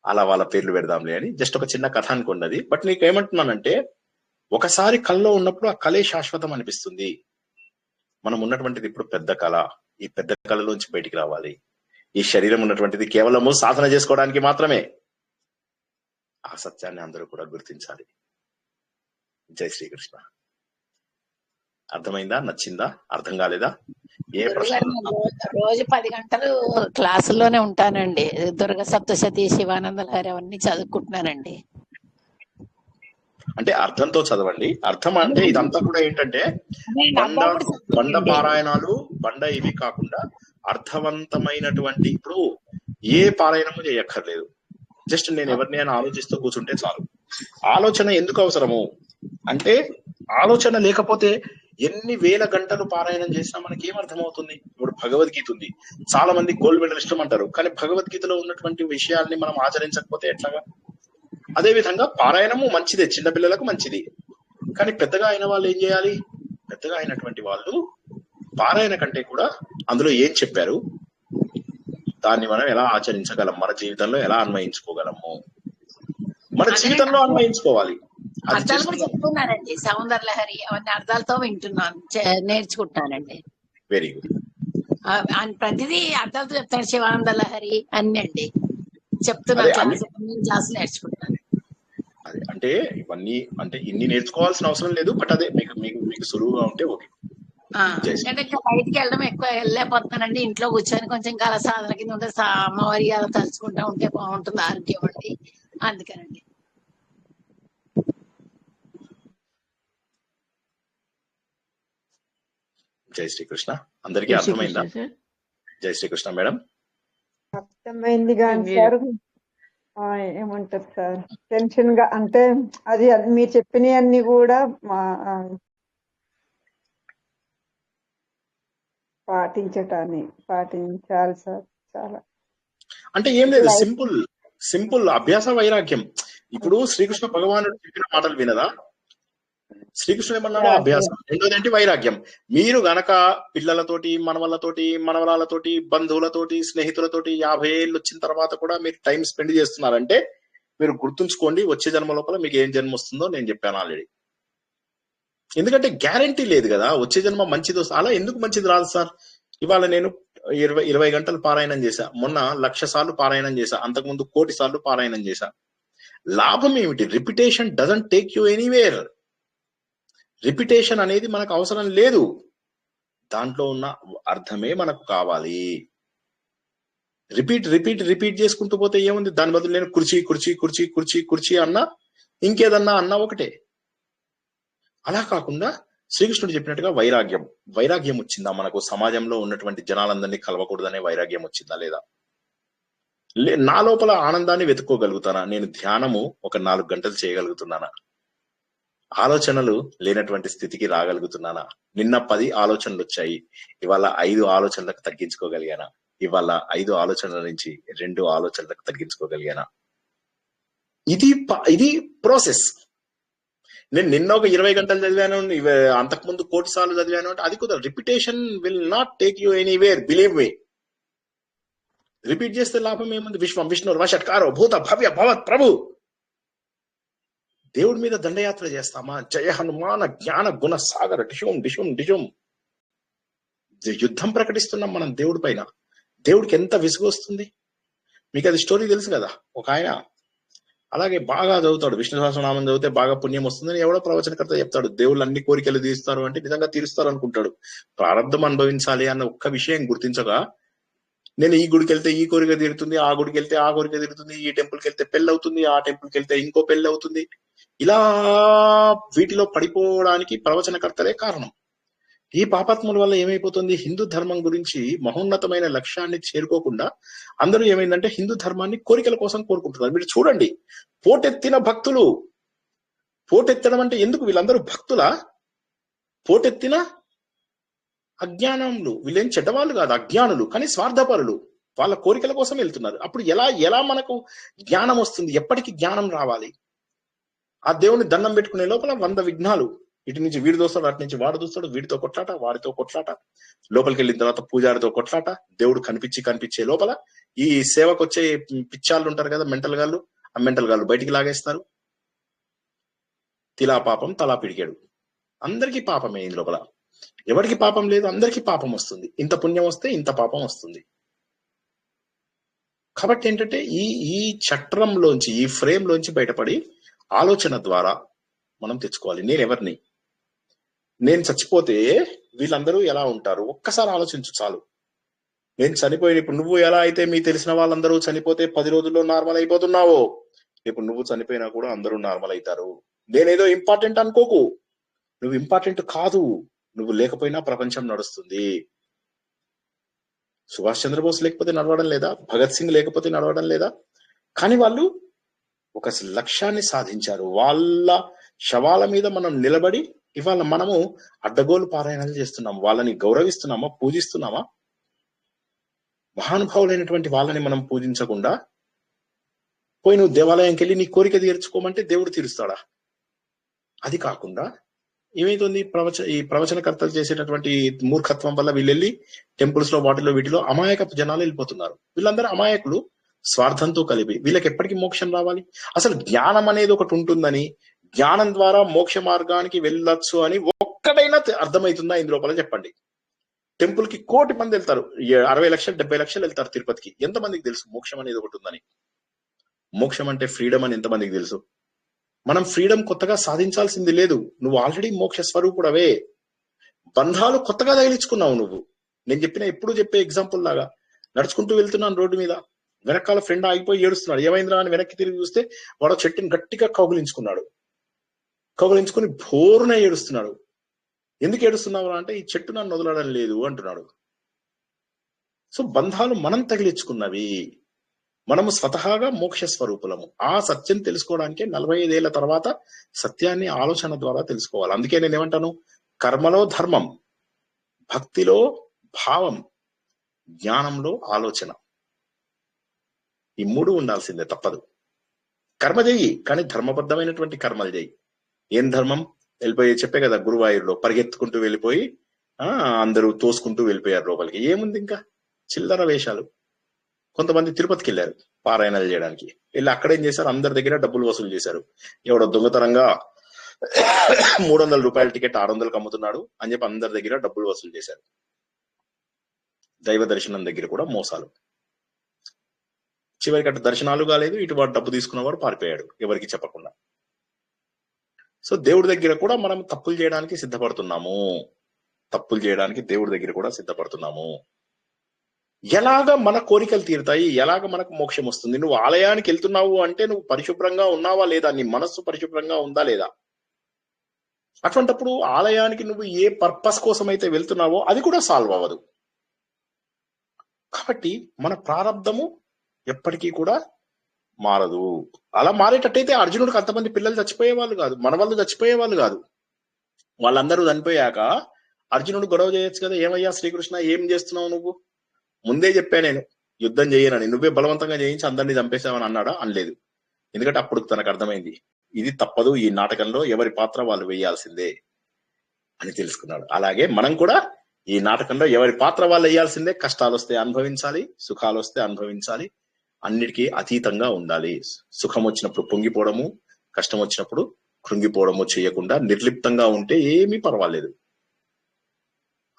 అలా వాళ్ళ పేర్లు పెడదాంలే అని జస్ట్ ఒక చిన్న కథ అనుకున్నది. బట్ నీకేమంటున్నానంటే, ఒకసారి కళలో ఉన్నప్పుడు ఆ కళే శాశ్వతం అనిపిస్తుంది. మనం ఉన్నటువంటిది ఇప్పుడు పెద్ద కళ, ఈ పెద్ద కళలోంచి బయటికి రావాలి. ఈ శరీరం ఉన్నటువంటిది కేవలము సాధన చేసుకోవడానికి మాత్రమే. ఆ సత్యాన్ని అందరూ కూడా గుర్తించాలి. జై శ్రీకృష్ణ. అర్థమైందా? నచ్చిందా? అర్థం కాలేదా? ఏ ప్రశ్న? రోజు 10 గంటలు క్లాసుల్లోనే ఉంటానండి. దుర్గ సప్తశతి, శివానంద లహరి అవన్నీ చదువుకుంటున్నానండి. అంటే అర్థంతో చదవండి. అర్థం అంటే ఇదంతా కూడా ఏంటంటే బండ పారాయణాలు, ఇవి కాకుండా అర్థవంతమైనటువంటి, ఇప్పుడు ఏ పారాయణము చేయక్కర్లేదు. జస్ట్ నేను ఎవరినైనా ఆలోచిస్తూ కూర్చుంటే చాలు. ఆలోచన ఎందుకు అవసరము అంటే, ఆలోచన లేకపోతే ఎన్ని వేల గంటలు పారాయణం చేసినా మనకి ఏం అర్థమవుతుంది? ఇప్పుడు భగవద్గీత ఉంది, చాలా మంది గోల్డ్ మెడలిస్ట్ అంటారు, కానీ భగవద్గీతలో ఉన్నటువంటి విషయాల్ని మనం ఆచరించకపోతే ఎట్లాగా? అదే విధంగా పారాయణము మంచిదే, చిన్నపిల్లలకు మంచిది. కానీ పెద్దగా అయిన వాళ్ళు ఏం చేయాలి? పెద్దగా అయినటువంటి వాళ్ళు పారాయణ కంటే కూడా అందులో ఏం చెప్పారు, దాన్ని మనం ఎలా ఆచరించగలం, మన జీవితంలో ఎలా అన్వయించుకోగలము, మన జీవితంలో అన్వయించుకోవాలి. అర్థాలు కూడా చెప్తున్నానండి, సౌందర్య లహరి అవన్నీ అర్థాలతో వింటున్నాను, నేర్చుకుంటున్నానండి. Very good. ప్రతిదీ అర్థాలతో చెప్తాను. శివానంద లహరి అన్ని అండి చెప్తున్నాను, క్లాస్ నేర్చుకుంటాను. అదే అంటే ఇవన్నీ అంటే ఇన్ని నేర్చుకోవాల్సిన అవసరం లేదు, బట్ అదే మీకు సులువుగా ఉంటే ఓకే. అంటే ఇంకా బయటికి వెళ్ళడం ఎక్కువ వెళ్ళలేకపోతున్నానండి. ఇంట్లో కూర్చొని కొంచెం కాల సాధన కింద ఉంటే అమ్మవారి తలుచుకుంటా ఉంటే బాగుంటుంది, ఆరోగ్యం అండి, అందుకనండి. జై శ్రీకృష్ణ. అందరికీ అర్థమైందా? జై శ్రీకృష్ణ మేడం. అర్థమైంది కానీ సార్ ఏమంటారు సార్, టెన్షన్ గా అంటే అది మీరు చెప్పినవన్నీ కూడా పాటించాలి సార్. చాలా అంటే ఏం లేదు, సింపుల్ అభ్యాస వైరాగ్యం. ఇప్పుడు శ్రీకృష్ణ భగవానుడు చెప్పిన మాటలు వినదా? శ్రీకృష్ణుడు ఏమన్నాడు? అభ్యాసం. రెండోది ఏంటి? వైరాగ్యం. మీరు గనక పిల్లలతోటి, మనవరాలతోటి, బంధువులతోటి, స్నేహితులతోటి 50 ఏళ్ళు వచ్చిన తర్వాత కూడా మీరు టైం స్పెండ్ చేస్తున్నారంటే మీరు గుర్తుంచుకోండి, వచ్చే జన్మ లోపల మీకు ఏం జన్మ వస్తుందో నేను చెప్పాను ఆల్రెడీ. ఎందుకంటే గ్యారంటీ లేదు కదా వచ్చే జన్మ మంచిది. అలా ఎందుకు మంచిది రాదు సార్? ఇవాళ నేను 20 గంటలు పారాయణం చేశా, మొన్న 1,00,000 సార్లు పారాయణం చేశా, అంతకుముందు 1,00,00,000 సార్లు పారాయణం చేశా. లాభం ఏమిటి? Repetition doesn't take you anywhere. Repetition అనేది మనకు అవసరం లేదు, దాంట్లో ఉన్న అర్థమే మనకు కావాలి. రిపీట్ చేసుకుంటూ పోతే ఏముంది? దాని బదులు నేను కుర్చీ అన్నా, ఇంకేదన్నా అన్నా ఒకటే. అలా కాకుండా శ్రీకృష్ణుడు చెప్పినట్టుగా వైరాగ్యం వచ్చిందా మనకు? సమాజంలో ఉన్నటువంటి జనాలందరినీ కలవకూడదనే వైరాగ్యం వచ్చిందా లేదా? నా లోపల ఆనందాన్ని వెతుక్కోగలుగుతానా? నేను ధ్యానము ఒక 4 గంటలు చేయగలుగుతున్నానా? ఆలోచనలు లేనటువంటి స్థితికి రాగలుగుతున్నానా? నిన్న 10 ఆలోచనలు వచ్చాయి, ఇవాళ 5 ఆలోచనలకు తగ్గించుకోగలిగానా? ఇవాళ 5 ఆలోచనల నుంచి 2 ఆలోచనలకు తగ్గించుకోగలిగానా? ఇది ప్రాసెస్. నేను నిన్న ఒక 20 గంటలు చదివాను, అంతకుముందు 1 కోటి సార్లు చదివాను అంటే అది కుదరదు. Repetition will not take you anywhere, believe me. Repeat చేస్తే లాభం ఏముంది? విశ్వం విష్ణు వషట్కారో భూత భవ్య భవత్ ప్రభు. దేవుడి మీద దండయాత్ర చేస్తామా? జయ హనుమాన జ్ఞాన గుణ సాగర డిషుం డిషుం డిషుం. యుద్ధం ప్రకటిస్తున్నాం మనం దేవుడి పైన. దేవుడికి ఎంత విసుగు వస్తుంది మీకు అది స్టోరీ తెలుసు కదా. ఒక ఆయన అలాగే బాగా చదువుతాడు, విష్ణు సహస్రనామం చదివితే బాగా పుణ్యం వస్తుందని ఎవడో ప్రవచనకర్త చెప్తాడు. దేవుళ్ళు అన్ని కోరికలు తీరుస్తారు అంటే నిజంగా తీరుస్తారు అనుకుంటాడు. ప్రారంభం అనుభవించాలి అన్న ఒక్క విషయం గుర్తించగా, నేను ఈ గుడికి వెళ్తే ఈ కోరిక తీరుతుంది, ఆ గుడికి వెళ్తే ఆ కోరిక తీరుతుంది, ఈ టెంపుల్కి వెళ్తే పెళ్ళి అవుతుంది, ఆ టెంపుల్కి వెళ్తే ఇంకో పెళ్ళి అవుతుంది, ఇలా వీటిలో పడిపోవడానికి ప్రవచనకర్తలే కారణం. ఈ పాపాత్ముల వల్ల ఏమైపోతుంది? హిందూ ధర్మం గురించి మహోన్నతమైన లక్ష్యాన్ని చేరుకోకుండా అందరూ ఏమైందంటే హిందూ ధర్మాన్ని కోరికల కోసం కోరుకుంటున్నారు. మీరు చూడండి, పోటెత్తిన భక్తులు. పోటెత్తడం అంటే ఎందుకు? వీళ్ళందరూ భక్తులా? పోటెత్తిన అజ్ఞానములు. వీళ్ళేం చెడ్డవాళ్ళు కాదు, అజ్ఞానులు, కానీ స్వార్థపరులు. వాళ్ళ కోరికల కోసం వెళ్తున్నారు. అప్పుడు ఎలా మనకు జ్ఞానం వస్తుంది? ఎప్పటికి జ్ఞానం రావాలి? ఆ దేవుని దండం పెట్టుకునే లోపల 100 విఘ్నాలు. ఇటు నుంచి వీడు దోస్తాడు, అటు నుంచి వాడు దోస్తాడు, వీడితో కొట్లాట, వాడితో కొట్లాట, లోపలికి వెళ్ళిన తర్వాత పూజారితో కొట్లాట. దేవుడు కనిపించే లోపల ఈ సేవకు వచ్చే పిచ్చాళ్ళు ఉంటారు కదా, మెంటల్ గాళ్ళు, ఆ మెంటల్ గాళ్ళు బయటికి లాగేస్తారు. తిలా పాపం తలా పిడికాడు. అందరికీ పాపమే ఈ లోపల. ఎవరికి పాపం లేదు, అందరికీ పాపం వస్తుంది. ఇంత పుణ్యం వస్తే ఇంత పాపం వస్తుంది. కాబట్టి ఏంటంటే ఈ చట్రంలోంచి, ఈ ఫ్రేమ్ లోంచి బయటపడి ఆలోచన ద్వారా మనం తెచ్చుకోవాలి. నేను ఎవరిని? నేను చచ్చిపోతే వీళ్ళందరూ ఎలా ఉంటారు? ఒక్కసారి ఆలోచించు చాలు. నేను చనిపోయిన ఇప్పుడు నువ్వు ఎలా అయితే మీ తెలిసిన వాళ్ళందరూ చనిపోతే 10 రోజుల్లో నార్మల్ అయిపోతున్నావో, ఇప్పుడు నువ్వు చనిపోయినా కూడా అందరూ నార్మల్ అవుతారు. నేనేదో ఇంపార్టెంట్ అనుకోకు. నువ్వు ఇంపార్టెంట్ కాదు. నువ్వు లేకపోయినా ప్రపంచం నడుస్తుంది. సుభాష్ చంద్రబోస్ లేకపోతే నడవడం లేదా? భగత్ సింగ్ లేకపోతే నడవడం లేదా? కానీ వాళ్ళు ఒక లక్ష్యాన్ని సాధించారు. వాళ్ళ శవాల మీద మనం నిలబడి ఇవాళ మనము అడ్డగోలు పారాయణాలు చేస్తున్నాం. వాళ్ళని గౌరవిస్తున్నామా? పూజిస్తున్నామా? మహానుభావులైనటువంటి వాళ్ళని మనం పూజించకుండా పోయి నువ్వు దేవాలయంకి వెళ్ళి నీ కోరిక తీర్చుకోమంటే దేవుడు తీరుస్తాడా? అది కాకుండా ఏమైతుంది? ఈ ప్రవచనకర్తలు చేసేటటువంటి మూర్ఖత్వం వల్ల వీళ్ళు వెళ్ళి టెంపుల్స్ లో వాటిలో వీటిలో అమాయకపు జనాలు వెళ్ళిపోతున్నారు. వీళ్ళందరూ అమాయకులు, స్వార్థంతో కలిపి. వీళ్ళకి ఎప్పటికీ మోక్షం రావాలి? అసలు జ్ఞానం అనేది ఒకటి ఉంటుందని, జ్ఞానం ద్వారా మోక్ష మార్గానికి వెళ్ళొచ్చు అని ఒక్కడైనా అర్థమవుతుందా ఇందు లోపల? చెప్పండి. టెంపుల్ కి 1 కోటి మంది వెళ్తారు, 60 లక్షలు 70 లక్షలు వెళ్తారు తిరుపతికి. ఎంతమందికి తెలుసు మోక్షం అనేది ఒకటి ఉందని? మోక్షం అంటే ఫ్రీడమ్ అని ఎంతమందికి తెలుసు? మనం ఫ్రీడమ్ కొత్తగా సాధించాల్సింది లేదు. నువ్వు ఆల్రెడీ మోక్ష స్వరూపుడవే. బంధాలు కొత్తగా తగిలించుకున్నావు నువ్వు. నేను ఎప్పుడు చెప్పే ఎగ్జాంపుల్ లాగా నడుచుకుంటూ వెళ్తున్నాను రోడ్డు మీద, వెనకాల ఫ్రెండ్ ఆగిపోయి ఏడుస్తున్నాడు. ఏమైందిరా అని వెనక్కి తిరిగి చూస్తే వాడు చెట్టుని గట్టిగా కౌగులించుకున్నాడు. కౌగులించుకుని బోరున ఏడుస్తున్నాడు. ఎందుకు ఏడుస్తున్నావు అంటే ఈ చెట్టు నన్ను వదలడం లేదు అంటున్నాడు. సో బంధాలు మనం తగిలించుకున్నవి. మనము స్వతహాగా మోక్ష స్వరూపులము. ఆ సత్యం తెలుసుకోవడానికే 45 ఏళ్ల తర్వాత సత్యాన్ని ఆలోచన ద్వారా తెలుసుకోవాలి. అందుకే నేను ఏమంటాను, కర్మలో ధర్మం, భక్తిలో భావం, జ్ఞానంలో ఆలోచన, ఈ 3 ఉండాల్సిందే, తప్పదు. కర్మ చెయ్యి, కానీ ధర్మబద్ధమైనటువంటి కర్మలు చెయ్యి. ఏం ధర్మం? వెళ్ళిపోయి చెప్పే కదా, గురువాయూరులో పరిగెత్తుకుంటూ వెళ్ళిపోయి అందరూ తోసుకుంటూ వెళ్ళిపోయారు లోపలికి. ఏముంది ఇంకా? చిల్లర వేషాలు. కొంతమంది తిరుపతికి వెళ్ళారు పారాయణాలు చేయడానికి. వెళ్ళి అక్కడేం చేశారు? అందరి దగ్గర డబ్బులు వసూలు చేశారు. ఎవడో దొంగతనంగా 300 రూపాయల టికెట్ 600కి అమ్ముతున్నాడు అని చెప్పి అందరి దగ్గర డబ్బులు వసూలు చేశారు. దైవ దర్శనం దగ్గర కూడా మోసాలు. చివరికి అటు దర్శనాలు కాలేదు, ఇటు వాడు డబ్బు తీసుకున్నవాడు పారిపోయాడు ఎవరికి చెప్పకుండా. సో దేవుడి దగ్గర కూడా మనం తప్పులు చేయడానికి సిద్ధపడుతున్నాము. తప్పులు చేయడానికి దేవుడి దగ్గర కూడా సిద్ధపడుతున్నాము. ఎలాగ మన కోరికలు తీరుతాయి? ఎలాగ మనకు మోక్షం వస్తుంది? నువ్వు ఆలయానికి వెళ్తున్నావు అంటే నువ్వు పరిశుభ్రంగా ఉన్నావా లేదా? నీ మనస్సు పరిశుభ్రంగా ఉందా లేదా? అటువంటప్పుడు ఆలయానికి నువ్వు ఏ పర్పస్ కోసం అయితే వెళ్తున్నావో అది కూడా సాల్వ్ అవ్వదు. కాబట్టి మన ప్రారంధము ఎప్పటికీ కూడా మారదు. అలా మారేటట్టయితే అర్జునుడికి అంతమంది పిల్లలు చచ్చిపోయేవాళ్ళు కాదు, మన వాళ్ళు చచ్చిపోయేవాళ్ళు కాదు. వాళ్ళందరూ చనిపోయాక అర్జునుడు గొడవ చేయొచ్చు కదా, ఏమయ్యా శ్రీకృష్ణ ఏం చేస్తున్నావు నువ్వు, ముందే చెప్పా నేను యుద్ధం చేయనని, నువ్వే బలవంతంగా చేయించి అందరినీ చంపేశావని అన్నాడా? అనలేదు. ఎందుకంటే అప్పుడు తనకు అర్థమైంది ఇది తప్పదు, ఈ నాటకంలో ఎవరి పాత్ర వాళ్ళు వేయాల్సిందే అని తెలుసుకున్నాడు. అలాగే మనం కూడా ఈ నాటకంలో ఎవరి పాత్ర వాళ్ళు వేయాల్సిందే. కష్టాలు వస్తే అనుభవించాలి, సుఖాలు వస్తే అనుభవించాలి, అన్నిటికీ అతీతంగా ఉండాలి. సుఖం వచ్చినప్పుడు పొంగిపోవడము, కష్టం వచ్చినప్పుడు కృంగిపోవడము చేయకుండా నిర్లిప్తంగా ఉంటే ఏమీ పర్వాలేదు.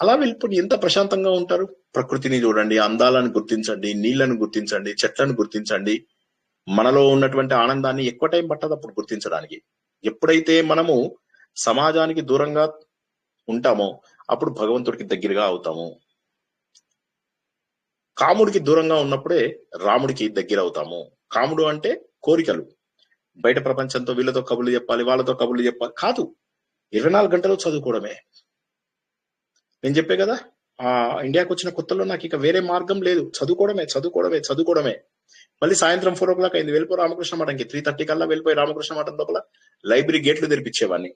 అలా వెళ్ళిపోయి ఎంత ప్రశాంతంగా ఉంటారు. ప్రకృతిని చూడండి, అందాలను గుర్తించండి, నీళ్లను గుర్తించండి, చెట్లను గుర్తించండి. మనలో ఉన్నటువంటి ఆనందాన్ని ఎక్కువ టైం పట్టదు అప్పుడు గుర్తించడానికి. ఎప్పుడైతే మనము సమాజానికి దూరంగా ఉంటామో అప్పుడు భగవంతుడికి దగ్గరగా అవుతాము. కాముడికి దూరంగా ఉన్నప్పుడే రాముడికి దగ్గర అవుతాము. కాముడు అంటే కోరికలు, బయట ప్రపంచంతో వీళ్ళతో కబుర్లు చెప్పాలి, వాళ్ళతో కబుర్లు చెప్పాలి కాదు, 24 గంటలు చదువుకోవడమే. నేను చెప్పే కదా, ఇండియాకి వచ్చిన కొత్తలో నాకు ఇక వేరే మార్గం లేదు, చదువుకోవడమే చదువుకోవడమే చదువుకోవడమే. మళ్ళీ సాయంత్రం 4 o'clock అయింది, వెళ్ళిపో రామకృష్ణ మఠంకి. 3:30 కల్లా వెళ్ళిపోయి రామకృష్ణ మఠం లోపల లైబ్రరీ గేట్లు తెరిపించేవాడిని.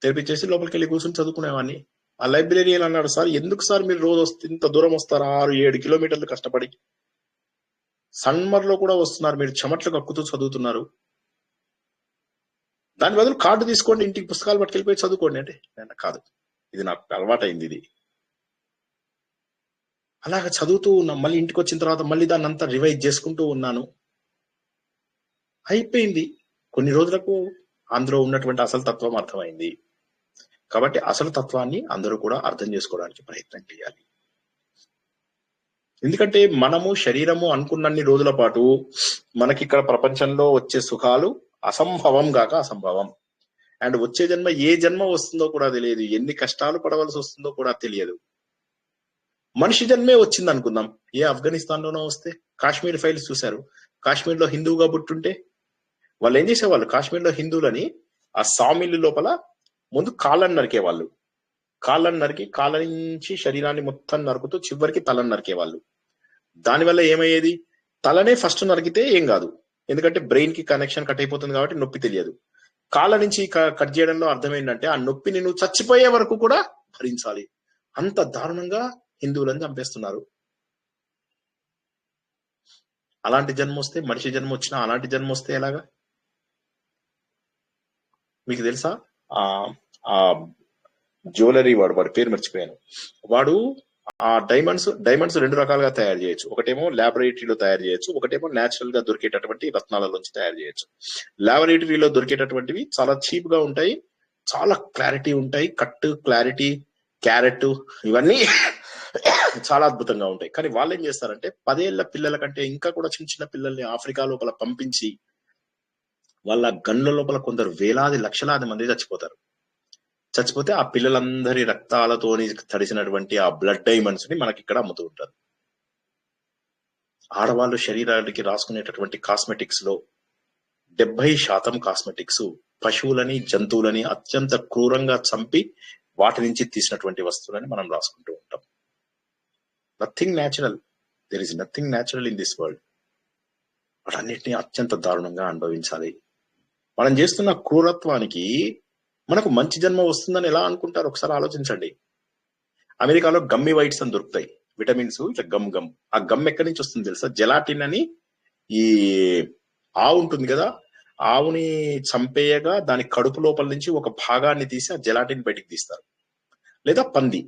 తెరిపించేసి లోపలికి వెళ్ళి కూర్చొని చదువుకునేవాడిని. ఆ లైబ్రరీయన్ అన్నాడు, సార్ ఎందుకు సార్ మీరు రోజు ఇంత దూరం వస్తారు, 6-7 కిలోమీటర్లు కష్టపడి, సమ్మర్ లో కూడా వస్తున్నారు, మీరు చెమట్లు కక్కుతూ చదువుతున్నారు, దాని బదులు కార్డు తీసుకోండి, ఇంటికి పుస్తకాలు పట్టుకెళ్ళిపోయి చదువుకోండి అంటే. కాదు, ఇది నాకు అలవాటైంది ఇది. అలాగ చదువుతూ ఉన్నా. మళ్ళీ ఇంటికి వచ్చిన తర్వాత మళ్ళీ దాన్ని అంతా రివైజ్ చేసుకుంటూ ఉన్నాను. అయిపోయింది. కొన్ని రోజులకు అందులో ఉన్నటువంటి అసలు తత్వం అర్థమైంది. కాబట్టి అసలు తత్వాన్ని అందరూ కూడా అర్థం చేసుకోవడానికి ప్రయత్నం చేయాలి. ఎందుకంటే మనము శరీరము అనుకున్నన్ని రోజుల పాటు మనకి ఇక్కడ ప్రపంచంలో వచ్చే సుఖాలు అసంభవం గాక అసంభవం. అండ్ వచ్చే జన్మ ఏ జన్మ వస్తుందో కూడా తెలియదు, ఎన్ని కష్టాలు పడవలసి వస్తుందో కూడా తెలియదు. మనిషి జన్మే వచ్చింది అనుకుందాం, ఏ ఆఫ్ఘనిస్తాన్ లోనో వస్తే. కాశ్మీర్ ఫైల్స్ చూశారు, కాశ్మీర్ లో హిందువుగా పుట్టుంటే వాళ్ళు ఏం చేసేవాళ్ళు, కాశ్మీర్ లో హిందువులని ఆ సామిల్ లోపల ముందు కాళ్ళని నరికేవాళ్ళు. కాళ్ళని నరికి కాళ్ళ నుంచి శరీరాన్ని మొత్తం నరుకుతూ చివరికి తలని నరికేవాళ్ళు. దానివల్ల ఏమయ్యేది, తలనే ఫస్ట్ నరికితే ఏం కాదు, ఎందుకంటే బ్రెయిన్ కి కనెక్షన్ కట్ అయిపోతుంది కాబట్టి నొప్పి తెలియదు. కాళ్ళ నుంచి కట్ చేయడంలో అర్థం ఏంటంటే ఆ నొప్పిని నువ్వు చచ్చిపోయే వరకు కూడా భరించాలి. అంత దారుణంగా హిందువులను చంపేస్తున్నారు. అలాంటి జన్మ వస్తే, మనిషి జన్మ వచ్చినా అలాంటి జన్మ వస్తే ఎలాగా? మీకు తెలుసా, ఆ జ్యువెలరీ వాడి పేరు మర్చిపోయాను, వాడు ఆ డైమండ్స్ 2 రకాలుగా తయారు చేయొచ్చు. ఒకటేమో ల్యాబొరేటరీలో తయారు చేయొచ్చు, ఒకటేమో న్యాచురల్ గా దొరికేటటువంటి రత్నాలలోంచి తయారు చేయొచ్చు. ల్యాబొరేటరీలో దొరికేటటువంటివి చాలా చీప్ గా ఉంటాయి, చాలా క్లారిటీ ఉంటాయి, కట్ క్లారిటీ క్యారెట్ ఇవన్నీ చాలా అద్భుతంగా ఉంటాయి. కానీ వాళ్ళు ఏం చేస్తారంటే 10 ఏళ్ల పిల్లల కంటే ఇంకా కూడా చిన్న చిన్న పిల్లల్ని ఆఫ్రికా లోపల పంపించి వాళ్ళ గన్ల లోపల కొందరు వేలాది లక్షలాది మంది చచ్చిపోతారు. చచ్చిపోతే ఆ పిల్లలందరి రక్తాలతోని తడిసినటువంటి ఆ బ్లడ్ డైమండ్స్ ని మనకి ఇక్కడ అమ్ముతూ ఉంటారు. ఆడవాళ్ళు శరీరానికి రాసుకునేటటువంటి కాస్మెటిక్స్ లో 70% కాస్మెటిక్స్ పశువులని జంతువులని అత్యంత క్రూరంగా చంపి వాటి నుంచి తీసినటువంటి వస్తువులని మనం రాసుకుంటూ ఉంటాం. Nothing natural, there is nothing natural in this world. వాటన్నిటిని అత్యంత దారుణంగా అనుభవించాలి. మనం చేస్తున్న క్రూరత్వానికి మనకు మంచి జన్మ వస్తుందని ఎలా అనుకుంటారు? ఒకసారి ఆలోచించండి. అమెరికాలో గమ్మి వైట్స్ అని దొరుకుతాయి, విటమిన్స్, ఇట్లా గమ్. ఆ గమ్ ఎక్కడి నుంచి వస్తుంది తెలుసా? జెలాటిన్ అని ఈ ఆవు ఉంటుంది కదా, ఆవుని చంపేయగా దాని కడుపు లోపల నుంచి ఒక భాగాన్ని తీసి ఆ జెలాటిన్ బయటికి తీస్తారు. లేదా పంది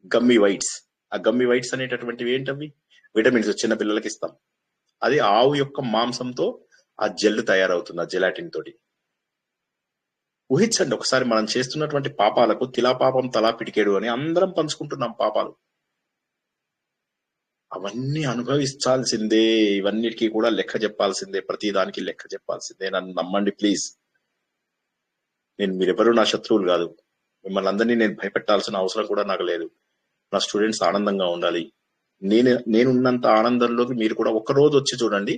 గమ్మి వైట్స్. ఆ గమ్మి వైట్స్ అనేటటువంటివి ఏంటవి? విటమిన్స్, చిన్న పిల్లలకి ఇస్తాం. అది ఆవు యొక్క మాంసంతో ఆ జెల్ తయారవుతుంది, ఆ జెలాటిన్ తోటి. ఊహించండి ఒకసారి, మనం చేస్తున్నటువంటి పాపాలకు తిలా పాపం తలా పిటికేడు అని అందరం పంచుకుంటున్నాం పాపాలు. అవన్నీ అనుభవించాల్సిందే, ఇవన్నిటికీ కూడా లెక్క చెప్పాల్సిందే, ప్రతి దానికి లెక్క చెప్పాల్సిందే. నన్ను నమ్మండి ప్లీజ్. మీరెవరూ నా శత్రువులు కాదు, మిమ్మల్ని అందరినీ నేను భయపెట్టాల్సిన అవసరం కూడా నాకు లేదు. నా స్టూడెంట్స్ ఆనందంగా ఉండాలి, నేనున్నంత ఆనందంలోకి మీరు కూడా ఒక్క రోజు వచ్చి చూడండి,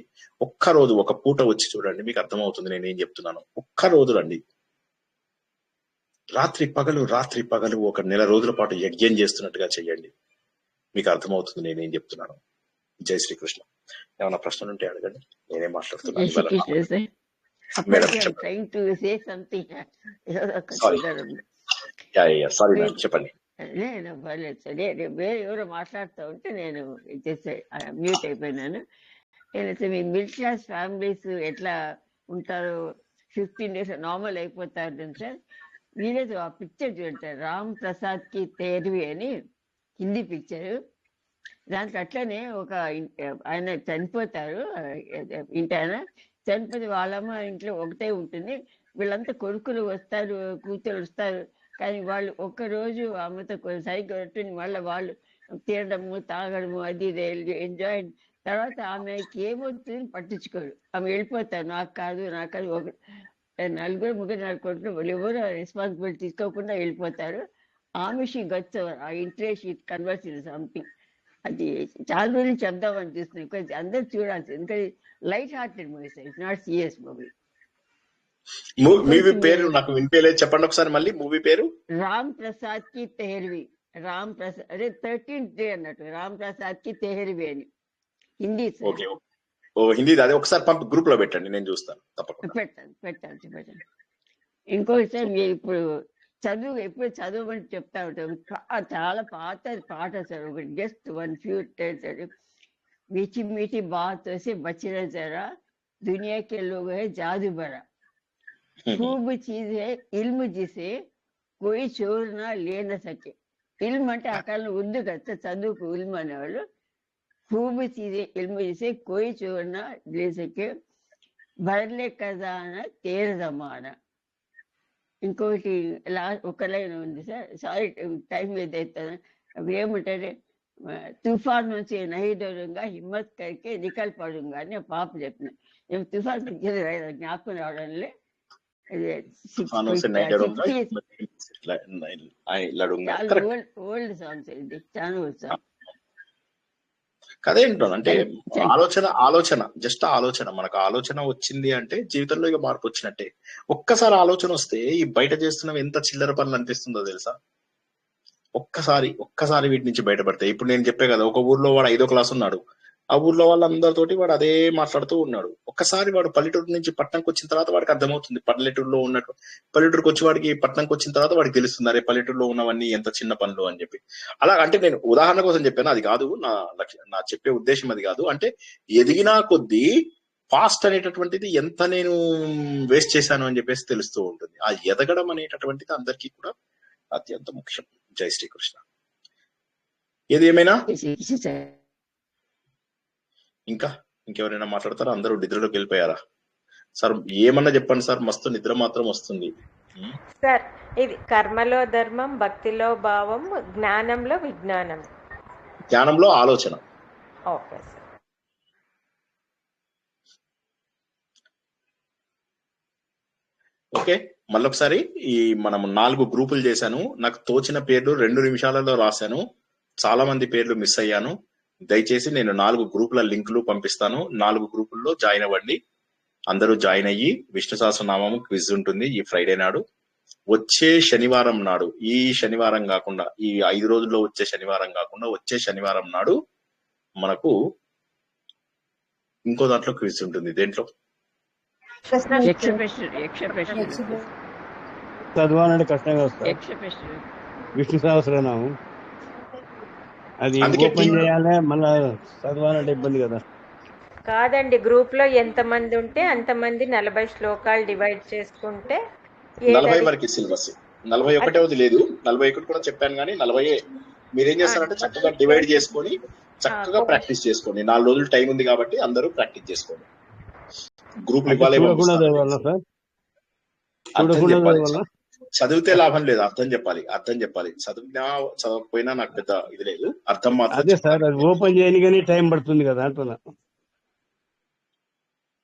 ఒక్క రోజు ఒక పూట వచ్చి చూడండి, మీకు అర్థమవుతుంది నేను ఏం చెప్తున్నాను. ఒక్క రోజు రండి, రాత్రి పగలు ఒక నెల రోజుల పాటు యజ్ఞం చేస్తున్నట్టుగా చెయ్యండి, మీకు అర్థమవుతుంది నేనేం చెప్తున్నాను. జై శ్రీకృష్ణ. ఏమైనా ప్రశ్నలు ఉంటే అడగండి, నేనేం మాట్లాడుతున్నాను మేడం. సారీ మేడం, చెప్పండి. నేను పర్లేదు సార్, వేరే ఎవరో మాట్లాడుతూ ఉంటే నేను మ్యూట్ అయిపోయినాను. నేనైతే మీ మిడిల్ క్లాస్ ఫ్యామిలీస్ ఎట్లా ఉంటారు, 15 days నార్మల్ అయిపోతారు సార్. మీరేదో ఆ పిక్చర్ చూడండి, రామ్ ప్రసాద్ కి తేర్వి అని హిందీ పిక్చర్. దాంట్లో అట్లనే ఒక ఆయన చనిపోతారు, ఇంటి ఆయన చనిపోతే వాళ్ళమ్మ ఇంట్లో ఒకటే ఉంటుంది, వీళ్ళంతా కొడుకులు వస్తారు, కూతురు వస్తారు, కానీ వాళ్ళు ఒక్కరోజు అమ్మతో సరిగ్గా ఉంటుంది, మళ్ళీ వాళ్ళు తినడము తాగడము అది ఎంజాయ్. తర్వాత ఆమెకి ఏమవుతుంది పట్టించుకోరు, ఆమె వెళ్ళిపోతారు, నాకు కాదు ఒక ముగ్గురు కొడుకులు వాళ్ళు ఎవరు రెస్పాన్సిబిలిటీ తీసుకోకుండా వెళ్ళిపోతారు. ఆమె షీ గట్స్ ఆ interest she converse in something. అది చాలా రోజులు చెప్దామని చూస్తున్నాయి, కొంచెం అందరు చూడాల్సింది, ఎందుకంటే light hearted movie sir, it's not serious movie. Movie పేరు నాకు వినిపించలేదు, చెప్పండి ఒకసారి మళ్ళీ. మూవీ పేరు రామ్ ప్రసాద్ కి తెహర్వి. రామ్ ప్రసాద్ అదే 13th day అన్నట్టు, రామ్ ప్రసాద్ కి తెహర్వి అని హిందీ. ఓకే, ఓ హిందీ, అదే ఒకసారి పంపి గ్రూప్ లో పెట్టండి, నేను చూస్తాను తప్పకుండా. పెట్టండి. ఇంకోటి సార్, మీరు ఇప్పుడు ఎప్పుడు చదవమని చెప్తా ఉంటాం, చాలా పాత పాట సార్, ఒకటి జస్ట్ 1 few టైమ్స్. मीठी मीठी बातों से बचना जरा, दुनिया के लोग है जादू भरा, खूब चीज है इल्म जिसे कोई चोर ना ले न सके. ఇల్మ్ అంటే అక్కడ ఉంది కదా చదువుకు ఇల్మ్ అనేవాళ్ళు. खूब चीज इल्म जिसे कोई चोर ना ले सके, భరలే ఖజానా తేర జమానా. ఇంకోటి ఒక లైన్ ఉంది సార్, సారీ టైం ఏదైతుంది, అవి ఏమంటారు, తుఫాన్ నుంచి నహి డరుంగా హిమ్మత్ కరికే నికల్ పడుంగా అని పాప చెప్పిన. ఏం తుఫాన్ జ్ఞాపకం రావడంలే. ఓల్డ్ సాంగ్స్ ఇది, చాలా ఓల్డ్ సాంగ్. కదేంటాను అంటే ఆలోచన జస్ట్ ఆలోచన, మనకు ఆలోచన వచ్చింది అంటే జీవితంలో ఇక మార్పు వచ్చినట్టే. ఒక్కసారి ఆలోచన వస్తే ఈ బయట చేస్తున్నవి ఎంత చిల్లర పనులు అనిపిస్తుందో తెలుసా. ఒక్కసారి వీటి నుంచి బయటపడతాయి. ఇప్పుడు నేను చెప్పే కదా, ఒక ఊర్లో వాడు 5వ క్లాస్ ఉన్నాడు, ఆ ఊర్లో వాళ్ళందరితోటి వాడు అదే మాట్లాడుతూ ఉన్నాడు. ఒక్కసారి వాడు పల్లెటూరు నుంచి పట్టణంకి వచ్చిన తర్వాత వాడికి అర్థమవుతుంది, పల్లెటూరుకి వచ్చి వాడికి పట్టణంకి వచ్చిన తర్వాత వాడికి తెలుస్తుంది, అరే పల్లెటూరులో ఉన్నవన్నీ ఎంత చిన్న పనులు అని చెప్పి. అలా అంటే నేను ఉదాహరణ కోసం చెప్పాను, అది కాదు నా చెప్పే ఉద్దేశం, అది కాదు. అంటే ఎదిగినా కొద్దీ ఫాస్ట్ అనేటటువంటిది ఎంత నేను వేస్ట్ చేశాను అని చెప్పేసి తెలుస్తూ ఉంటుంది. ఆ ఎదగడం అనేటటువంటిది అందరికీ కూడా అత్యంత ముఖ్యం. జై శ్రీకృష్ణ. ఏది ఏమైనా ఇంకెవరైనా మాట్లాడతారా? అందరూ నిద్రలోకి వెళ్ళిపోయారా? సార్ ఏమన్నా చెప్పండి సార్, మస్తు నిద్ర మాత్రం వస్తుంది సార్. ఇది కర్మలో ధర్మం, భక్తిలో భావం, జ్ఞానంలో విజ్ఞానం, జ్ఞానంలో ఆలోచన. Okay sir. ఓకే, మళ్ళొకసారి మనం 4 గ్రూపులు చేశాను. నాకు తోచిన పేర్లు 2 నిమిషాలలో రాశాను, చాలా మంది పేర్లు మిస్ అయ్యాను. దయచేసి నేను 4 గ్రూపుల లింకులు పంపిస్తాను, 4 గ్రూపుల్లో జాయిన్ అవ్వండి. అందరూ జాయిన్ అయ్యి విష్ణు సహస్రనామం క్విజ్ ఉంటుంది ఈ ఫ్రైడే నాడు. వచ్చే శనివారం నాడు, ఈ శనివారం కాకుండా, ఈ 5 రోజుల్లో వచ్చే శనివారం కాకుండా వచ్చే శనివారం నాడు మనకు ఇంకో దాంట్లో క్విజ్ ఉంటుంది. దేంట్లో? చదవాలంటే కష్టంగా వస్తుంది విష్ణు సహస్రనామం, అది ఓపెన్ చేయాలి, మళ్ళా చదవాలంటే ఇబ్బంది కదా. కాదండి, గ్రూప్ లో ఎంత మంది ఉంటే అంతమంది 40 శ్లోకాలు డివైడ్ చేసుకుంటే 40 వరకు సిలబస్. 41 లేదు, 41 కూడా చెప్పాను కానీ 40. మీరేం చేస్తారంటే చక్కగా డివైడ్ చేసుకొని చక్కగా ప్రాక్టీస్ చేసుకోండి. 4 రోజులు టైం ఉంది కాబట్టి అందరూ ప్రాక్టీస్ చేసుకోండి. గ్రూప్ చదివితే లాభం లేదు, అర్థం చెప్పాలి. చదవకపోయినా నాకు పెద్ద ఇది లేదు, అర్థం మాత్రం. అదే సార్, అది ఓపెన్ చేయని కానీ టైం పడుతుంది కదా అంటున్నా.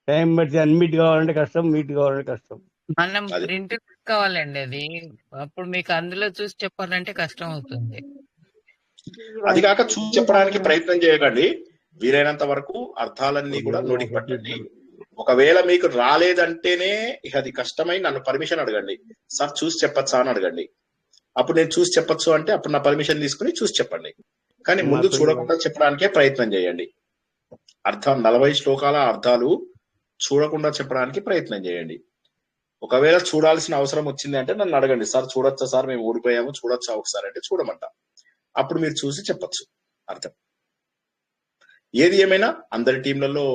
టైం బట్టి అన్మిట్ కావాలంటే కష్టం, మీట్ కావాలంటే కష్టం. మనం ప్రింట్ కావాలండి, అది అప్పుడు మీకు అందులో చూసి చెప్పాలంటే కష్టం అవుతుంది. అది కాక చూసి చెప్పడానికి ప్రయత్నం చేయకండి. వీలైనంత వరకు అర్థాలన్నీ కూడా నోటికి పట్టండి. ఒకవేళ మీకు రాలేదంటేనే ఇక అది కష్టమై నన్ను పర్మిషన్ అడగండి. సార్ చూసి చెప్పచ్చా అని అడగండి. అప్పుడు నేను చూసి చెప్పచ్చు అంటే అప్పుడు నా పర్మిషన్ తీసుకుని చూసి చెప్పండి. కానీ ముందు చూడకుండా చెప్పడానికే ప్రయత్నం చేయండి. 40 శ్లోకాల అర్థాలు చూడకుండా చెప్పడానికి ప్రయత్నం చేయండి. ఒకవేళ చూడాల్సిన అవసరం వచ్చింది అంటే నన్ను అడగండి. సార్ చూడొచ్చా సార్, మేము ఓడిపోయాము, చూడొచ్చా ఒకసారి అంటే చూడమంట. అప్పుడు మీరు చూసి చెప్పచ్చు అర్థం. ఏది ఏమైనా అందరి టీంలలో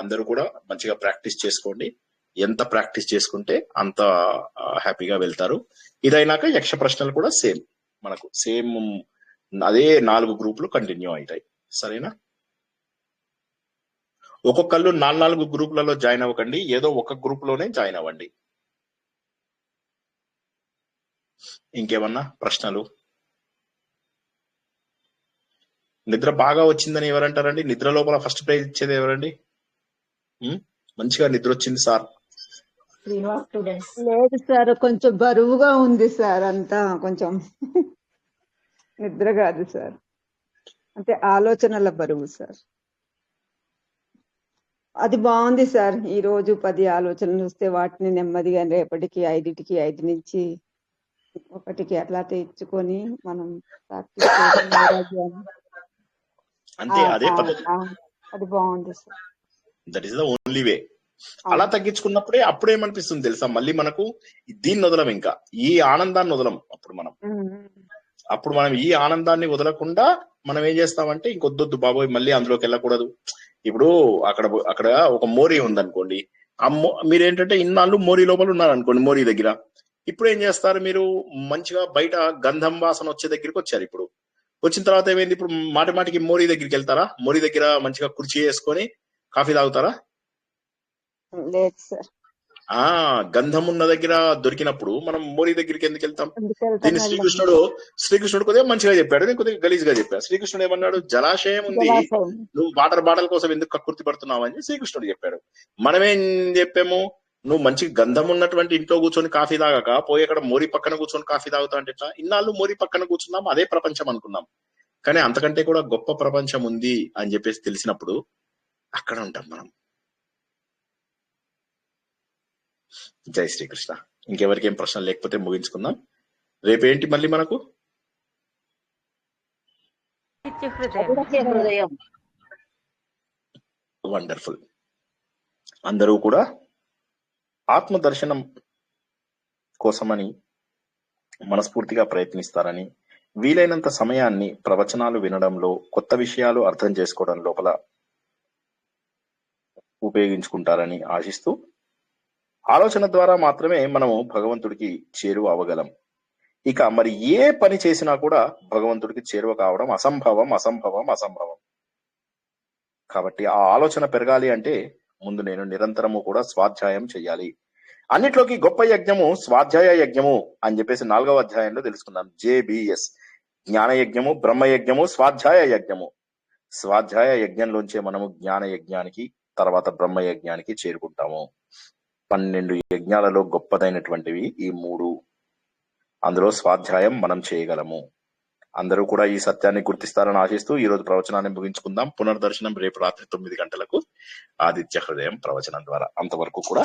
అందరూ కూడా మంచిగా ప్రాక్టీస్ చేసుకోండి. ఎంత ప్రాక్టీస్ చేసుకుంటే అంత హ్యాపీగా వెళ్తారు. ఇదైనాక యక్ష ప్రశ్నలు కూడా మనకు సేమ్ అదే 4 గ్రూపులు కంటిన్యూ అవుతాయి. సరేనా? ఒక్కొక్కళ్ళు 4 గ్రూపులలో జాయిన్ అవ్వకండి, ఏదో ఒక గ్రూప్ లోనే జాయిన్ అవ్వండి. ఇంకేమన్నా ప్రశ్నలు? నిద్ర బాగా వచ్చిందని ఎవరంటారండి? నిద్ర లోపల ఫస్ట్ ప్రైజ్ ఇచ్చేది ఎవరండి? మంచిగా నిద్ర వచ్చింది సార్. లేదు సార్, కొంచెం బరువుగా ఉంది సార్, అంతా కొంచెం నిద్ర కాదు సార్, అంటే ఆలోచనల బరువు సార్. అది బాగుంది సార్. ఈ రోజు 10 ఆలోచనలు వస్తే వాటిని నెమ్మదిగా రేపటికి 5కి 5 నుంచి 1కి అట్లా తెచ్చుకొని మనం ప్రాక్టీస్ చేయడం అంతే, అదే పద్ధతి. అది బాగుంది sir. That is the only way. అలా తగ్గించుకున్నప్పుడే అప్పుడేమనిపిస్తుంది తెలుసా, మళ్ళీ మనకు దీన్ని వదలం, ఇంకా ఈ ఆనందాన్ని వదలం. అప్పుడు మనం ఈ ఆనందాన్ని వదలకుండా మనం ఏం చేస్తామంటే ఇంకొద్దొద్దు బాబోయ్ మళ్ళీ అందులోకి వెళ్ళకూడదు. ఇప్పుడు అక్కడ ఒక మోరీ ఉందనుకోండి, మీరేంటంటే ఇన్నాళ్ళు మోరీ లోపల ఉన్నారనుకోండి, మోరీ దగ్గర. ఇప్పుడు ఏం చేస్తారు మీరు, మంచిగా బయట గంధం వాసన వచ్చే దగ్గరికి వచ్చారు. ఇప్పుడు వచ్చిన తర్వాత ఏమైంది, ఇప్పుడు మాటి మాటికి మోరీ దగ్గరికి వెళ్తారా? మోరీ దగ్గర మంచిగా కుర్చీ వేసుకొని కాఫీ తాగుతారా? లేదు సార్. గంధం ఉన్న దగ్గర దొరికినప్పుడు మనం మోరీ దగ్గరికి ఎందుకు వెళ్తాం? దీన్ని శ్రీకృష్ణుడు కొద్దిగా మంచిగా చెప్పాడు, నేను కొద్దిగా గలీజ్గా చెప్పాను. శ్రీకృష్ణుడు ఏమన్నాడు, జలాశయం ఉంది, నువ్వు వాటర్ బాటిల్ కోసం ఎందుకు కక్కుర్తి పడుతున్నావు అని శ్రీకృష్ణుడు చెప్పాడు. మనమేం చెప్పాము, నువ్వు మంచి గంధం ఉన్నటువంటి ఇంట్లో కూర్చొని కాఫీ తాగాక పోయి అక్కడ మోరీ పక్కన కూర్చొని కాఫీ తాగుతా అంటే ఎట్లా? ఇన్నాళ్ళు మోరీ పక్కన కూర్చున్నాం, అదే ప్రపంచం అనుకున్నాం. కానీ అంతకంటే కూడా గొప్ప ప్రపంచం ఉంది అని చెప్పేసి తెలిసినప్పుడు అక్కడ ఉంటాం మనం. జై శ్రీకృష్ణ. ఇంకెవరికి ఏం ప్రశ్న లేకపోతే ముగించుకుందాం. రేపేంటి మళ్ళీ మనకు? వండర్ఫుల్. అందరూ కూడా ఆత్మ దర్శనం కోసమని మనస్ఫూర్తిగా ప్రయత్నిస్తారని, వీలైనంత సమయాన్ని ప్రవచనాలు వినడంలో, కొత్త విషయాలు అర్థం చేసుకోవడం లోపల ఉపయోగించుకుంటారని ఆశిస్తూ, ఆలోచన ద్వారా మాత్రమే మనము భగవంతుడికి చేరువ అవ్వగలం. ఇక మరి ఏ పని చేసినా కూడా భగవంతుడికి చేరువ కావడం అసంభవం, అసంభవం, అసంభవం. కాబట్టి ఆ ఆలోచన పెరగాలి అంటే ముందు నేను నిరంతరము కూడా స్వాధ్యాయం చెయ్యాలి. అన్నిట్లోకి గొప్ప యజ్ఞము స్వాధ్యాయ యజ్ఞము అని చెప్పేసి 4వ అధ్యాయంలో తెలుసుకున్నాం. JBS, జ్ఞాన యజ్ఞము, బ్రహ్మ యజ్ఞము, స్వాధ్యాయ యజ్ఞము. స్వాధ్యాయ యజ్ఞంలోంచే మనము జ్ఞాన యజ్ఞానికి, తర్వాత బ్రహ్మ యజ్ఞానికి చేరుకుంటాము. 12 యజ్ఞాలలో గొప్పదైనటువంటివి ఈ 3. అందులో స్వాధ్యాయం మనం చేయగలము. అందరూ కూడా ఈ సత్యాన్ని గుర్తిస్తారని ఆశిస్తూ ఈ రోజు ప్రవచనాన్ని ముగించుకుందాం. పునర్దర్శనం రేపు రాత్రి 9 గంటలకు ఆదిత్య హృదయం ప్రవచనం ద్వారా. అంతవరకు కూడా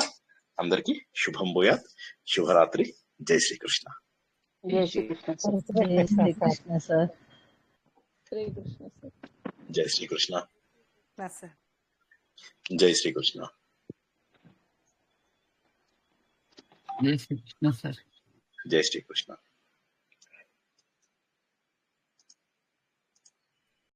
అందరికి శుభం భూయాత్. శుభరాత్రి. జై శ్రీకృష్ణ. జై శ్రీకృష్ణ సార్. జై శ్రీకృష్ణ. జై శ్రీకృష్ణ. జై శ్రీకృష్ణ సార్. జై శ్రీకృష్ణ.